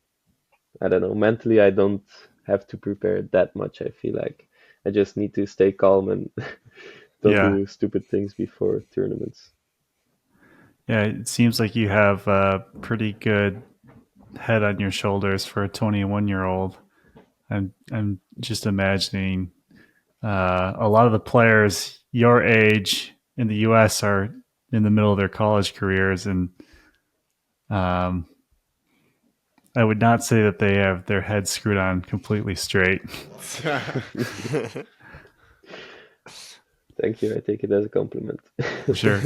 I don't know, mentally, I don't have to prepare that much. I feel like I just need to stay calm and don't Yeah. do stupid things before tournaments. Yeah, it seems like you have a pretty good head on your shoulders for a 21-year-old. I'm just imagining a lot of the players your age in the U.S. are in the middle of their college careers, and um, I would not say that they have their heads screwed on completely straight. Thank you. I take it as a compliment. Sure.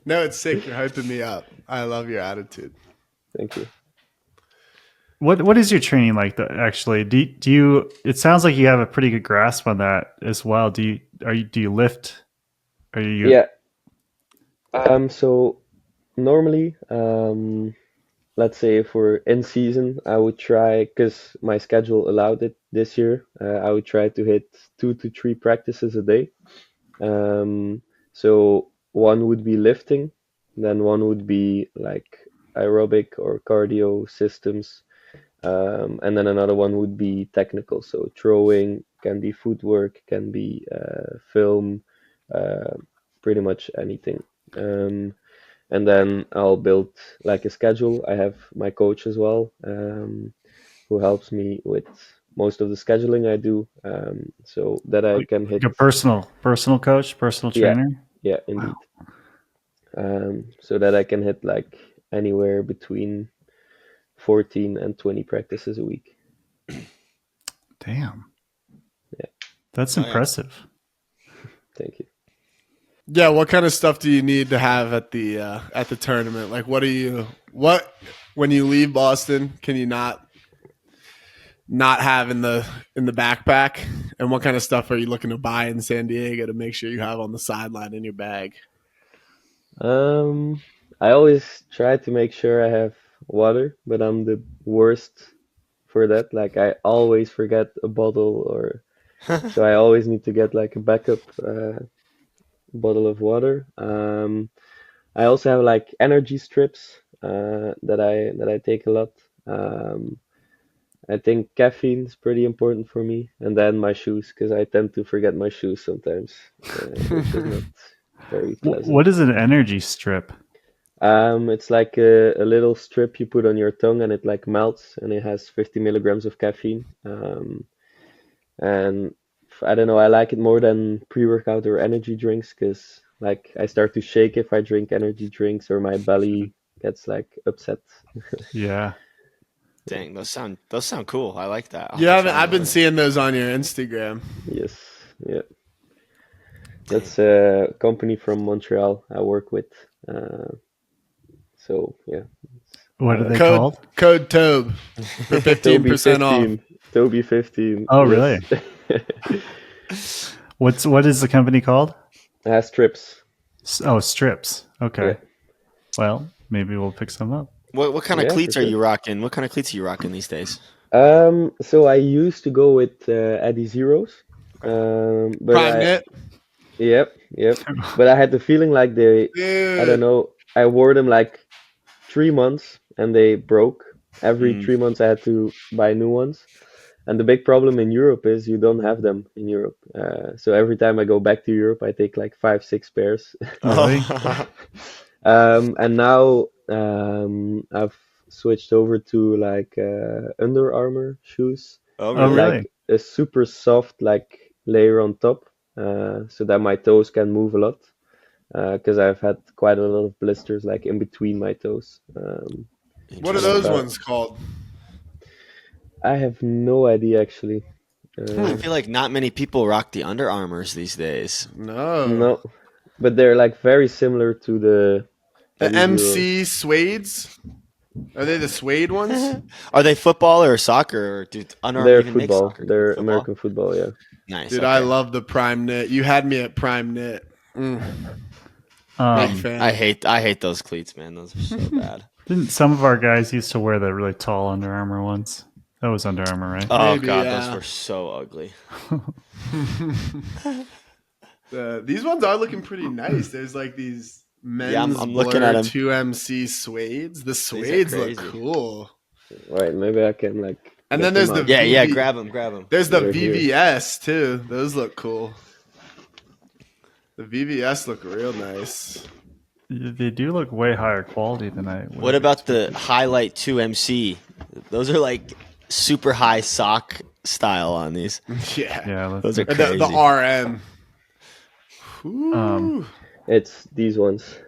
No, it's sick. You're hyping me up. I love your attitude. Thank you. What is your training like? Actually, do you? It sounds like you have a pretty good grasp on that as well. Do you lift? Are you? Yeah. So normally, let's say for in season, I would try, because my schedule allowed it this year, I would try to hit 2 to 3 practices a day. So one would be lifting, then one would be like aerobic or cardio systems, and then another one would be technical. So throwing can be footwork, can be film, uh, pretty much anything. And then I'll build like a schedule. I have my coach as well, who helps me with most of the scheduling I do, so that I can hit. Like a personal coach, personal Yeah, trainer. yeah, indeed. So that I can hit like anywhere between 14 and 20 practices a week. Damn. Yeah. That's Oh, yeah. impressive. Thank you. Yeah, what kind of stuff do you need to have at the tournament? Like, what when you leave Boston? Can you not have in the backpack? And what kind of stuff are you looking to buy in San Diego to make sure you have on the sideline in your bag? I always try to make sure I have water, but I'm the worst for that. Like I always forget a bottle, or so I always need to get like a backup bottle of water. I also have like energy strips that I take a lot. Um, I think caffeine is pretty important for me, and then my shoes, because I tend to forget my shoes sometimes, which is not very pleasant. What is an energy strip? It's like a little strip you put on your tongue, and it like melts, and it has 50 milligrams of caffeine. And I don't know, I like it more than pre-workout or energy drinks, because like I start to shake if I drink energy drinks, or my belly gets like upset. Yeah. Dang, those sound cool. I like that. I'll Yeah, have to try I've been those. seeing those on your Instagram. Yes, yeah. That's a company from Montreal I work with. So yeah. What are they Code called? code Tobe for 15% off. Tobe 15. Oh, yes. really? What is the company called? Has strips. Oh, strips. Okay. Yeah. Well, maybe we'll pick some up. What kind of Yeah, cleats for are sure. you rocking? What kind of cleats are you rocking these days? So I used to go with Eddie Zeros. But Prime knit. Yep. But I had the feeling like I don't Dude. know, I wore them like 3 months and they broke. Every 3 months I had to buy new ones. And the big problem in Europe is you don't have them in Europe. So every time I go back to Europe, I take like 5, 6 pairs. Really? And now I've switched over to like Under Armour shoes Oh, Oh, with really? really? like a super soft like layer on top, so that my toes can move a lot. because I've had quite a lot of blisters like in between my toes. What are those Uh, ones called? I have no idea actually. I feel like not many people rock the Under Armours these days. No, but they're like very similar to the MC Suedes. Are they the suede ones? Are they football or soccer? Or do Under Armour They're even make football. soccer? They're Football? American football. Yeah. Nice. Dude, okay. I love the Prime Knit. You had me at Prime Knit. Big fan. I hate those cleats, man. Those are so bad. Didn't some of our guys used to wear the really tall Under Armour ones? That was Under Armour, right? Oh Maybe, god, yeah. those were so ugly. These ones are looking pretty nice. There's like these men's I'm looking at 'em. 2MC suedes. The suedes look crazy. cool. Right. Maybe I can like. And get then there's them the out. Yeah, VV grab them. There's the They're here. VVS too. Those look cool. The VVS look real nice. They do look way higher quality than I would. What about the Highlight 2 MC? Those are like super high sock style on these. Yeah. Yeah, Those are And crazy. the RM. Ooh. It's these ones.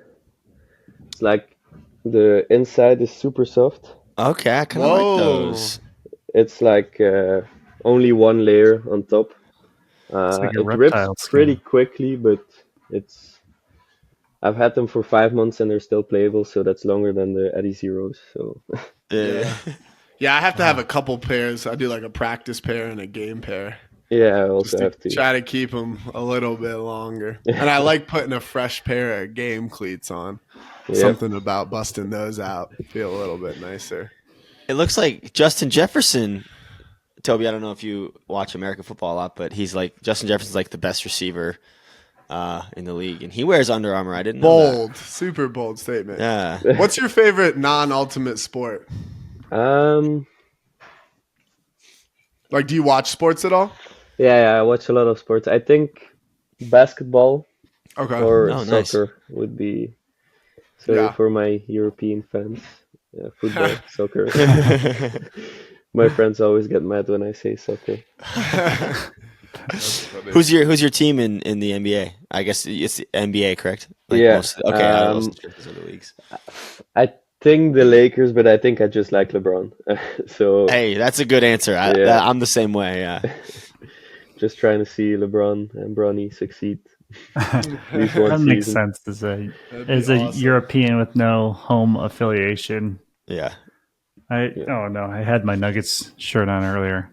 It's like the inside is super soft. Okay, I kind of Whoa. like those. It's like only one layer on top. like a It reptile rips pretty skin. quickly, but it's. I've had them for 5 months and they're still playable, so that's longer than the Eddie Zeros. So Yeah. Yeah, I have to have a couple pairs. I do like a practice pair and a game pair. yeah, I Just also to have to. try to keep them a little bit longer. And I like putting a fresh pair of game cleats on. Yeah. Something about busting those out. Feel a little bit nicer. It looks like Justin Jefferson. Toby, I don't know if you watch American football a lot, but he's like Justin Jefferson's like the best receiver in the league, and he wears Under Armour. I didn't know Bold. Super bold statement. that. Yeah. What's your favorite non-ultimate sport? Like, do you watch sports at all? Yeah, I watch a lot of sports. I think basketball Okay. or Oh, nice. soccer would be. So Yeah. for my European fans, football, soccer. My friends always get mad when I say soccer. That's funny. Who's your team in the NBA? I guess it's the NBA, correct? Yeah, Okay, I wasn't sure if those are the leagues. I think the Lakers, but I think I just like LeBron. So Hey, that's a good answer. Yeah. I'm the same way. Yeah. just trying to see LeBron and Bronny succeed. These That one makes season. sense to say. That'd be As a awesome. European with no home affiliation, Yeah. I had my Nuggets shirt on earlier.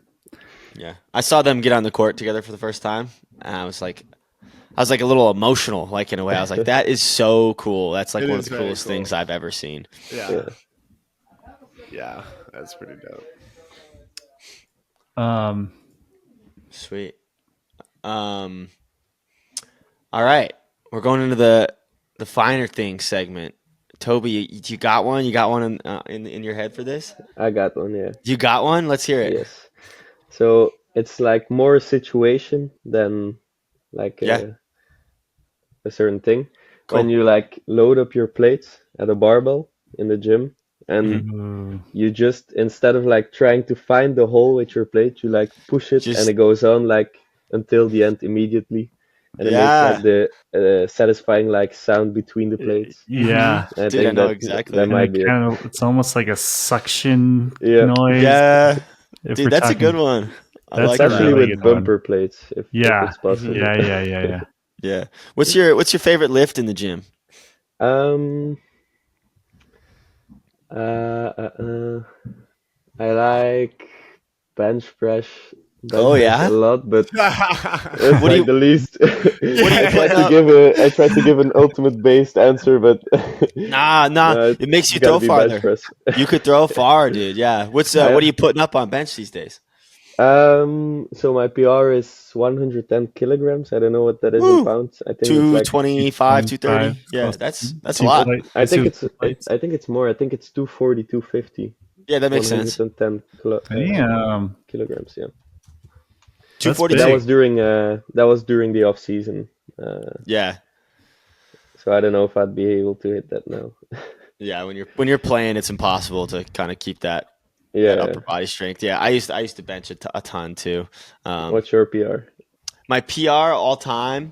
Yeah. I saw them get on the court together for the first time, and I was like a little emotional, like in a way. I was like, that is so cool. That's like It one of is the very coolest cool. things I've ever seen. Yeah. Yeah, that's pretty dope. Sweet. All right. We're going into the finer things segment. Toby, you got one? You got one in your head for this? I got one, yeah. You got one? Let's hear it. Yes. So it's like more a situation than like a certain thing. Cool. When you like load up your plates at a barbell in the gym and Ooh. you just, instead of like trying to find the hole with your plate, you like push it Just- and it goes on like until the end immediately. And it Yeah. makes like the satisfying like sound between the plates. Yeah. And Dude, I know exactly. That And might be it. it's almost like a suction Yeah. noise. Yeah. If Dude, we're that's a talking- good one. I That's like a Especially that. really with good one. bumper plates, if Yeah. it's possible. Yeah. Yeah. What's your favorite lift in the gym? I like bench press. Oh, yeah? A lot, but it's What do like you- the least. I tried put to give an ultimate based answer, but Nah. It makes you throw gotta be bench farther. press. You could throw far, dude. Yeah. What are you putting up on bench these days? So my PR is 110 kilograms. I don't know what that is Woo! in pounds. I think it's like 225, 230. 25, Yeah, close. that's a lot. I think it's plates. I think it's more. I think it's 240, 250. Yeah, that makes sense. 110 Damn. kilograms. Yeah. 242. That was during the off season. Yeah. So I don't know if I'd be able to hit that now. Yeah, when you're playing, it's impossible to kind of keep that Yeah. upper body strength. Yeah, I used to bench a ton too. What's your PR? My PR all time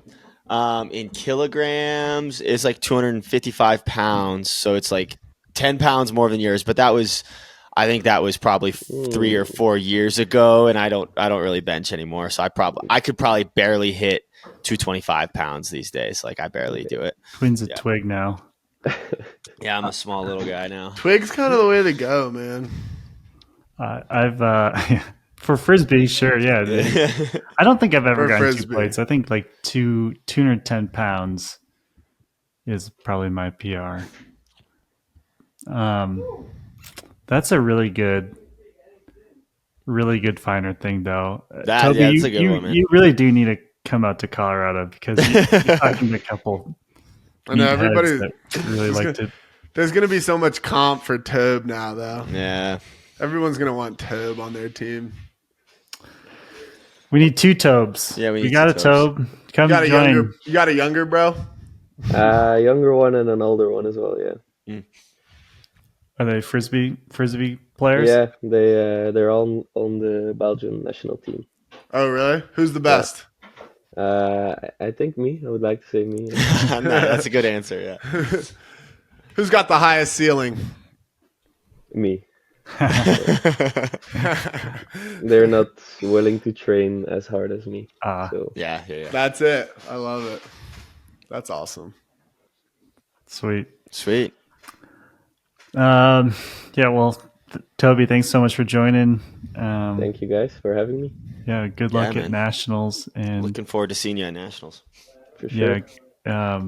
In kilograms, it's like 255 pounds. So it's like 10 pounds more than yours. But I think that was probably 3 or 4 years ago. And I don't really bench anymore. So I could probably barely hit 225 pounds these days. Like I barely do it. Quinn's a twig now. Yeah, I'm a small little guy now. Twig's kind of the way to go, man. I've for Frisbee, sure, yeah. I don't think I've ever For gotten Frisbee. 2 plates. I think like 210 pounds is probably my PR. That's a really good finer thing, though. Toby, that's a good one, man. You really do need to come out to Colorado because you're talking to a couple. I know everybody that really like to. There's going to be so much comp for Tobe now, though. Yeah. Everyone's going to want Tobe on their team. We need 2 Tobes. Yeah, we got a two Tobe. Come You join. got a younger bro? Younger one and an older one as well. Yeah. Are they Frisbee players? Yeah, they're all on the Belgian national team. Oh, really? Who's the best? I think me. I would like to say me. No, that's a good answer. Yeah. Who's got the highest ceiling? Me. They're not willing to train as hard as me. So. Yeah. That's it. I love it. That's awesome. Sweet. Yeah. Well, Toby, thanks so much for joining. Thank you guys for having me. Yeah. Good luck man. at nationals, and Looking forward to seeing you at nationals. For sure. yeah.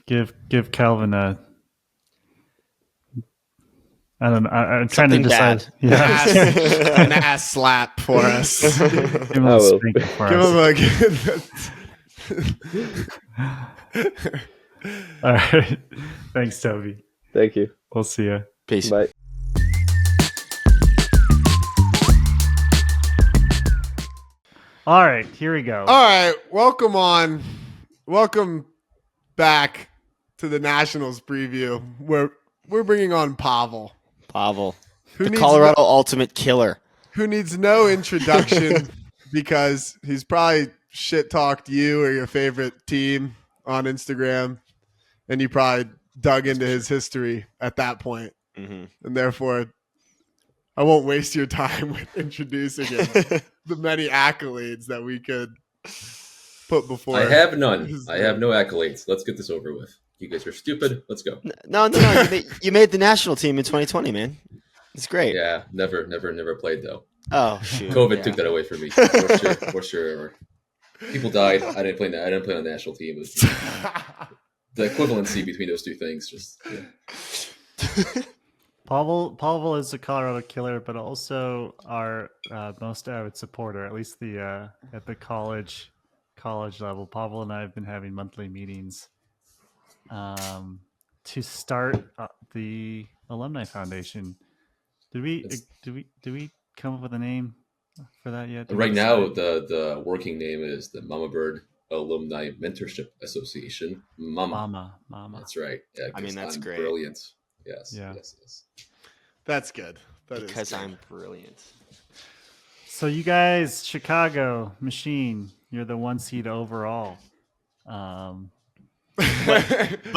Give Calvin a. I don't know. I'm trying to decide. Bad. Yeah. An ass slap for us. Give him I a will. spanking for Give us. him All right. Thanks, Toby. Thank you. We'll see you. Peace. Bye. All right. Here we go. All right. Welcome back to the Nationals preview where we're bringing on Pawel. The Colorado Ultimate Killer. Who needs no introduction because he's probably shit-talked you or your favorite team on Instagram, and you probably dug into his history at that point. Mm-hmm. And therefore, I won't waste your time with introducing him. The many accolades that we could put before. I have none. I have no accolades. Let's get this over with. You guys are stupid. Let's go. No. You made the national team in 2020, man. It's great. Yeah, never played though. Oh shoot. COVID took that away from me. For sure. People died. I didn't play on the national team. It was the equivalency between those two things. Just Pawel is a Colorado Killer, but also our most avid supporter, at least the at the college level. Pawel and I have been having monthly meetings to start the Alumni Foundation. Did we come up with a name for that yet? right now, the working name is the Mama Bird Alumni Mentorship Association. Mama. That's right. Yeah, I mean, that's great. Brilliant. Yes. Yeah. Yes. That's good. Because I'm brilliant. So you guys, Chicago Machine, you're the 1 seed overall. But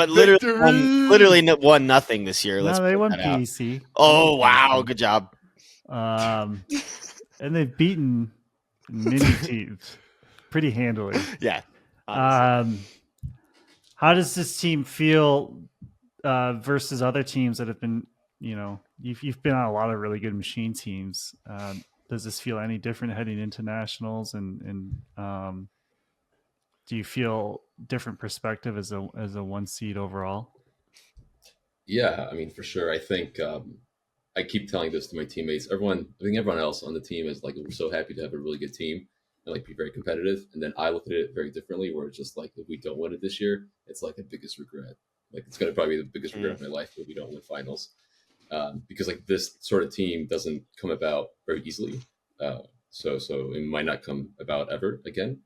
literally won nothing this year. No, they won PEC. Oh wow, good job. And they've beaten many teams pretty handily. Yeah. How does this team feel versus other teams that have been, you've been on a lot of really good machine teams. Does this feel any different heading into nationals? And do you feel different perspective as a 1 seed overall? Yeah, I mean, for sure. I think I keep telling this to my teammates. I think everyone else on the team is like, we're so happy to have a really good team and like be very competitive. And then I look at it very differently, where it's just like, if we don't win it this year, it's like the biggest regret. Like it's going to probably be the biggest regret of my life if we don't win finals. Because like this sort of team doesn't come about very easily. So it might not come about ever again.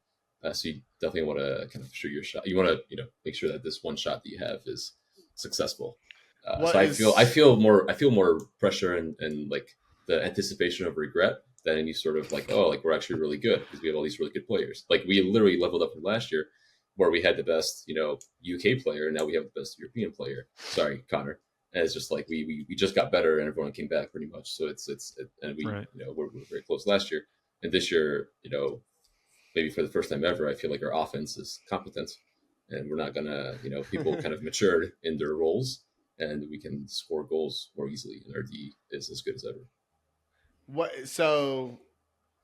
So you definitely want to kind of shoot your shot. You want to, make sure that this one shot that you have is successful. So I feel more pressure and like the anticipation of regret then you sort of like, oh, like we're actually really good because we have all these really good players. Like we literally leveled up from last year where we had the best, UK player, and now we have the best European player. Sorry, Connor. And it's just like we just got better, and everyone came back pretty much. So and we Right. we're very close last year, and this year, maybe for the first time ever, I feel like our offense is competent, and we're not gonna, people kind of matured in their roles, and we can score goals more easily, and our D is as good as ever.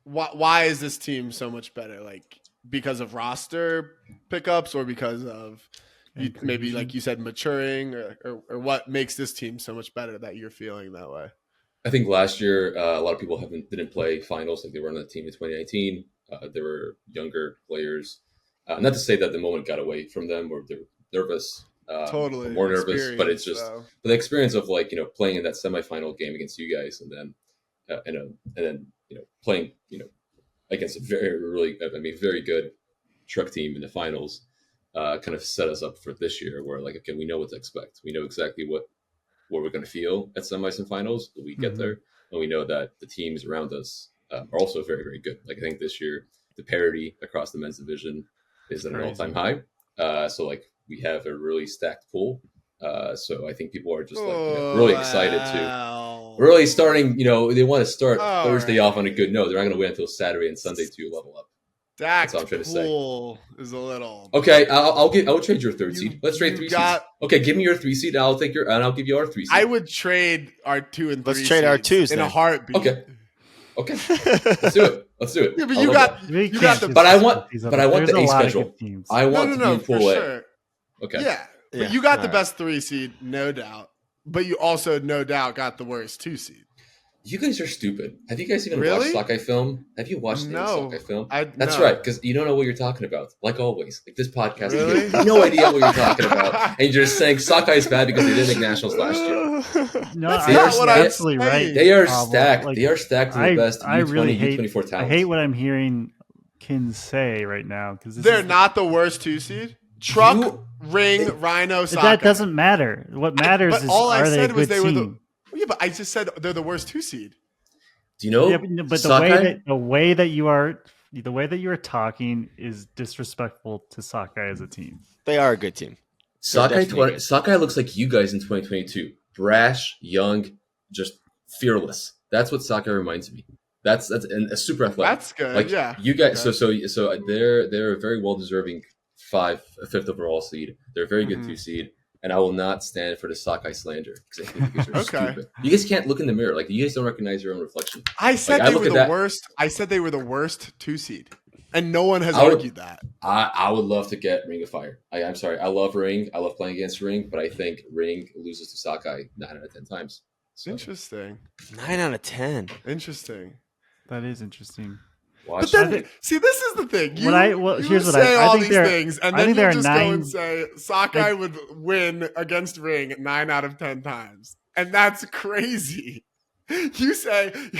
Why is this team so much better? Like because of roster pickups, or because of maybe, like you said, maturing, or what makes this team so much better that you're feeling that way? I think last year a lot of people didn't play finals like they were on the team in 2019. There were younger players. Not to say that the moment got away from them or they're nervous, Totally more nervous, but it's just the experience of playing in that semifinal game against you guys, and then playing against a very good truck team in the finals. Kind of set us up for this year where okay, we know what to expect. We know exactly what we're going to feel at semis and finals when we get there. And we know that the teams around us are also very, very good. Like I think this year, the parity across the men's division is at an all-time high. So we have a really stacked pool. So I think people are just really excited to really starting, they want to start Thursday off on a good note. They're not going to wait until Saturday and Sunday to level up. That's all I'm trying to say. Is a little okay. I'll trade your third seed. Let's trade 3 seeds. Okay, give me your 3 seed. I'll give you our 3 seed. I would trade our 2 and 3. Let's trade our 2s in a heartbeat. Okay. Let's do it. Yeah, but you got the. But I want the A schedule. I want to be in Pool A. Sure. Okay. Yeah, but you got the best 3 seed, no doubt. But you also, no doubt, got the worst 2 seed. You guys are stupid. Have you guys even watched Sockeye film? Have you watched the Sockeye film? That's right, because you don't know what you're talking about. Like always, like this podcast, really? You have no idea what you're talking about, and you're just saying Sockeye is bad because they didn't make nationals last year. No, that's not what I'm saying. Right. They are stacked. They are stacked to the best I really U20, U24 talent. I hate what I'm hearing Kins say right now because they're not the worst 2 seed. Truck, Ring, Rhino, Sockeye. That doesn't matter. What matters is all I are they said a was good they were team? Yeah, but I just said they're the worst 2 seed. Do you know? Yeah, but the way that you are talking is disrespectful to Sockeye as a team. They are a good team. Sockeye looks like you guys in 2022. Brash, young, just fearless. That's what Sockeye reminds me. That's and a super athletic. That's good. Yeah. You guys. Okay. So they're a very well deserving 5th overall seed. They're a very good 2 seed. And I will not stand for the Sockeye slander because I think you guys are stupid. You guys can't look in the mirror. Like you guys don't recognize your own reflection. I said they were the worst. I said they were the worst 2 seed, and no one has argued that. I would love to get Ring of Fire. I'm sorry. I love Ring. I love playing against Ring, but I think Ring loses to Sockeye 9 out of 10 times. So. Interesting. 9 out of 10. Interesting. That is interesting. Watch. But then, see, this is the thing. Here's what say I all think these things, and then you just go 9, and say Sockeye would win against Ring 9 out of 10 times, and that's crazy. You say okay,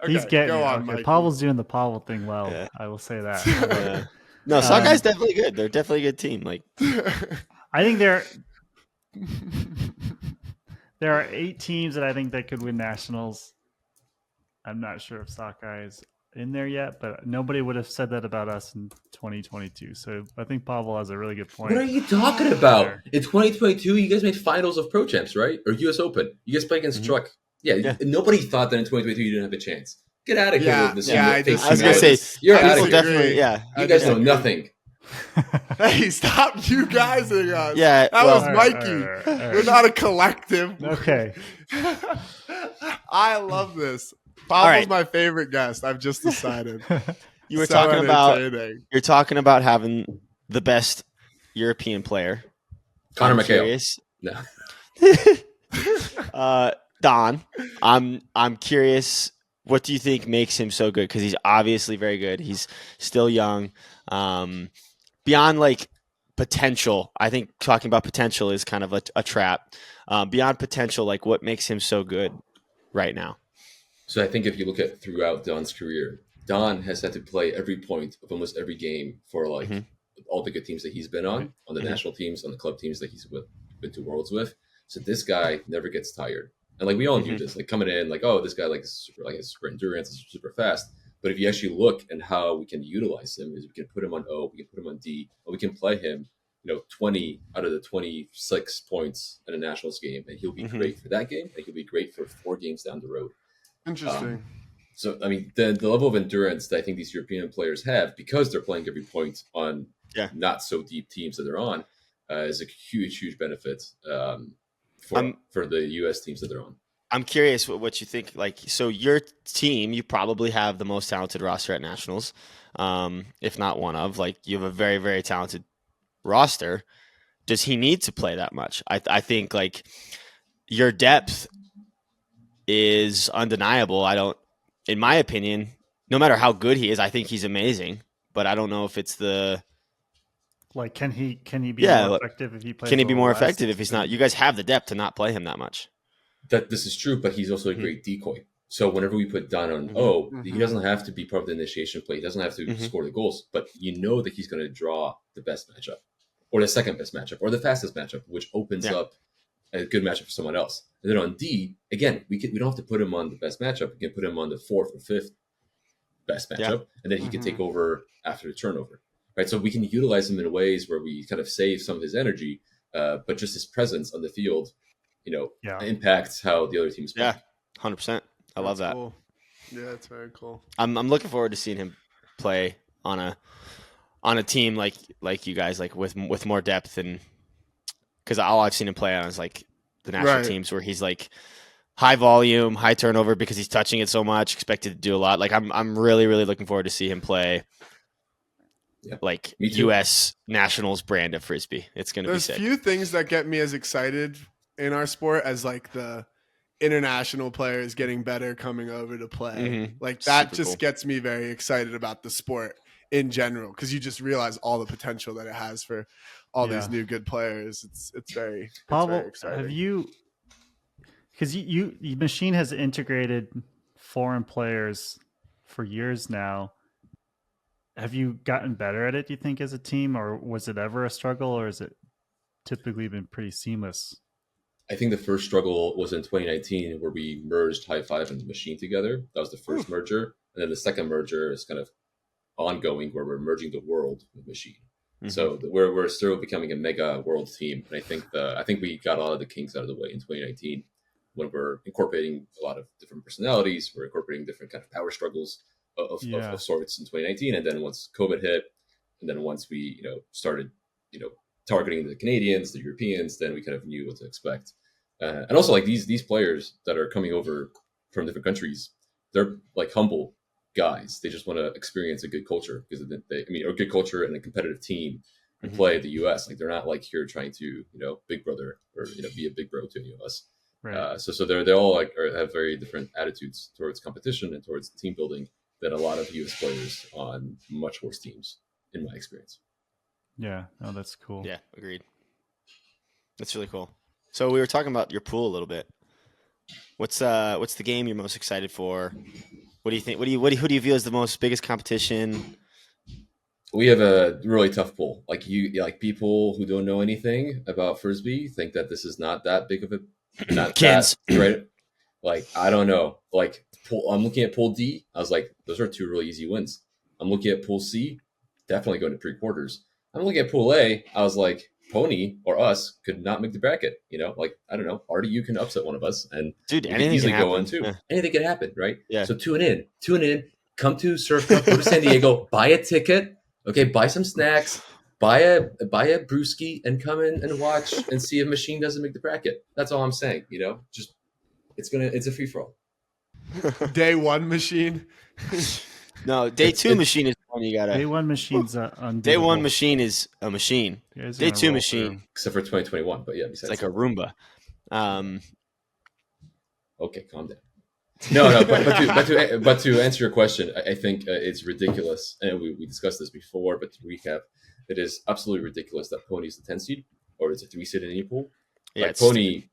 he's getting go on, okay. Mikey. Pawel's doing the Pawel thing well. Yeah. I will say that. No, Sockeye's definitely good. They're definitely a good team. Like, I think there are 8 teams that I think that could win nationals. I'm not sure if Sockeye is in there yet, but nobody would have said that about us in 2022. So I think Pawel has a really good point. What are you talking about? In 2022, you guys made finals of Pro Champs, right? Or US Open. You guys played against Truck. Yeah, nobody thought that in 2022 you didn't have a chance. Get out of here with this. I was going to say, you're out of here. Definitely, yeah. You guys know nothing. Hey, stop you guys and us. Yeah, that was Mikey. All right. We're not a collective. Okay. I love this. Pawel's my favorite guest. I've just decided. You were talking about having the best European player. Connor McHale. No. Don, I'm curious, what do you think makes him so good? Because he's obviously very good. He's still young. Beyond like potential, I think talking about potential is kind of a trap. Beyond potential, like what makes him so good right now? So I think if you look at throughout Don's career, Don has had to play every point of almost every game for all the good teams that he's been on the national teams, on the club teams that he's been to Worlds with. So this guy never gets tired. And like we all knew this, like coming in, like, oh, this guy like is super, like has super endurance, is super fast. But if you actually look at how we can utilize him, is we can put him on O, we can put him on D, and we can play him, 20 out of the 26 points in a Nationals game, and he'll be great for that game, and he'll be great for 4 games down the road. Interesting. So, I mean, the level of endurance that I think these European players have, because they're playing every point on not so deep teams that they're on, is a huge, huge benefit for the U.S. teams that they're on. I'm curious what you think. Like, so your team, you probably have the most talented roster at Nationals, if not one of. Like, you have a very, very talented roster. Does he need to play that much? I think, like, your depth is undeniable. In my opinion, no matter how good he is, I think he's amazing. But I don't know if it's the... Like, can he be more effective if he plays? Can he be more effective if he's not? You guys have the depth to not play him that much. That this is true, but he's also a great decoy. So whenever we put Don on he doesn't have to be part of the initiation play. He doesn't have to score the goals, but you know that he's going to draw the best matchup, or the second best matchup, or the fastest matchup, which opens up a good matchup for someone else. And then on D, again, we don't have to put him on the best matchup. We can put him on the 4th or 5th best matchup, and then he can take over after the turnover. Right, so we can utilize him in ways where we kind of save some of his energy, but just his presence on the field, impacts how the other teams play. Yeah, 100%. I love that. Cool. Yeah, it's very cool. I'm looking forward to seeing him play on a team like you guys, like with more depth, and because all I've seen him play on is like the national teams where he's like high volume, high turnover because he's touching it so much, expected to do a lot. Like I'm really, really looking forward to see him play. Yeah. Like U.S. Nationals brand of Frisbee. It's going to be sick. There's few things that get me as excited in our sport as like the international players getting better coming over to play. Like that Super just cool. gets me very excited about the sport in general, because you just realize all the potential that it has for all these new good players. It's very exciting. Have you, because you Machine has integrated foreign players for years now. Have you gotten better at it, do you think, as a team, or was it ever a struggle, or has it typically been pretty seamless? I think the first struggle was in 2019 where we merged High Five and Machine together. That was the first merger. And then the second merger is kind of ongoing where we're merging the world with Machine. So we're still becoming a mega world team. And I think we got a lot of the kinks out of the way in 2019 when we're incorporating a lot of different personalities. We're incorporating different kind of power struggles of sorts in 2019. And then once COVID hit, and then once we, started, targeting the Canadians, the Europeans, then we kind of knew what to expect. And also like these players that are coming over from different countries, they're like humble guys. They just want to experience a good culture because a good culture and a competitive team and play the US. Like they're not like here trying to, big brother or, be a big bro to any of us. Right. So they all have very different attitudes towards competition and towards team building than a lot of US players on much worse teams, in my experience. Yeah, no, that's cool. Yeah, agreed. That's really cool. So we were talking about your pool a little bit. What's the game you're most excited for? What do you think? Who do you feel is the biggest competition? We have a really tough pool. Like people who don't know anything about Frisbee think that this is not that big of a kids, right? Like I don't know. Like I'm looking at pool D. I was like, those are 2 really easy wins. I'm looking at pool C, definitely going to pre-quarters. I'm looking at pool A. I was like, Pony or us could not make the bracket. Like I don't know. RDU can upset one of us, and dude, anything easily can go on too. Yeah. Anything can happen, right? Yeah. So tune in. Come to Surf Cup. Go to San Diego. Buy a ticket. Okay, buy some snacks. Buy a brewski and come in and watch and see if Machine doesn't make the bracket. That's all I'm saying. Just it's a free for all. Day 1 Machine. No, day 2 Machine is one you gotta. Day 1 Machine's unbeatable. Day 1 Machine is a machine. Day 2 Machine, except for 2021, but yeah, besides it's like a Roomba. Okay, calm down. No, but to answer your question, I think it's ridiculous, and we discussed this before. But to recap, it is absolutely ridiculous that Pony's the 10 seed or it's a 3 seed in any pool. Yeah, like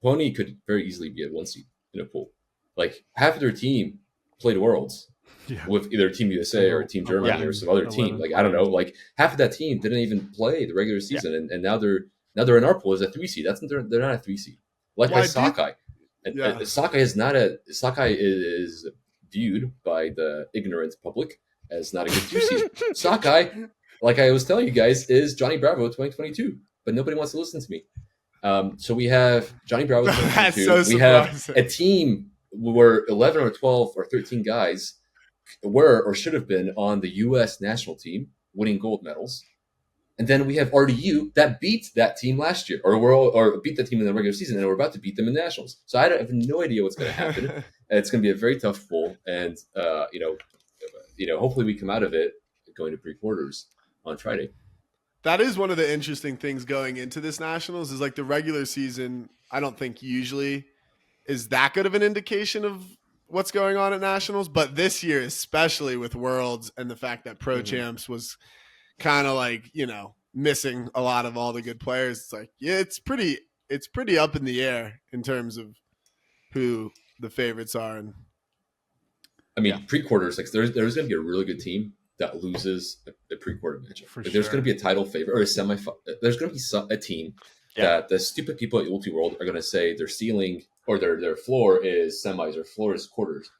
Pony could very easily be a 1 seed in a pool. Like half of their team played Worlds. Yeah. With either Team USA or Team Germany or some other team. Like I don't know, like half of that team didn't even play the regular season, and now they're in our pool as a 3 seed. They're not a 3 seed. Like Sakai. And Yeah. Sockeye is viewed by the ignorant public as not a good 2 seed. Sockeye, like I was telling you guys, is Johnny Bravo 2022, but nobody wants to listen to me. So we have Johnny Bravo 2022. That's so we have surprising. a team where 11 or 12 or 13 guys were or should have been on the U.S. national team, winning gold medals. And then we have RDU that beat that team last year, or beat the team in the regular season, and we're about to beat them in nationals. So I have no idea what's going to happen. And it's going to be a very tough pool, and hopefully we come out of it going to pre-quarters on Friday. That is one of the interesting things going into this nationals is like the regular season. I don't think usually is that good of an indication of what's going on at nationals, but this year, especially with Worlds and the fact that Pro Champs was kind of like, missing a lot of all the good players. It's like, yeah, it's pretty up in the air in terms of who the favorites are. And pre-quarters, like there's going to be a really good team that loses a pre-quarter matchup. For Like, there's sure. going to be a title favorite or a semi. There's going to be a team that the stupid people at Ulti World are going to say their ceiling or their floor is semis or floor is quarters.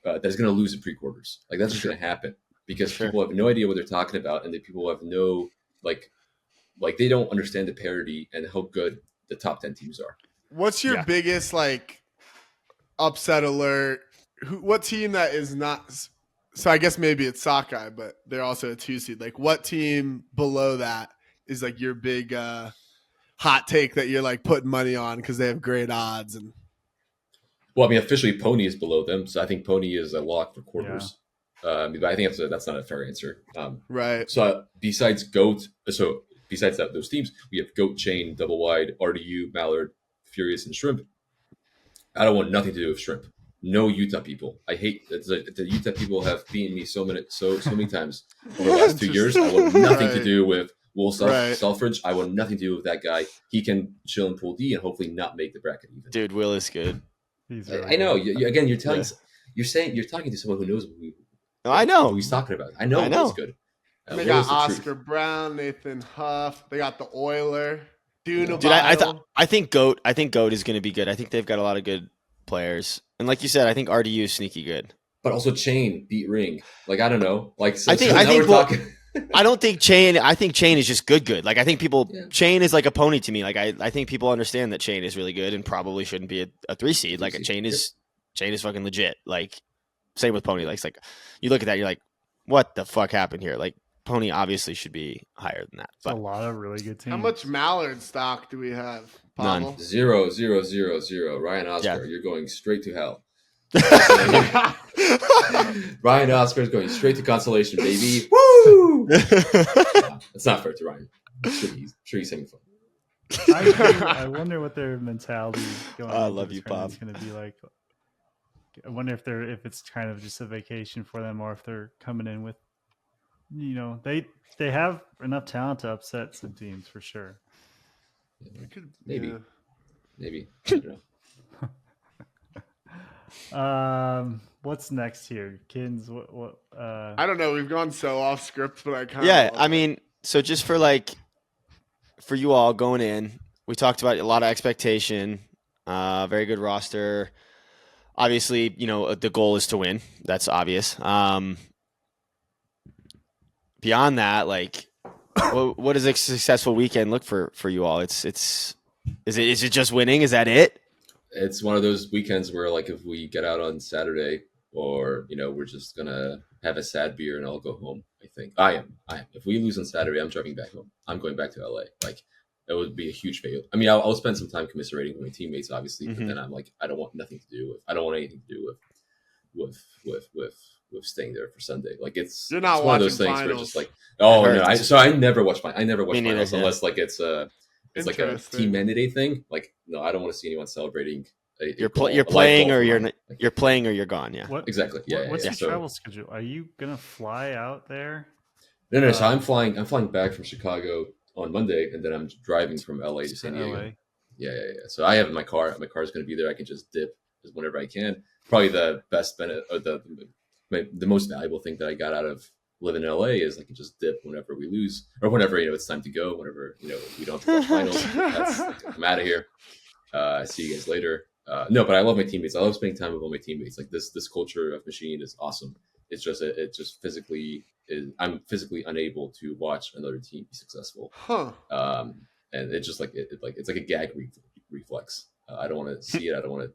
That's going to lose in pre-quarters. Like that's just going to happen because people have no idea what they're talking about, and the people have no like they don't understand the parity and how good the top 10 teams are. What's your biggest like upset alert? What team that is not? So I guess maybe it's Sockeye, but they're also a 2 seed. Like what team below that is like your big hot take that you're like putting money on because they have great odds? And well, I mean, officially Pony is below them, so I think Pony is a lock for quarters. But I think that's not a fair answer. Right. So besides GOAT, besides those teams, we have GOAT, Chain, Double Wide, RDU, Mallard, Furious, and Shrimp. I don't want nothing to do with Shrimp. No Utah people. I hate that the Utah people have beaten me so many times over the last 2 years. I want nothing to do with Will Selfridge. I want nothing to do with that guy. He can chill in Pool D and hopefully not make the bracket even. Dude, Will is good. He's really I know. good. Again, you're talking to someone who knows I know who he's talking about. I know Will's good. They got Oscar Brown, Nathan Huff. They got the Oiler. Dude, I think GOAT is going to be good. I think they've got a lot of good players, and like you said, I think RDU is sneaky good. But also Chain beat Ring. Like I don't know. Like I don't think Chain. I think Chain is just good. Like I think Chain is like a Pony to me. Like I think people understand that Chain is really good and probably shouldn't be a 3 seed. Like Chain is fucking legit. Like same with Pony. Like it's like you look at that, you're like, what the fuck happened here? Like Pony obviously should be higher than that. But a lot of really good teams. How much Mallard stock do we have? None. Pawel? 0, 0, 0, 0. Ryan Oscar, you're going straight to hell. Ryan Oscar is going straight to consolation, baby. Woo! It's not fair to Ryan. I'm sure he's having fun. I wonder what their mentality going. I love you, Pop. Is going to be like. I wonder if it's kind of just a vacation for them, or if they're coming in with, they have enough talent to upset some teams for sure. Maybe. I don't know. What's next here, Kins? What? I don't know. We've gone so off script, but I kind of. I mean, so just for you all going in, we talked about a lot of expectation, very good roster. Obviously, the goal is to win. That's obvious. Beyond that, like, what does a successful weekend look for you all? Is it just winning? Is that it? It's one of those weekends where, like, if we get out on Saturday, or we're just gonna have a sad beer and I'll go home. I think I am. If we lose on Saturday, I'm driving back home. I'm going back to LA. Like, it would be a huge fail. I mean, I'll spend some time commiserating with my teammates, obviously, but then I'm like, I don't want anything to do with staying there for Sunday. Like it's one of those things where it's just like, I never watch finals unless like it's like a team mandate thing. Like, no, I don't want to see anyone celebrating. You're playing or you're gone. Yeah, exactly. Yeah. What's your travel schedule? Are you gonna fly out there? No. So I'm flying back from Chicago on Monday, and then I'm driving from LA to San Diego. LA. Yeah. So I have my car. My car is going to be there. I can just dip whenever I can. Probably the best benefit, or the most valuable thing that I got out of living in LA is I can just dip whenever we lose, or whenever it's time to go. Whenever we don't have to watch finals. I'm out of here. See you guys later. No, but I love my teammates. I love spending time with all my teammates. Like this culture of Machine is awesome. It's just physically I'm physically unable to watch another team be successful. Huh. And it's just like it's like a gag reflex. I don't want to see it. I don't want to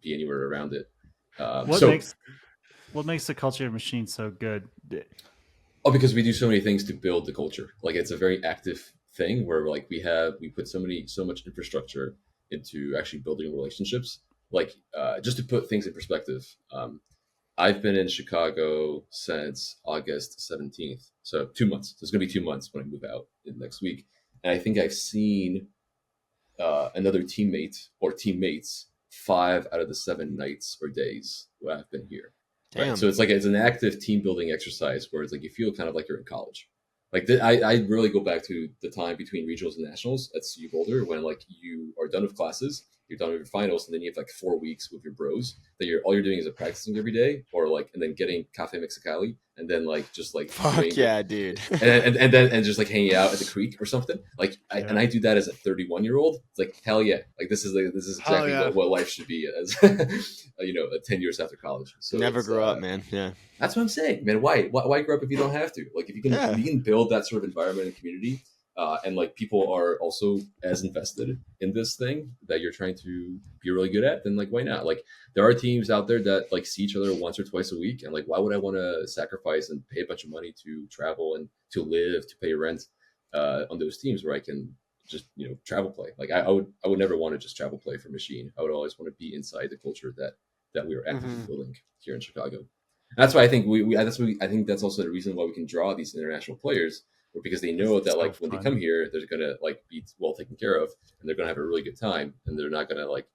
be anywhere around it. What makes the culture of Machine so good? Oh, because we do so many things to build the culture. Like it's a very active thing where like we put so much infrastructure into actually building relationships. Like just to put things in perspective, I've been in Chicago since August 17th, so 2 months. So it's gonna be 2 months when I move out in next week, and I think I've seen another teammate or teammates 5 out of the 7 nights or days where I've been here. Damn. Right? So it's an active team building exercise where it's like you feel kind of like you're in college. Like I really go back to the time between regionals and nationals at CU Boulder when like you are done with classes, you're done with your finals, and then you have like 4 weeks with your bros that all you're doing is practicing every day, or like and then getting Cafe Mexicali, and then like just like Fuck yeah, dude. and just like hanging out at the creek or something. Like and I do that as a 31-year-old. It's like hell yeah, like this is exactly what life should be as 10 years after college. So never grow up, man. Yeah, that's what I'm saying, man. Why grow up if you don't have to? Like if you can build that sort of environment and community. And like people are also as invested in this thing that you're trying to be really good at, then like why not? Like there are teams out there that like see each other once or twice a week, and like why would I want to sacrifice and pay a bunch of money to travel and to live, to pay rent on those teams where I can just travel play? Like I would never want to just travel play for Machine. I would always want to be inside the culture that we are actively building here in Chicago. And that's why I think I think that's also the reason why we can draw these international players. Because they know that like when they come here, they're gonna like be well taken care of, and they're gonna have a really good time, and they're not gonna like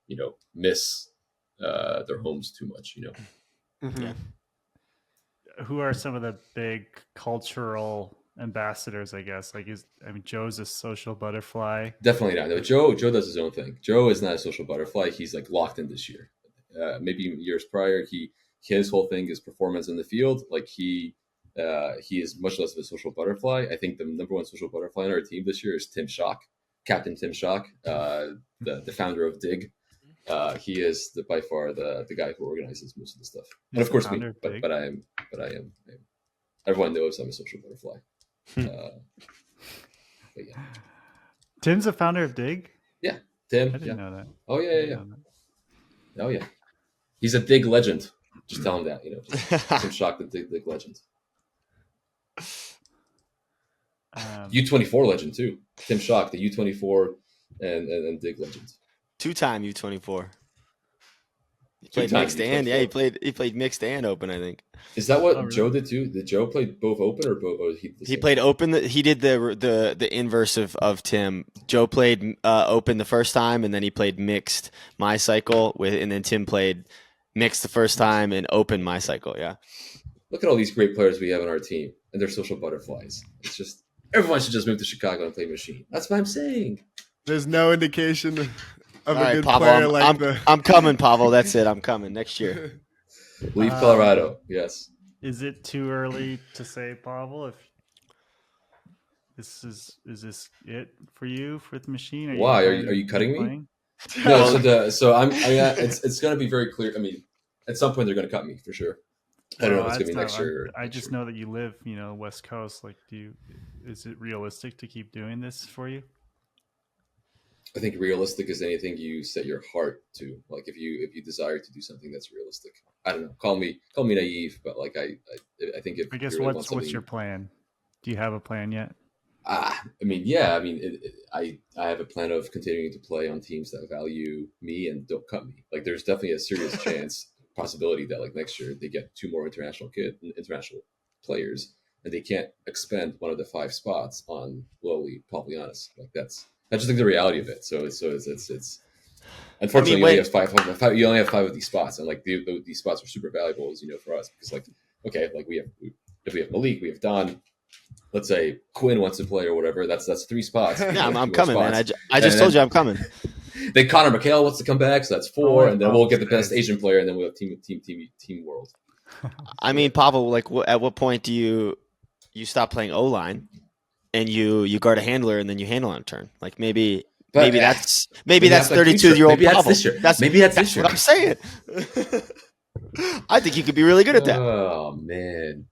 miss their homes too much. Yeah. Who are some of the big cultural ambassadors? I guess Joe's a social butterfly. Definitely not. No, Joe does his own thing. Joe is not a social butterfly. He's like locked in this year. Maybe years prior, his whole thing is performance in the field. Like he is much less of a social butterfly. I think the number one social butterfly on our team this year is Tim Schock, Captain Tim Schock, the founder of DiG. He is by far the guy who organizes most of the stuff. And of course me, but I am. Everyone knows I'm a social butterfly. But yeah. Tim's the founder of DiG? Yeah, Tim. I didn't know that. Oh yeah. Oh yeah. He's a DiG legend. Just tell him that, Tim Schock, the DiG legend. U24 legend too. Tim Schock, the U24 and DiG legend. 2-time U24. He played mixed and he played mixed and open, I think. Is that what Joe did too? Did Joe play both open or both? Or he played open. He did the inverse of Tim. Joe played open the first time, and then he played mixed my cycle and then Tim played mixed the first time and open my cycle. Yeah. Look at all these great players we have on our team, and they're social butterflies. It's just everyone should just move to Chicago and play Machine. That's what I'm saying. There's no indication of a good Pawel, player I'm coming, Pawel. That's it. I'm coming next year. Leave Colorado. Yes. Is it too early to say, Pawel, if is this it for you for the Machine? Why are you cutting me? No. It's going to be very clear. I mean, at some point they're going to cut me for sure. I don't know if it's going to be next year. I just know that you live, West Coast. Like, is it realistic to keep doing this for you? I think realistic is anything you set your heart to. Like if you desire to do something that's realistic. I don't know. Call me naive, but like I think if I guess you really what's your plan? Do you have a plan yet? I have a plan of continuing to play on teams that value me and don't cut me. Like there's definitely a serious possibility that like next year they get 2 more international players and they can't expend one of the 5 spots on lowly Pawel Janas. Like that's just like the reality of it. So it's unfortunately you only have 5 of these spots, and like these spots are super valuable, as for us, because like okay, like if we have Malik, we have Don. Let's say Quinn wants to play or whatever. That's 3 spops. Yeah, I'm coming, spots. Man. I just told you I'm coming. Then Connor McHale wants to come back, so that's 4, and then we'll get the best Asian player, and then we'll have team world. I mean, Pawel, like at what point do you stop playing O-line and you guard a handler and then you handle on a turn? Like maybe Maybe that's 32-year-old Maybe that's Pawel. this year. That's this year. what I'm saying. I think he could be really good at that. Oh man,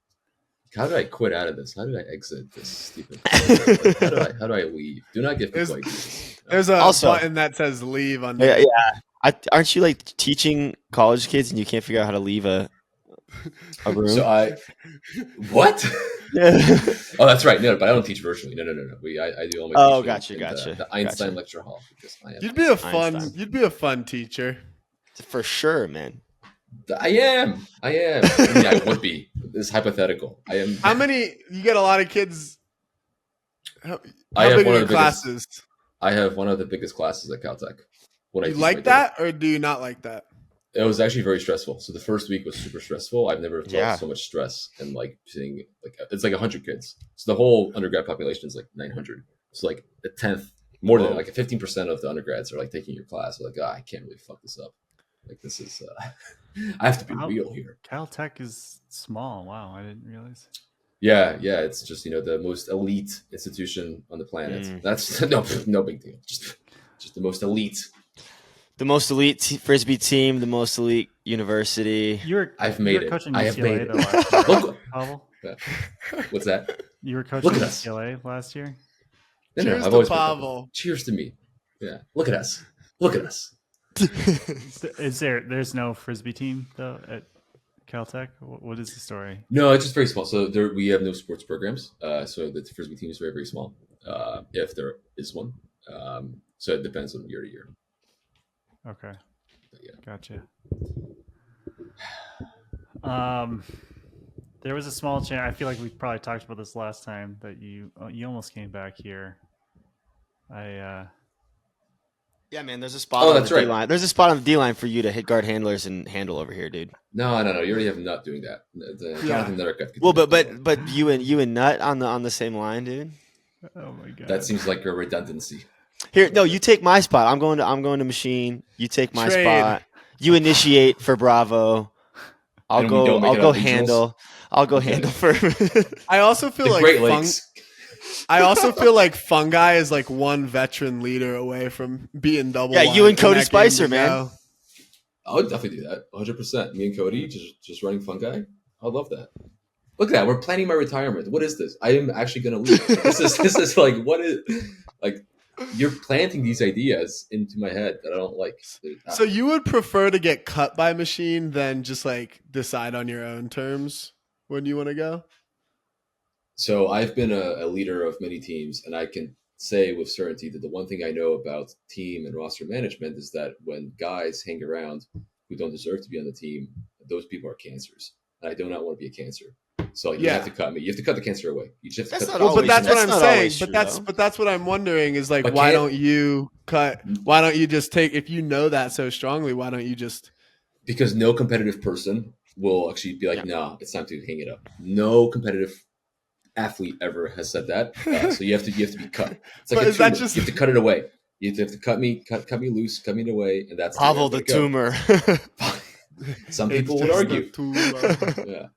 how do I quit out of this? How do I exit this stupid? Like, how do I leave? Do not give people ideas. There's a Also- button that says leave under. Yeah. Aren't you like teaching college kids and you can't figure out how to leave a room? So what? Oh, that's right. No, but I don't teach virtually. No. I do all my. teaching gotcha. in the Einstein lecture hall because I am. You'd be a fun teacher. For sure, man. I am. I mean, I would be. This is hypothetical. I am. How many? You get a lot of kids. How I have big one are of your the classes? I have one of the biggest classes at Caltech. You like that, or do you not like that? It was actually very stressful. So the first week was super stressful. I've never felt so much stress and like seeing like it's like 100 kids. So the whole undergrad population is like 900. So like a tenth, more than like 15% of the undergrads are like taking your class. They're like, I can't really fuck this up. Like this is, I have to be real here. Caltech is small. Wow, I didn't realize. Yeah, it's just the most elite institution on the planet. That's no big deal. Just the most elite. The most elite Frisbee team, the most elite university. I've made it. Coaching I have made UCLA it. the last year, Look, Pawel? what's that? You were coaching Look at us. UCLA last year. Cheers I've to always been Pawel. coaching. Cheers to me. Yeah, look at us. Look at us. There's no Frisbee team though at Caltech? What is the story? No, it's just very small. So we have no sports programs. So the Frisbee team is very, very small, if there is one. So it depends on year to year. Okay. But yeah. Gotcha. There was a small chance. I feel like we probably talked about this last time that you almost came back here. Yeah, man. There's a spot. Oh, on that's the right. D-line. There's a spot on the D line for you to hit guard handlers and handle over here, dude. No. You already have Nut doing that. Jonathan Nuttercutt could Well, do that. but you and Nut on the same line, dude. Oh my god. That seems like a redundancy. Here, no, you take my spot. I'm going to machine. You take my Trade. spot. You initiate for Bravo. I'll And we don't make it go on regionals? handle. I'll go handle for. I also feel The like Great Lakes. I also feel like Fungi is like one veteran leader away from being double. Yeah, you line and Cody in that game Spicer, to man. go. I would definitely do that. 100%. Me and Cody just running Fungi. I love that. Look at that. We're planning my retirement. What is this? I am actually going to leave. This is like, what is, like, you're planting these ideas into my head that I don't like. So you would prefer to get cut by machine than just like decide on your own terms when you want to go? So I've been a leader of many teams, and I can say with certainty that the one thing I know about team and roster management is that when guys hang around who don't deserve to be on the team, those people are cancers. And I do not want to be a cancer. So you have to cut me. You have to cut the cancer away. You just have to cut Well, but that's what I'm saying. always But true, but that's what I'm wondering is like, But why can't- don't you cut? Why don't you just take? If you know that so strongly, why don't you just? because no competitive person will actually be like, nah, it's time to hang it up. No competitive athlete ever has said that. So you have to be cut. It's like But a is that tumor. just- You have to cut it away. You have to cut me loose, cut me away, and that's Pawel way the to go. tumor. Some people It's would just argue. the tool. Yeah.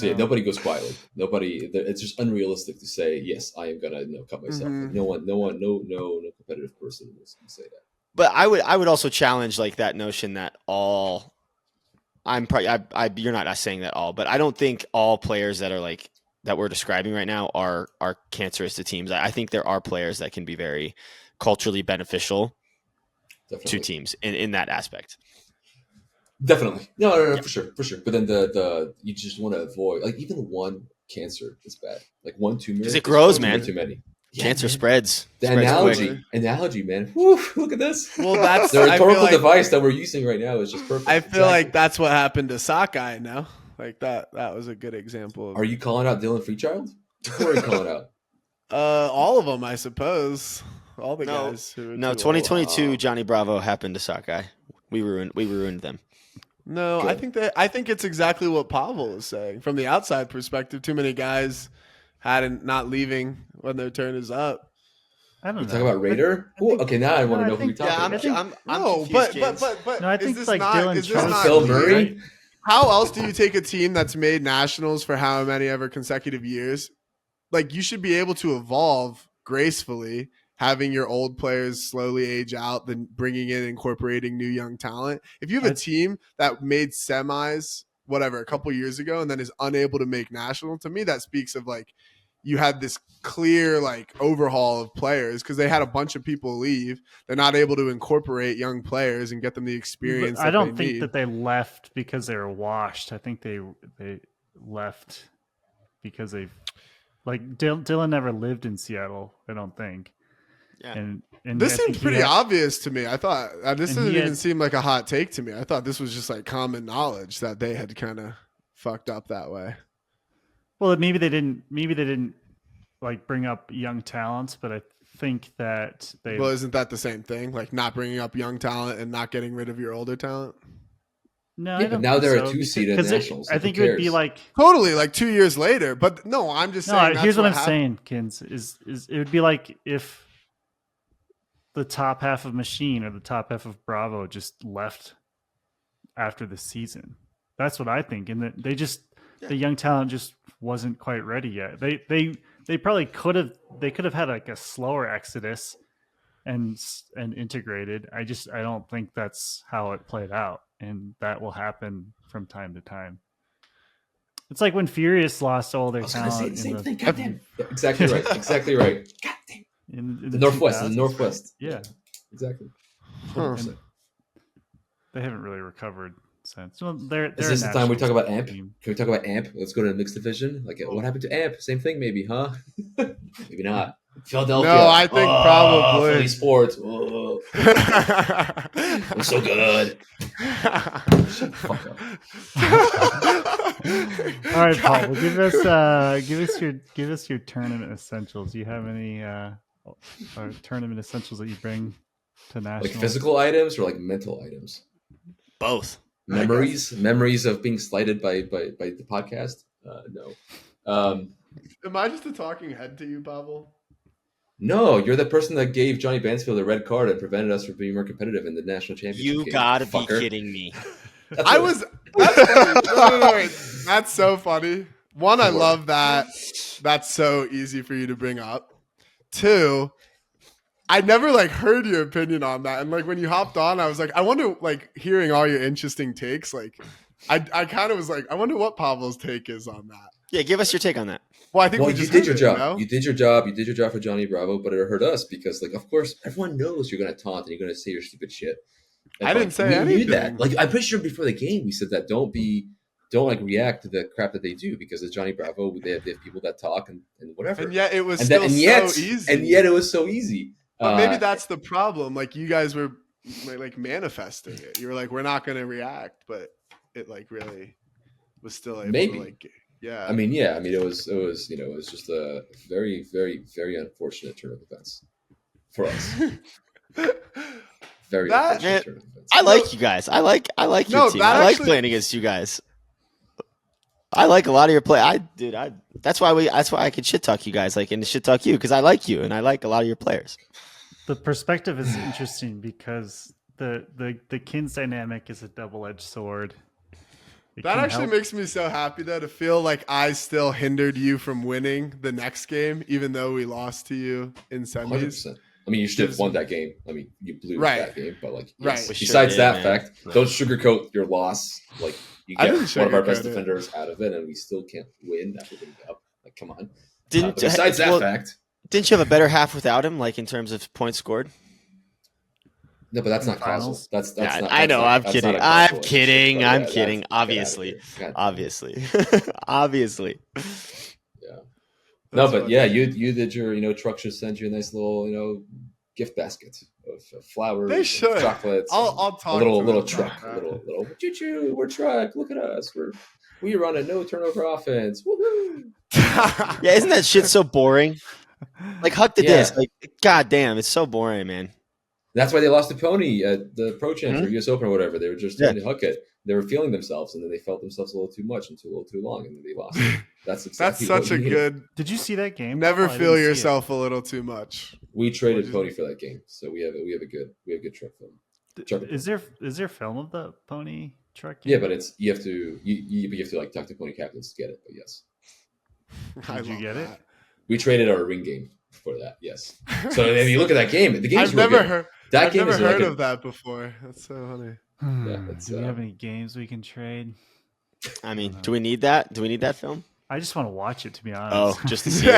Yeah, nobody goes quietly. Nobody. It's just unrealistic to say yes. I am gonna cut myself. Mhm. Like, no competitive person will say that. But I would also challenge like that notion that all. I'm probably you're not saying that all, but I don't think all players that are like that we're describing right now are cancerous to teams. I think there are players that can be very culturally beneficial Definitely. to teams in that aspect. Definitely. No, for sure. But then the you just want to avoid like even one cancer is bad. Like one tumor. 'Cause it is grows, one tumor man. Too many. Yeah, Cancer man. spreads. The Spreads quick. analogy, man. Woo, look at this. Well, that's The I feel rhetorical like- device that we're using right now is just perfect. I feel Exactly. like that's what happened to Sockeye now. Like that was a good example. Of, Are you calling out Dylan Freechild? Who are you calling out? all of them, I suppose. All the No, guys who are No, too old. 2022 Johnny Bravo happened to Sockeye. We ruined them. No, Good. I think it's exactly what Pawel is saying. From the outside perspective, too many guys not leaving when their turn is up. I don't You know. talking about Raider? I think- Okay, now I want No, to I know who you're think- talking Yeah, about. I'm No, confused, but James. No, I think is this like not, Dylan is this Charles- not Phil clear? Murray? How else do you take a team that's made nationals for how many ever consecutive years? Like you should be able to evolve gracefully, having your old players slowly age out, then bringing in, incorporating new young talent. If you have a team that made semis, whatever, a couple years ago and then is unable to make national, to me that speaks of like you had this clear like overhaul of players because they had a bunch of people leave. They're not able to incorporate young players and get them the experience. I don't think that they left because they were washed. I think they left because they like Dylan never lived in Seattle. I don't think. Yeah. And this seemed pretty obvious to me. I thought this didn't even seem like a hot take to me. I thought this was just like common knowledge that they had kind of fucked up that way. Well, maybe they didn't like bring up young talents, but I think that they. Well, isn't that the same thing? Like not bringing up young talent and not getting rid of your older talent? No, yeah, but now they're a 2-seed at nationals. I think it would be like totally like 2 years later. But no, I'm just saying. Here's what I'm saying, Kins. Is it would be like if the top half of Machine or the top half of Bravo just left after the season. That's what I think, and that they just the young talent just wasn't quite ready yet. They probably could have had like a slower exodus and integrated. I don't think that's how it played out, and that will happen from time to time. It's like when Furious lost all their talent. Say the same thing. Goddamn. Exactly right. Exactly right. Goddamn. In the Northwest. Yeah, exactly. They haven't really recovered since. Well, they're is this the time we talk about AMP? Can we talk about AMP? Let's go to the mixed division. Like, what happened to AMP? Same thing, maybe, huh? Maybe not. Philadelphia. No, I think probably. Philly sports. Oh. We're so good. Shut the fuck up. All right, Paul. Well, give us your tournament essentials. Do you have any tournament essentials that you bring to national? Like physical items or like mental items? Both. Memories of being slighted by the podcast. No. Am I just a talking head to you, Pawel? No, you're the person that gave Johnny Bansfield a red card and prevented us from being more competitive in the national championship. You gotta be kidding me. That's funny. No. That's so funny. One, I love that. That's so easy for you to bring up. Two, I never like heard your opinion on that. And like when you hopped on, I was like, I wonder, like hearing all your interesting takes, like I kind of was like, I wonder what Pawel's take is on that. Yeah, give us your take on that. Well, I think you did your job. You know? You did your job. You did your job for Johnny Bravo, but it hurt us because, like, of course, everyone knows you're going to taunt and you're going to say your stupid shit. And I didn't say anything. We knew that. Like, I'm pretty sure before the game we said that don't like react to the crap that they do because it's Johnny Bravo. They have people that talk and whatever. And yet it was so easy. And yet it was so easy. But maybe that's the problem. Like you guys were like manifesting it. You were like, we're not going to react, but it like really was still able to like. Yeah. I mean, it was just a very, very, very unfortunate turn of events for us. Very unfortunate turn of events. I like you guys. I like your team. I like playing against you guys. I like a lot of your play. That's why I can shit talk you guys and shit talk you because I like you and I like a lot of your players. The perspective is interesting because the Kins dynamic is a double-edged sword. That actually makes me so happy though to feel like I still hindered you from winning the next game, even though we lost to you in semis. 100%. I mean, you should have won that game. I mean, you blew that game, but like, yes. Besides that fact, don't sugarcoat your loss. Like, you get one of our best defenders out of it, and we still can't win after being up. Like, come on. Besides that fact, didn't you have a better half without him? Like in terms of points scored. No, but that's not causal. That's not. I know. I'm kidding. I'm kidding. I'm kidding. Obviously. Yeah. No, but yeah, you did your truck should send you a nice little gift basket of flowers. They should. Chocolates. I'll talk. A little truck. A little choo-choo. We're truck. Look at us. We run a no turnover offense. Woohoo! Yeah, isn't that shit so boring? Like Huck the disc. Like, goddamn, it's so boring, man. That's why they lost to Pony at the Pro Champ for US Open or whatever. They were just trying to hook it. They were feeling themselves, and then they felt themselves a little too much and a little too long, and then they lost. That's such a good. Did you see that game? Never feel yourself a little too much. We traded Pony for that game, so we have a good truck film. Is there film of the Pony truck game? Yeah, but you have to like talk to Pony captains to get it. But yes, did you get it? We traded our ring game for that. Yes. So if you look at that game, the game's I've really never good. heard. That I've game never is like heard a- of that before. That's so funny. that's, Do we have any games we can trade? I mean, do we need that? Do we need that film? I just want to watch it, to be honest. Oh, just to see it?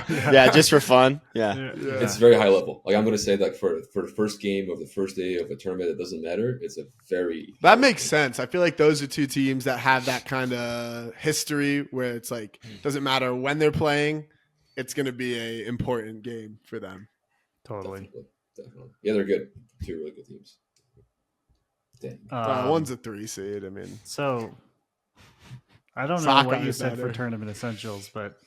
Yeah, just for fun. Yeah. It's very high level. Like I'm going to say, like for the first game of the first day of a tournament, it doesn't matter. It's a very That makes sense. I feel like those are two teams that have that kind of history where it's like doesn't matter when they're playing, it's going to be a important game for them. Totally. Definitely. Yeah, they're good. Two really good teams. Dang. One's a 3 seed. I mean, So, I don't know Sockeye what you is said for better. tournament essentials, but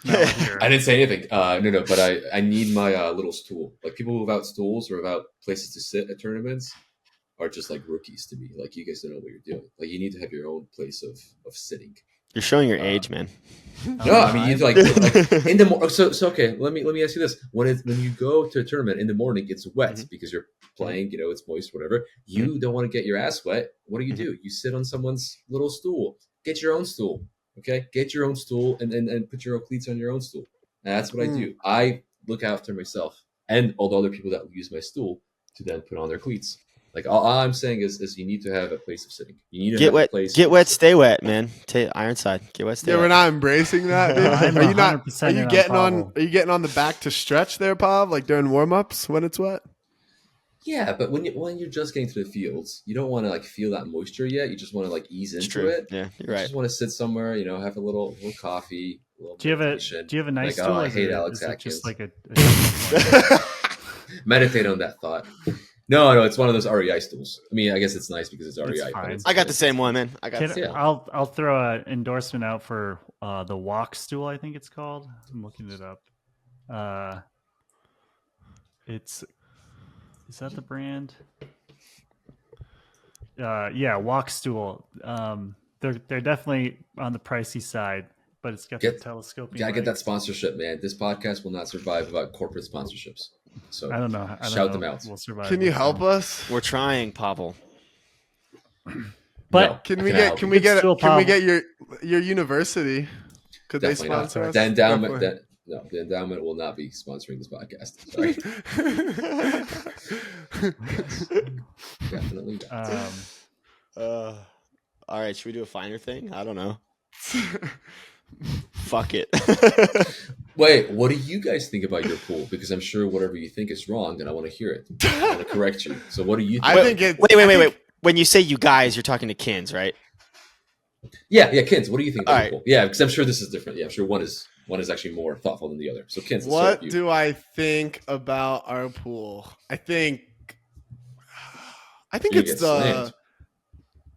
now we're here. I didn't say anything. No, but I need my little stool. Like people without stools or without places to sit at tournaments are just like rookies to me. Like you guys don't know what you're doing. Like you need to have your own place of sitting. You're showing your age, man. No, I mean you like in the morning. So okay. Let me ask you this: when you go to a tournament in the morning, it's wet because you're playing. You know, it's moist, whatever. You don't want to get your ass wet. What do? You sit on someone's little stool. Get your own stool. Okay, get your own stool and put your own cleats on your own stool. And that's what I do. I look after myself and all the other people that use my stool to then put on their cleats. Like all I'm saying is you need to have a place of sitting. You need to Get have wet, a place. get wet, stay wet, man. Ironside, get wet, stay yeah, we're wet. not embracing that. Dude. I'm Are you not? 100% Are you in getting on? Pawel. Are you getting on the back to stretch there, Pav? Like during warm-ups when it's wet? Yeah, but when you're just getting to the fields, you don't want to like feel that moisture yet. You just want to like ease It's into true. it. Yeah, You you're right. just want to sit somewhere, have a little coffee. A little Do you have a meditation. nice Like, stool? oh, I Is hate it- Alex is it Atkins. just like a Meditate on that thought. No, it's one of those REI stools. I mean, I guess it's nice because it's REI. but fine. it's- I got the same one, man. I got the Can- same Yeah. one. I'll throw an endorsement out for the walk stool. I think it's called. I'm looking it up. Is that the brand? Yeah, walk stool. They're definitely on the pricey side, but it's got the telescoping. Gotta get that legs. sponsorship, man. This podcast will not survive without corporate sponsorships. So I don't know. Shout them out. We'll survive. Can you with help them. us? We're trying, Pavel. But No, Can I we cannot get? help Can you. we It's get? still Can we Pavel. get your university? Could they Definitely not. sponsor us? The endowment. Definitely. No, the endowment will not be sponsoring this podcast. Sorry. Definitely not. All right, should we do a finer thing? I don't know. Fuck it. Wait, what do you guys think about your pool? Because I'm sure whatever you think is wrong, and I want to hear it. I want to correct you. So what do you think? I think it's. Wait. When you say you guys, you're talking to Kins, right? Yeah, Kins, what do you think about All your right. pool? Yeah, because I'm sure this is different. Yeah, I'm sure one is actually more thoughtful than the other. So Kins, let's start What with you. do I think about our pool? I think You it's get the. slammed.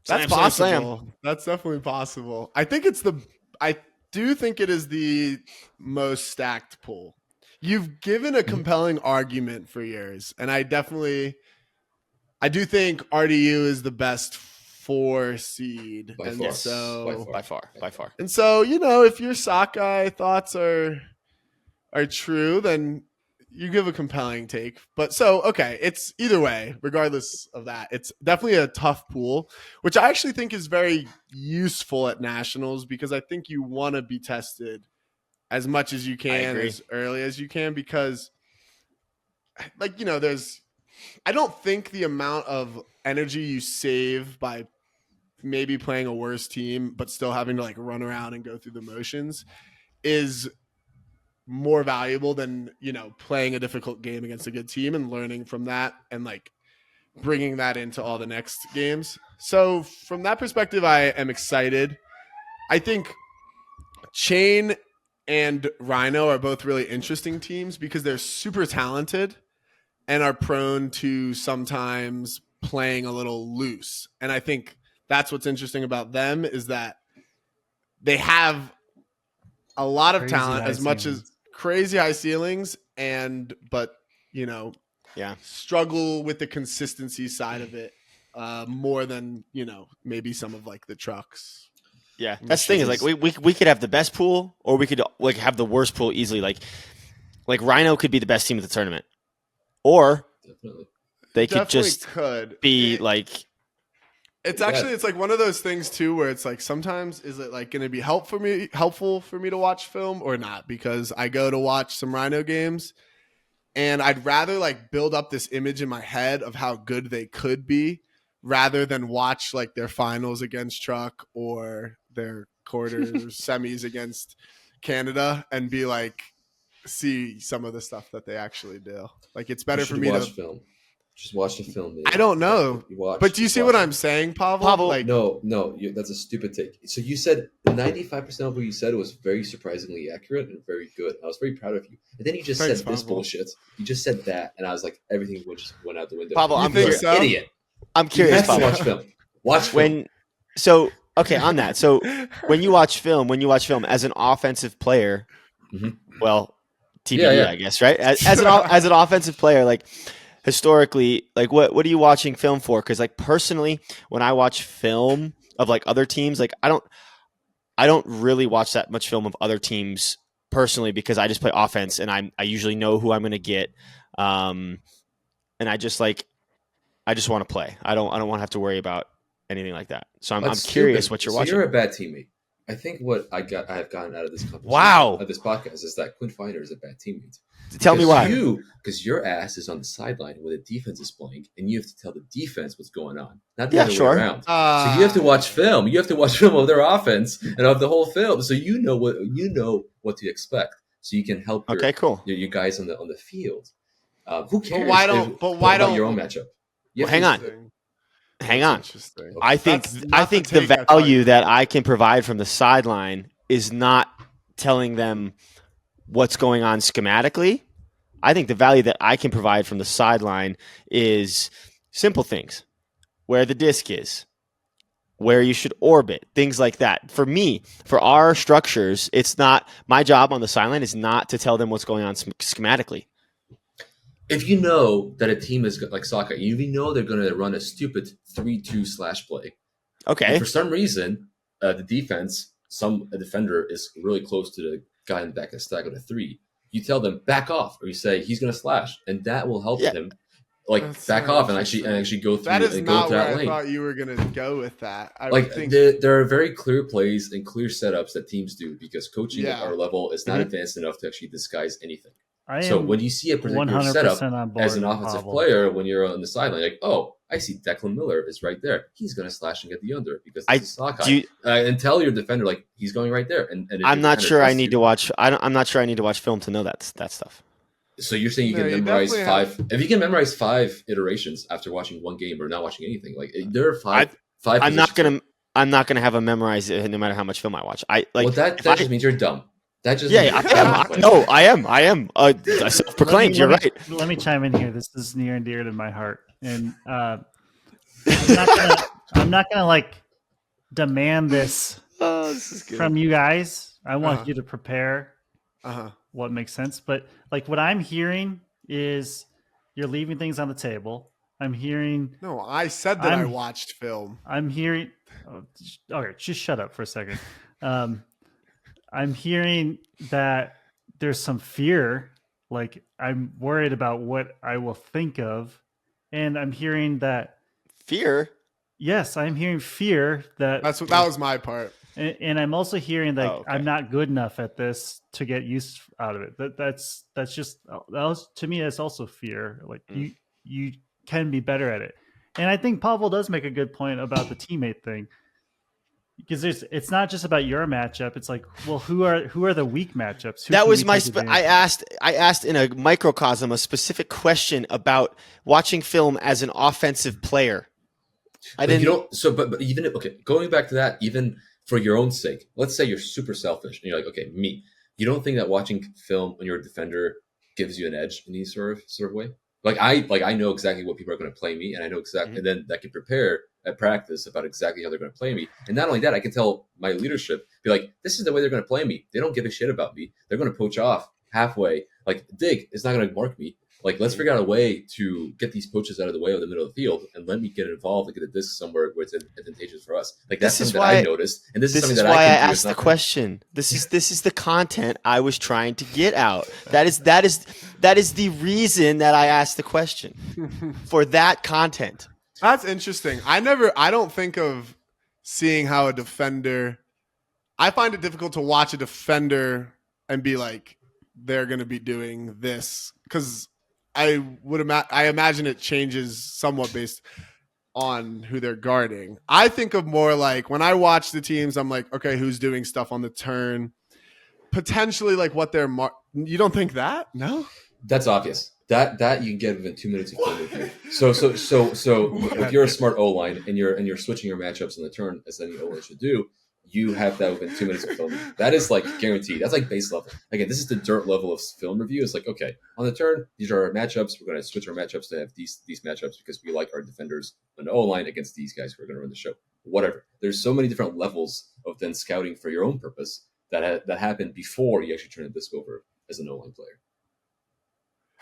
That's Slam, possible. slam. That's definitely possible. I think it's the. I do think it is the most stacked pool. You've given a compelling argument for yours, and I do think RDU is the best 4 seed, By and far. so By By far. and so if your sockeye thoughts are true, then you give a compelling take. But so okay, it's either way, regardless of that, it's definitely a tough pool, which I actually think is very useful at nationals because I think you want to be tested as much as you can agree. as early as you can because I don't think the amount of energy you save by maybe playing a worse team but still having to run around and go through the motions is more valuable than playing a difficult game against a good team and learning from that and bringing that into all the next games. So from that perspective, I am excited. I think Chain and Rhino are both really interesting teams because they're super talented and are prone to sometimes playing a little loose. And I think that's what's interesting about them is that they have a lot of Crazy talent, high as much as ceilings. crazy high ceilings, but Yeah. struggle with the consistency side of it more than maybe some of the trucks. Yeah. That's the thing is we could have the best pool or we could have the worst pool easily. Like Rhino could be the best team at the tournament. Or Definitely. they could Definitely just could be It's actually it's like one of those things too where it's like sometimes is it like going to be helpful for me to watch film or not, because I go to watch some Rhino games and I'd rather like build up this image in my head of how good they could be rather than watch like their finals against Truck or their quarters or semis against Canada and be like see some of the stuff that they actually do. Like it's better for me watch to film. Just watch the film. Man. I don't know. But do you see what I'm saying, Pawel? Like, no, that's a stupid take. So you said 95% of what you said was very surprisingly accurate and very good. I was very proud of you. And then you just said this bullshit. You just said that, and I was like, everything just went out the window. Pawel, I'm curious. So? Idiot. I'm curious. You have to watch film. Watch film. On that. So when you watch film as an offensive player, well, TBD, I guess, right? As an offensive player, like. Historically, like what are you watching film for? Because like personally, when I watch film of like other teams, like I don't really watch that much film of other teams personally because I just play offense and I usually know who I'm going to get, and I just want to play. I don't want to have to worry about anything like that. So I'm curious what you're watching. So you're a bad teammate. I think what I have gotten out of this conversation, of this podcast, is that Quinn Finer is a bad teammate. Tell me why. Because your ass is on the sideline where the defense is playing, and you have to tell the defense what's going on, not the other way around. So you have to watch film. You have to watch film of their offense and of the whole film, so you know what to expect, so you can help your guys on the field. Who cares? But why don't your own matchup? Hang on. I think the value that I can provide from the sideline is not telling them what's going on schematically. I think the value that I can provide from the sideline is simple things, where the disc is, where you should orbit, things like that. For me, for our structures, it's not my job on the sideline is not to tell them what's going on schematically. If you know that a team is like soccer, you know they're going to run a stupid 3-2 slash play. Okay. And for some reason, the defense, a defender is really close to the guy in the back of the stack with a 3. You tell them back off, or you say he's going to slash, and that will help him back off and actually go through. That is not where lane. I thought you were going to go with that. There are very clear plays and clear setups that teams do because coaching at our level is not advanced enough to actually disguise anything. So when you see a particular setup as an offensive player, when you're on the sideline, like, oh, I see Declan Miller is right there. He's going to slash and get the under because it's a sock eye. And tell your defender like he's going right there. And I'm not sure I need to watch. I'm not sure I need to watch film to know that stuff. So you're saying you can memorize 5? If you can memorize 5 iterations after watching one game or not watching anything, like there are 5. I'm not gonna have a memorize it no matter how much film I watch. That just means you're dumb. That just I am. Self-proclaimed. You're right. Let me chime in here. This is near and dear to my heart, and I'm not gonna like demand this from you guys. I want you to prepare what makes sense. But like what I'm hearing is you're leaving things on the table. I'm hearing. No, I said that I watched film. I'm hearing. Okay, just shut up for a second. I'm hearing that there's some fear, like I'm worried about what I will think of. And I'm hearing that fear. Yes, I'm hearing fear that was my part. And I'm also hearing that I'm not good enough at this to get use out of it. That's to me, that's also fear. Like you can be better at it. And I think Pawel does make a good point about the teammate thing. Because it's not just about your matchup. It's like, well, who are the weak matchups? That was my. I asked in a microcosm a specific question about watching film as an offensive player. But even going back to that, even for your own sake, let's say you're super selfish and you're like, okay, me. You don't think that watching film when you're a defender gives you an edge in any sort of way? I know exactly what people are going to play me, and I know exactly, and then I can prepare at practice about exactly how they're going to play me. And not only that, I can tell my leadership, be like, this is the way they're going to play me. They don't give a shit about me. They're going to poach off halfway. Like DiG is not going to mark me. Like, let's figure out a way to get these poaches out of the way of the middle of the field and let me get involved and get a disc somewhere where it's advantageous for us. Like, that's something that I noticed. And this is something that I can do. Asked the question. This is the content I was trying to get out. That is the reason that I asked the question for that content. That's interesting. I don't think of seeing how a defender. I find it difficult to watch a defender and be like, they're going to be doing this, because I imagine it changes somewhat based on who they're guarding. I think of more like when I watch the teams, I'm like, okay, who's doing stuff on the turn? Potentially like what they're you don't think that? No? That's obvious. That you can get within 2 minutes of film review. So if you're a smart O line and you're switching your matchups on the turn as any O line should do, you have that within 2 minutes of film. That is like guaranteed. That's like base level. Again, this is the dirt level of film review. It's like, okay, on the turn, these are our matchups. We're going to switch our matchups to have these matchups because we like our defenders on the O line against these guys who are going to run the show. Whatever. There's so many different levels of then scouting for your own purpose that happen before you actually turn the disc over as an O line player.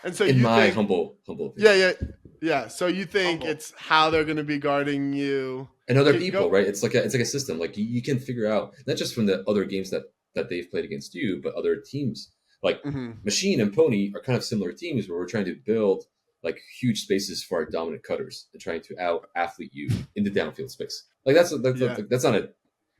And so in my think, humble opinion. Yeah. So you think it's how they're going to be guarding you and other people, right? It's like a system. Like you can figure out not just from the other games that they've played against you, but other teams. Like Machine and Pony are kind of similar teams where we're trying to build like huge spaces for our dominant cutters and trying to out athlete you in the downfield space. Like that's not a.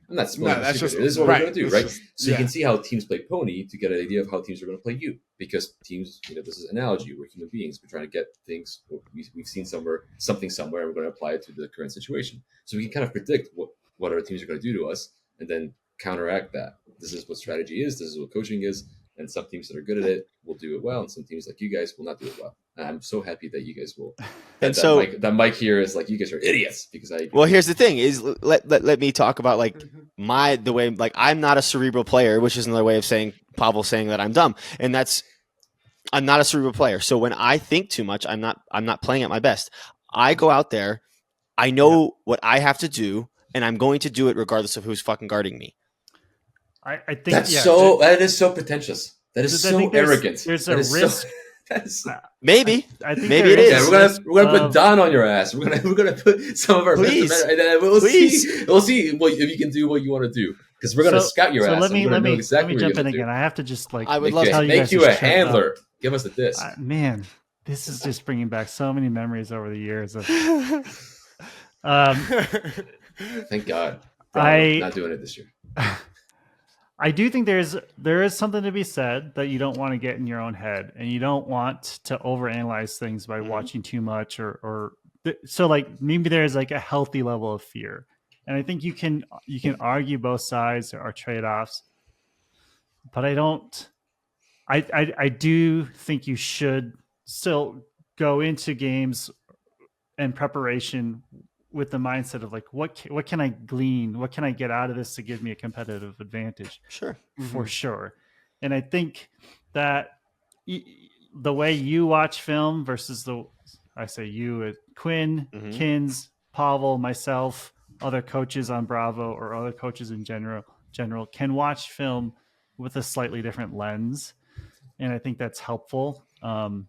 I'm not spoiling the secret. This is what we're going to do, right? So you can see how teams play Pony to get an idea of how teams are going to play you. Because teams, this is an analogy. We're human beings. We're trying to get things we've seen something somewhere, and we're going to apply it to the current situation. So we can kind of predict what our teams are going to do to us, and then counteract that. This is what strategy is. This is what coaching is. And some teams that are good at it will do it well, and some teams like you guys will not do it well. And I'm so happy that you guys will. And so that Mike here is like, you guys are idiots because I. Well, here's the thing: is let me talk about like the way like I'm not a cerebral player, which is another way of saying Pawel saying that I'm dumb, and that's I'm not a cerebral player. So when I think too much, I'm not playing at my best. I go out there, I know what I have to do, and I'm going to do it regardless of who's fucking guarding me. I think that is so pretentious. That is so arrogant. There's a risk. Maybe. I think maybe it is. Yeah, we're gonna put Don on your ass. We're gonna put some of our please. And then we'll see if you can do what you want to do. Because we're gonna scout your ass. Let me jump in again. I have to just I would love to tell make you a handler. Give us a disc. Man, this is just bringing back so many memories over the years of. Thank God. I'm not doing it this year. I do think there is something to be said that you don't want to get in your own head, and you don't want to overanalyze things by watching too much so like maybe there's like a healthy level of fear, and I think you can argue both sides or trade-offs, but I do think you should still go into games and preparation with the mindset of like, what can I glean? What can I get out of this to give me a competitive advantage? Sure. For sure. And I think that the way you watch film versus Quinn, Kins, Pawel, myself, other coaches on Bravo or other coaches in general can watch film with a slightly different lens. And I think that's helpful. One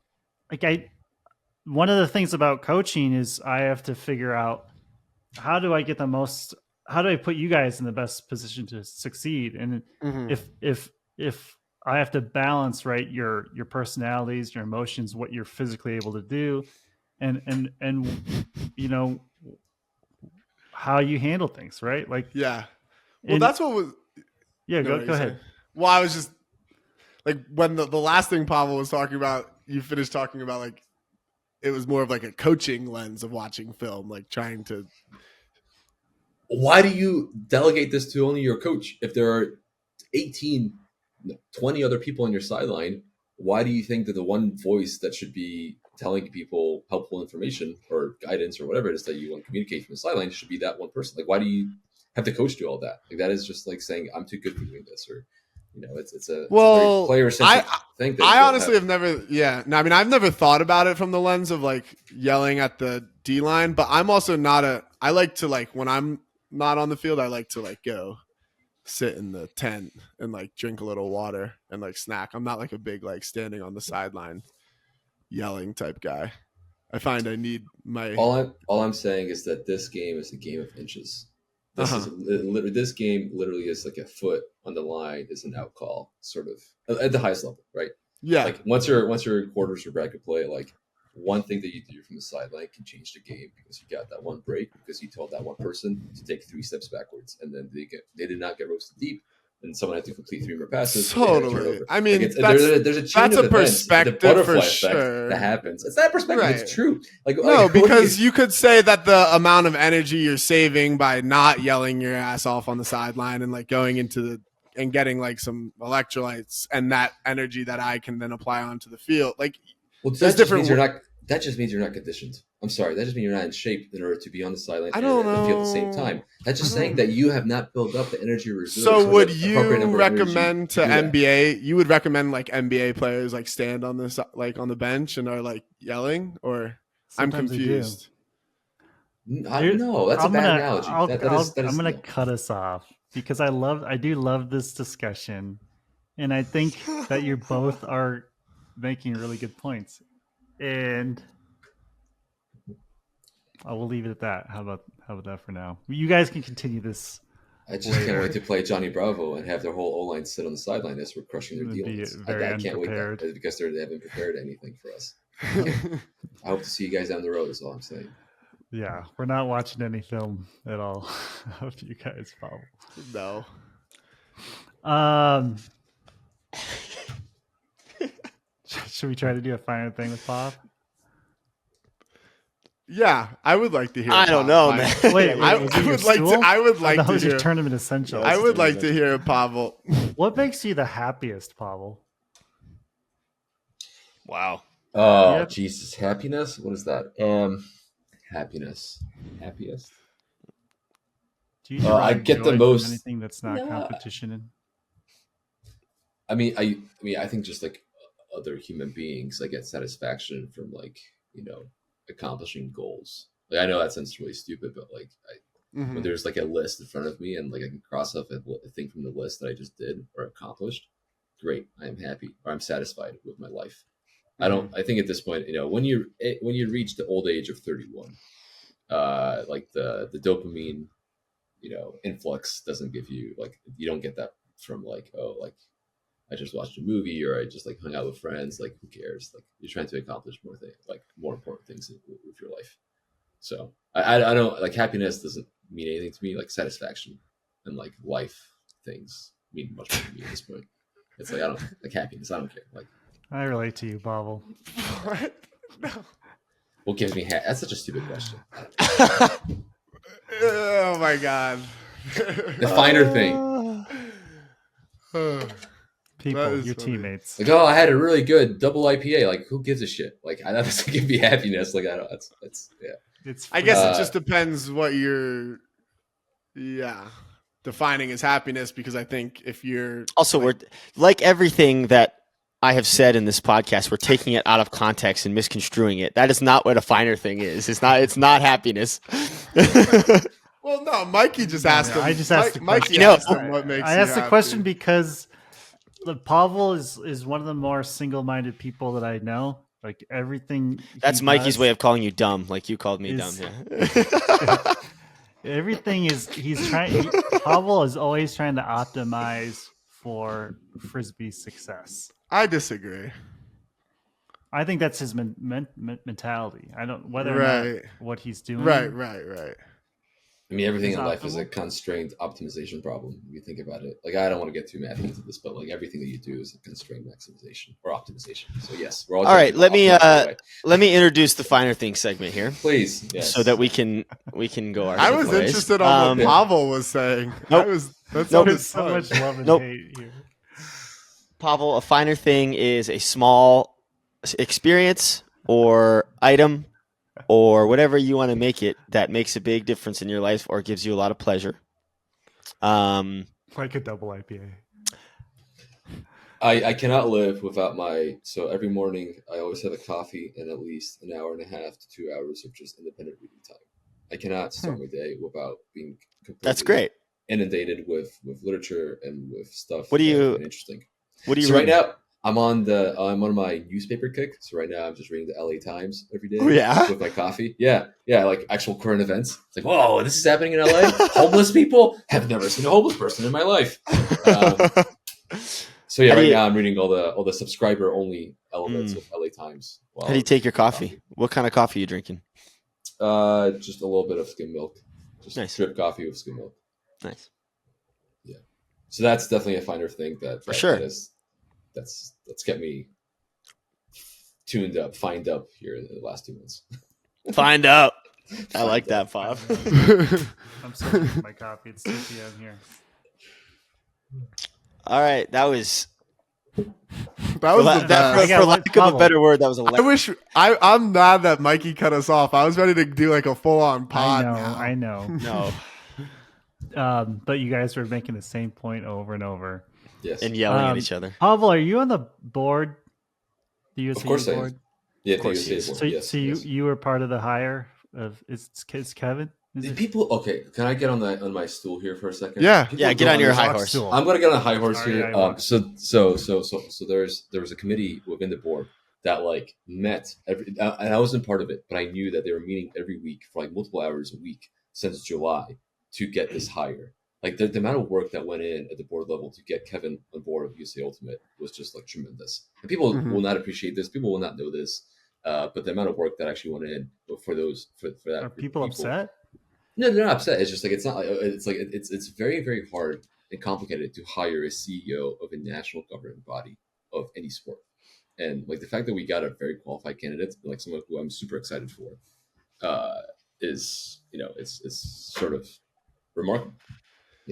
of the things about coaching is I have to figure out, how do I put you guys in the best position to succeed? And if I have to balance, right, your personalities, your emotions, what you're physically able to do, and how you handle things, right? Like, yeah. Well, that's what was. Yeah, go ahead. Well, I was just like, when the last thing Pawel was talking about, you finished talking about like, it was more of like a coaching lens of watching film, like trying to. Why do you delegate this to only your coach? If there are 20 other people on your sideline, why do you think that the one voice that should be telling people helpful information or guidance or whatever it is that you want to communicate from the sideline should be that one person? Like, why do you have the coach do all that? Like, that is just like saying, I'm too good for doing this, or it's a very player-centric thing. I honestly have never, I've never thought about it from the lens of like yelling at the D line, but I'm also I like to like, when I'm not on the field, I like to like go sit in the tent and like drink a little water and like snack. I'm not like a big like standing on the sideline yelling type guy. I find I need my. All I'm saying is that this game is a game of inches. This game literally is like a foot on the line is an out call, sort of at the highest level, right? Yeah. Like once your quarters or bracket play, like one thing that you do from the sideline can change the game because you got that one break because you told that one person to take 3 steps backwards, and then they did not get roasted deep, and someone had to complete 3 more passes. Totally. I mean, like there's a chain that's of a events, perspective the butterfly for effect sure. that happens. It's not perspective. Right. It's true. No, because you could say that the amount of energy you're saving by not yelling your ass off on the sideline and like going into and getting like some electrolytes and that energy that I can then apply onto the field. Like, well, there's different. That just means you're not conditioned. I'm sorry. That just means you're not in shape in order to be on the sideline I and don't the know. field at the same time. That's just saying that you have not built up the energy reserves. So would the you appropriate number of energy recommend to NBA? You would recommend like NBA players like stand on this like on the bench and are like yelling, or Sometimes I'm they do. confused. No, that's a bad analogy. I'm gonna cut us off because I do love this discussion, and I think that you both are making really good points, and I will leave it at that. How about that for now? You guys can continue this. I just can't wait to play Johnny Bravo and have their whole O-line sit on the sideline as we're crushing their dealings. I can't wait that because they haven't prepared anything for us. I hope to see you guys down the road is all I'm saying. Yeah, we're not watching any film at all of you guys, Paul. No. Should we try to do a final thing with Pop? Yeah, I would like to hear. I don't know, man. Wait, I would like to. I would like to hear. Tournament essential. I would like to hear Pawel. What makes you the happiest, Pawel? Wow. Oh, Yep. Jesus. Happiness? What is that? Happiest. Do you I get the joy from most- anything that's not competition in? I mean, I think just like other human beings, I get satisfaction from like, accomplishing goals. Like I know that sounds really stupid, but like when there's like a list in front of me and like I can cross off a thing from the list that I just did or accomplished, great. I am happy or I'm satisfied with my life. I think at this point, when you reach the old age of 31, like the dopamine, influx doesn't give you like, you don't get that from like, oh, like I just watched a movie or I just like hung out with friends. Like who cares? Like you're trying to accomplish more things, like more important things with your life. So I don't like happiness doesn't mean anything to me. Like satisfaction and like life things mean much more to me at this point. It's like I don't like happiness. I don't care. Like I relate to you, Pawel. What? No. what gives me that's such a stupid question. Oh my god. The finer thing. People, is your funny. teammates. Like, oh, I had a really good double IPA. Like, who gives a shit? Like, that doesn't give me happiness. Like, I don't. That's yeah. It's I guess Uh, it just depends what you're, defining as happiness. Because I think if you're Also, we're like everything that I have said in this podcast, we're taking it out of context and misconstruing it. That is not what a finer thing is. It's not happiness. well, no, Mikey just asked him. I just asked the Mikey question. asked him what makes. I you asked the happy. question because Pawel is one of the more single-minded people that I know. Like everything. That's Mikey's way of calling you dumb, like you called me is- dumb. Yeah. Everything is Pawel is always trying to optimize for Frisbee's success. I disagree. I think that's his mentality. I don't whether or not Right. what he's doing. Right. I mean, everything It's in life is a optimal. constrained optimization problem. If you think about it, like I don't want to get too mad into this, but like everything that you do is a constrained maximization or optimization. So yes, we're all right, let me, optimize Let me introduce the finer thing segment here, please, yes. so that we can go our I was separate ways. interested on what Um, Pawel was saying. Nope. That Nope. sounded There's so fun. much love and Nope. hate here. Pawel, a finer thing is a small experience or item or whatever you want to make it that makes a big difference in your life or gives you a lot of pleasure. Like a double IPA. I cannot live without so every morning I always have a coffee and at least an hour and a half to 2 hours of just independent reading time. I cannot start my day without being completely That's great. inundated with literature and with stuff. What do you- that's interesting? What do you So right read? now I'm on my newspaper kick. So right now I'm just reading the LA Times every day. Oh, yeah? With my coffee. Yeah, like actual current events. It's like, whoa, this is happening in LA. Homeless people have never seen a homeless person in my life. So yeah, How do right you- now I'm reading all the subscriber only elements of LA Times. How do you take your coffee? What kind of coffee are you drinking? Just a little bit of skim milk, just Nice. drip coffee with skim milk. Nice. Yeah, so that's definitely a finer thing that sure. that's kept me fined up here in the last 2 months. Find out. I like that, Bob. I'm still drinking my coffee. It's 2 p.m. here. All right, that was That was the I best. got for one lack of a bubble. better word. That was I wish I'm mad that Mikey cut us off. I was ready to do like a full on pod. I know. no But you guys were making the same point over and over. Yes, and yelling at each other. Pawel, are you on the board? The USAU of course I board? am. Yeah, Of course the he USA is. board. So, Yes, so yes. you were part of the hire of is Kevin? Is The it? people, okay, can I get on my stool here for a second? Yeah. People Yeah, get don't on your high understand- horse. Stool. I'm gonna get on a high horse Sorry, here. I walked. So there was a committee within the board that like met every, and I wasn't part of it, but I knew that they were meeting every week for like multiple hours a week since July to get this hire. Like the amount of work that went in at the board level to get Kevin on board of USA Ultimate was just like tremendous. And people Mhm. will not appreciate this. People will not know this. But the amount of work that actually went in for that Are group of people upset? No, they're not upset. It's just like it's very, very hard and complicated to hire a CEO of a national governing body of any sport. And like the fact that we got a very qualified candidate, like someone who I'm super excited for, is it's sort of remarkable.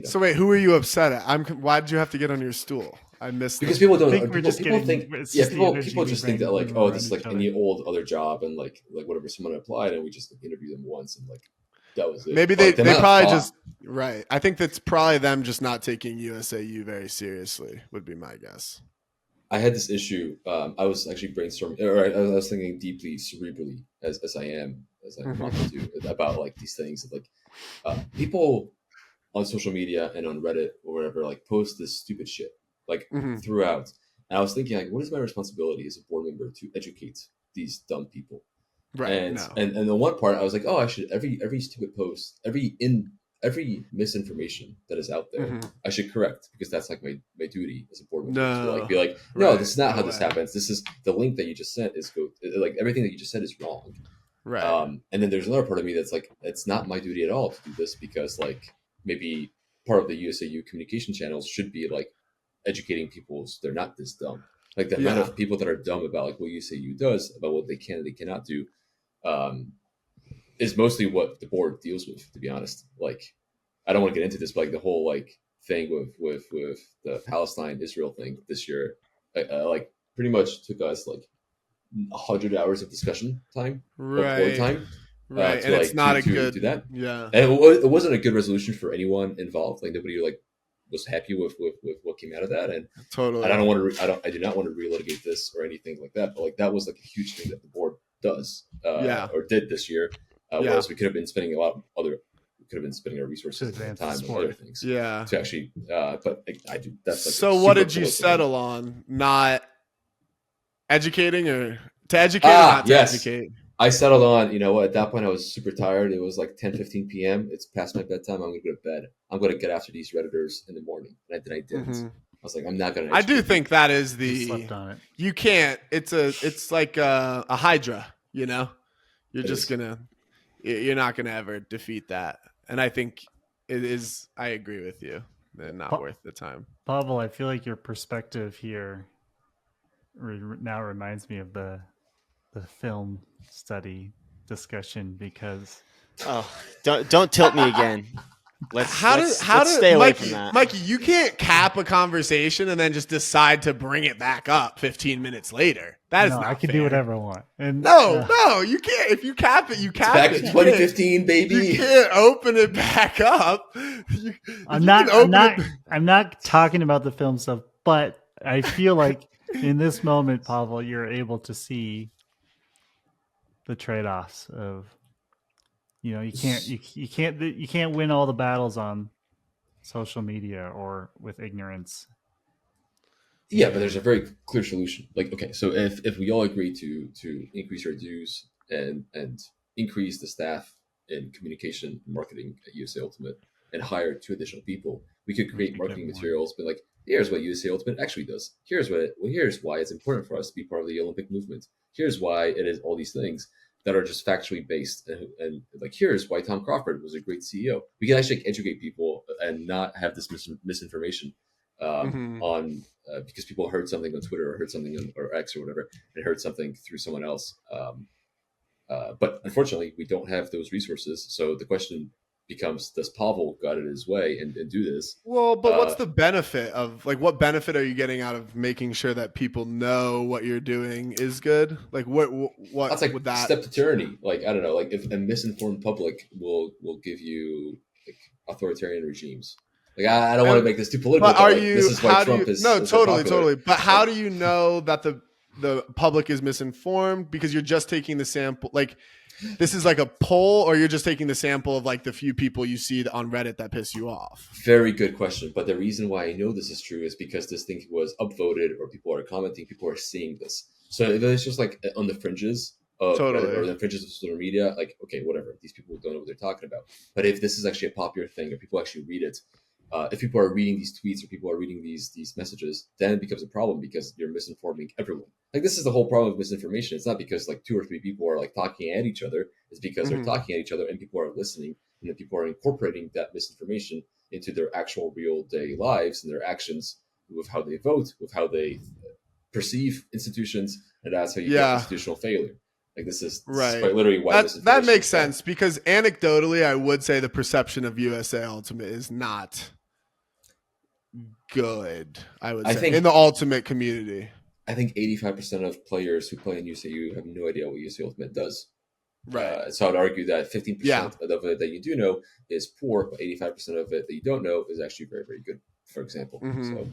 So wait, who are you upset at? Why did you have to get on your stool? I missed Because that. people I don't. think we're People, just people getting- think. it's Yeah, just the people energy people we just think bring that like, when oh, we're this is around like each any old other job, and like whatever, someone applied, and we just like interview them once, and like that was it. Maybe But, like, they the amount of probably thought- just right. I think that's probably them just not taking USAU very seriously. Would be my guess. I had this issue. I was actually brainstorming, or I was thinking deeply, cerebrally, as I am, as I often do, about like these things. Like people on social media and on Reddit or whatever, like post this stupid shit like Mhm. throughout. And I was thinking, like, what is my responsibility as a board member to educate these dumb people? Right. And No. and the one part I was like, oh, I should every stupid post, every misinformation that is out there, Mhm. I should correct, because that's like my duty as a board member to No. like be like, no, Right. this is not how No this way. happens. This is the link that you just sent is like everything that you just said is wrong. Right. And then there's another part of me that's like, it's not my duty at all to do this, because like maybe part of the USAU communication channels should be like educating people so they're not this dumb. Like the amount Yeah. of people that are dumb about like what USAU does, about what they can and they cannot do, is mostly what the board deals with, to be honest. Like, I don't want to get into this, but like the whole like thing with the Palestine Israel thing this year, like pretty much took us like 100 hours of discussion time, of board Right. time. Right. to, And like, it's not to- a to good. do that. Yeah. And it wasn't a good resolution for anyone involved. Like nobody like was happy with what came out of that. And Totally. I don't want to. I do not want to relitigate this or anything like that. But like that was like a huge thing that the board does, or did this year. Whereas we could have been spending our resources and advance time the on sport. other things. Yeah. To actually, but I do. That's like So a what super did you political- settle on? Not educating or to educate or Ah, not to yes. educate? I settled on, you know what, at that point I was super tired. It was like 10:15 p.m. It's past my bedtime. I'm going to go to bed. I'm going to get after these Redditors in the morning. And then I didn't. Mhm. I was like, I'm not going to. I do think that is You slept on it. you can't. It's like a hydra. You know, you're It just is. you're not gonna ever defeat that. And I think it is. I agree with you. They're not Pa- worth the time. Pawel, I feel like your perspective here now reminds me of the film study discussion, because Oh, don't tilt me again. Let's stay away Mikey, from that. Mikey, you can't cap a conversation and then just decide to bring it back up 15 minutes later. That is no, not I can fair. do whatever I want. And No, you can't. If you cap it, you cap Back it. in You 2015, You baby. can't open it back up. I'm not talking about the film stuff, but I feel like in this moment, Pawel, you're able to see the trade-offs of, you can't win all the battles on social media or with ignorance. Yeah, but there's a very clear solution. Like, okay, so if we all agree to increase our dues and increase the staff in communication and marketing at USA Ultimate and hire 2 additional people, we could create could marketing get more. materials. But like, Here's what USA Ultimate actually does. Here's why it's important for us to be part of the Olympic movement. Here's why it is all these things that are just factually based, and like here's why Tom Crawford was a great CEO. We can actually educate people and not have this misinformation on because people heard something on Twitter or heard something on or X or whatever, and heard something through someone else. But unfortunately, we don't have those resources. So the question becomes, does Pawel got it his way and do this? Well, but what's the benefit of, like, what benefit are you getting out of making sure that people know what you're doing is good? Like, what That's like would that step to tyranny. Like, I don't know, like if a misinformed public will give you like authoritarian regimes. Like, I don't want to make this too political. But are like, you? This is why How Trump do you? is No, is so totally, popular. totally. But how do you know that the public is misinformed? Because you're just taking the sample. Like, this is like a poll, or you're just taking the sample of like the few people you see on Reddit that piss you off. Very good question. But the reason why I know this is true is because this thing was upvoted, or people are commenting, people are seeing this. So if it's just like on the fringes of Reddit or the fringes of social media, like, okay, whatever. These people don't know what they're talking about. But if this is actually a popular thing, or people actually read it, if people are reading these tweets or people are reading these messages, then it becomes a problem because you're misinforming everyone. Like, this is the whole problem of misinformation. It's not because like 2 or 3 people are like talking at each other. It's because they're talking at each other and people are listening, and then people are incorporating that misinformation into their actual real day lives and their actions with how they vote, with how they perceive institutions, and that's how you get institutional failure. Like, this is quite literally why that makes sense, because anecdotally, I would say the perception of USA Ultimate is not good. I think in the Ultimate community, I think 85% of players who play in USAU have no idea what USA Ultimate does. Right. So I would argue that 15% of it that you do know is poor, but 85% of it that you don't know is actually very, very good, for example. So,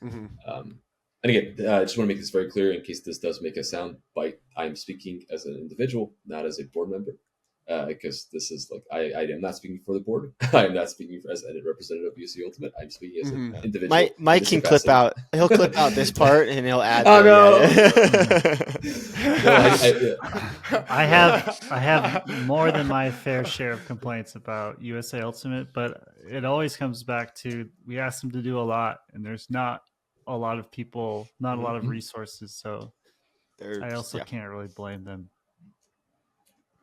and again, I just want to make this very clear in case this does make a sound bite. I'm speaking as an individual, not as a board member, because this is like, I am not speaking for the board. I am not speaking as a representative of UC Ultimate. I'm speaking as an individual. Mike can clip out. He'll clip out this part and he'll add. Oh no! I have more than my fair share of complaints about USA Ultimate, but it always comes back to, we ask them to do a lot, and there's not a lot of people, not a lot of resources. So I also can't really blame them.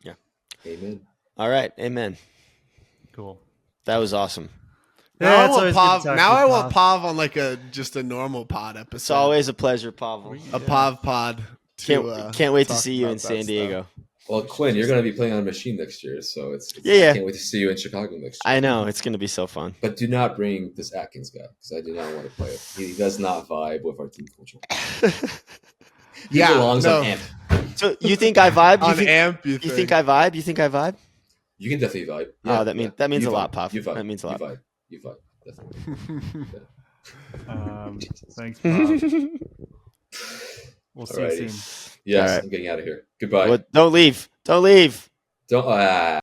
Yeah. Amen. All right. Amen. Cool. That was awesome. Now I want Pav on like just a normal pod episode. It's always a pleasure, Pawel. A Pav pod. Can't wait to see you in San Diego. Well, Quinn, you're going to be playing on a machine next year, so it's I can't wait to see you in Chicago next year. I know, it's going to be so fun. But do not bring this Atkins guy, because I do not want to play it. He does not vibe with our team culture. He belongs on AMP. So you think I vibe? On AMP, you think I vibe? You think I vibe? You can definitely vibe. Yeah, that means a lot, Pav. You vibe. That means a lot. You vibe. Definitely. Thanks, Bob. We'll see you soon. Yes, right. I'm getting out of here. Goodbye. Don't leave. Don't.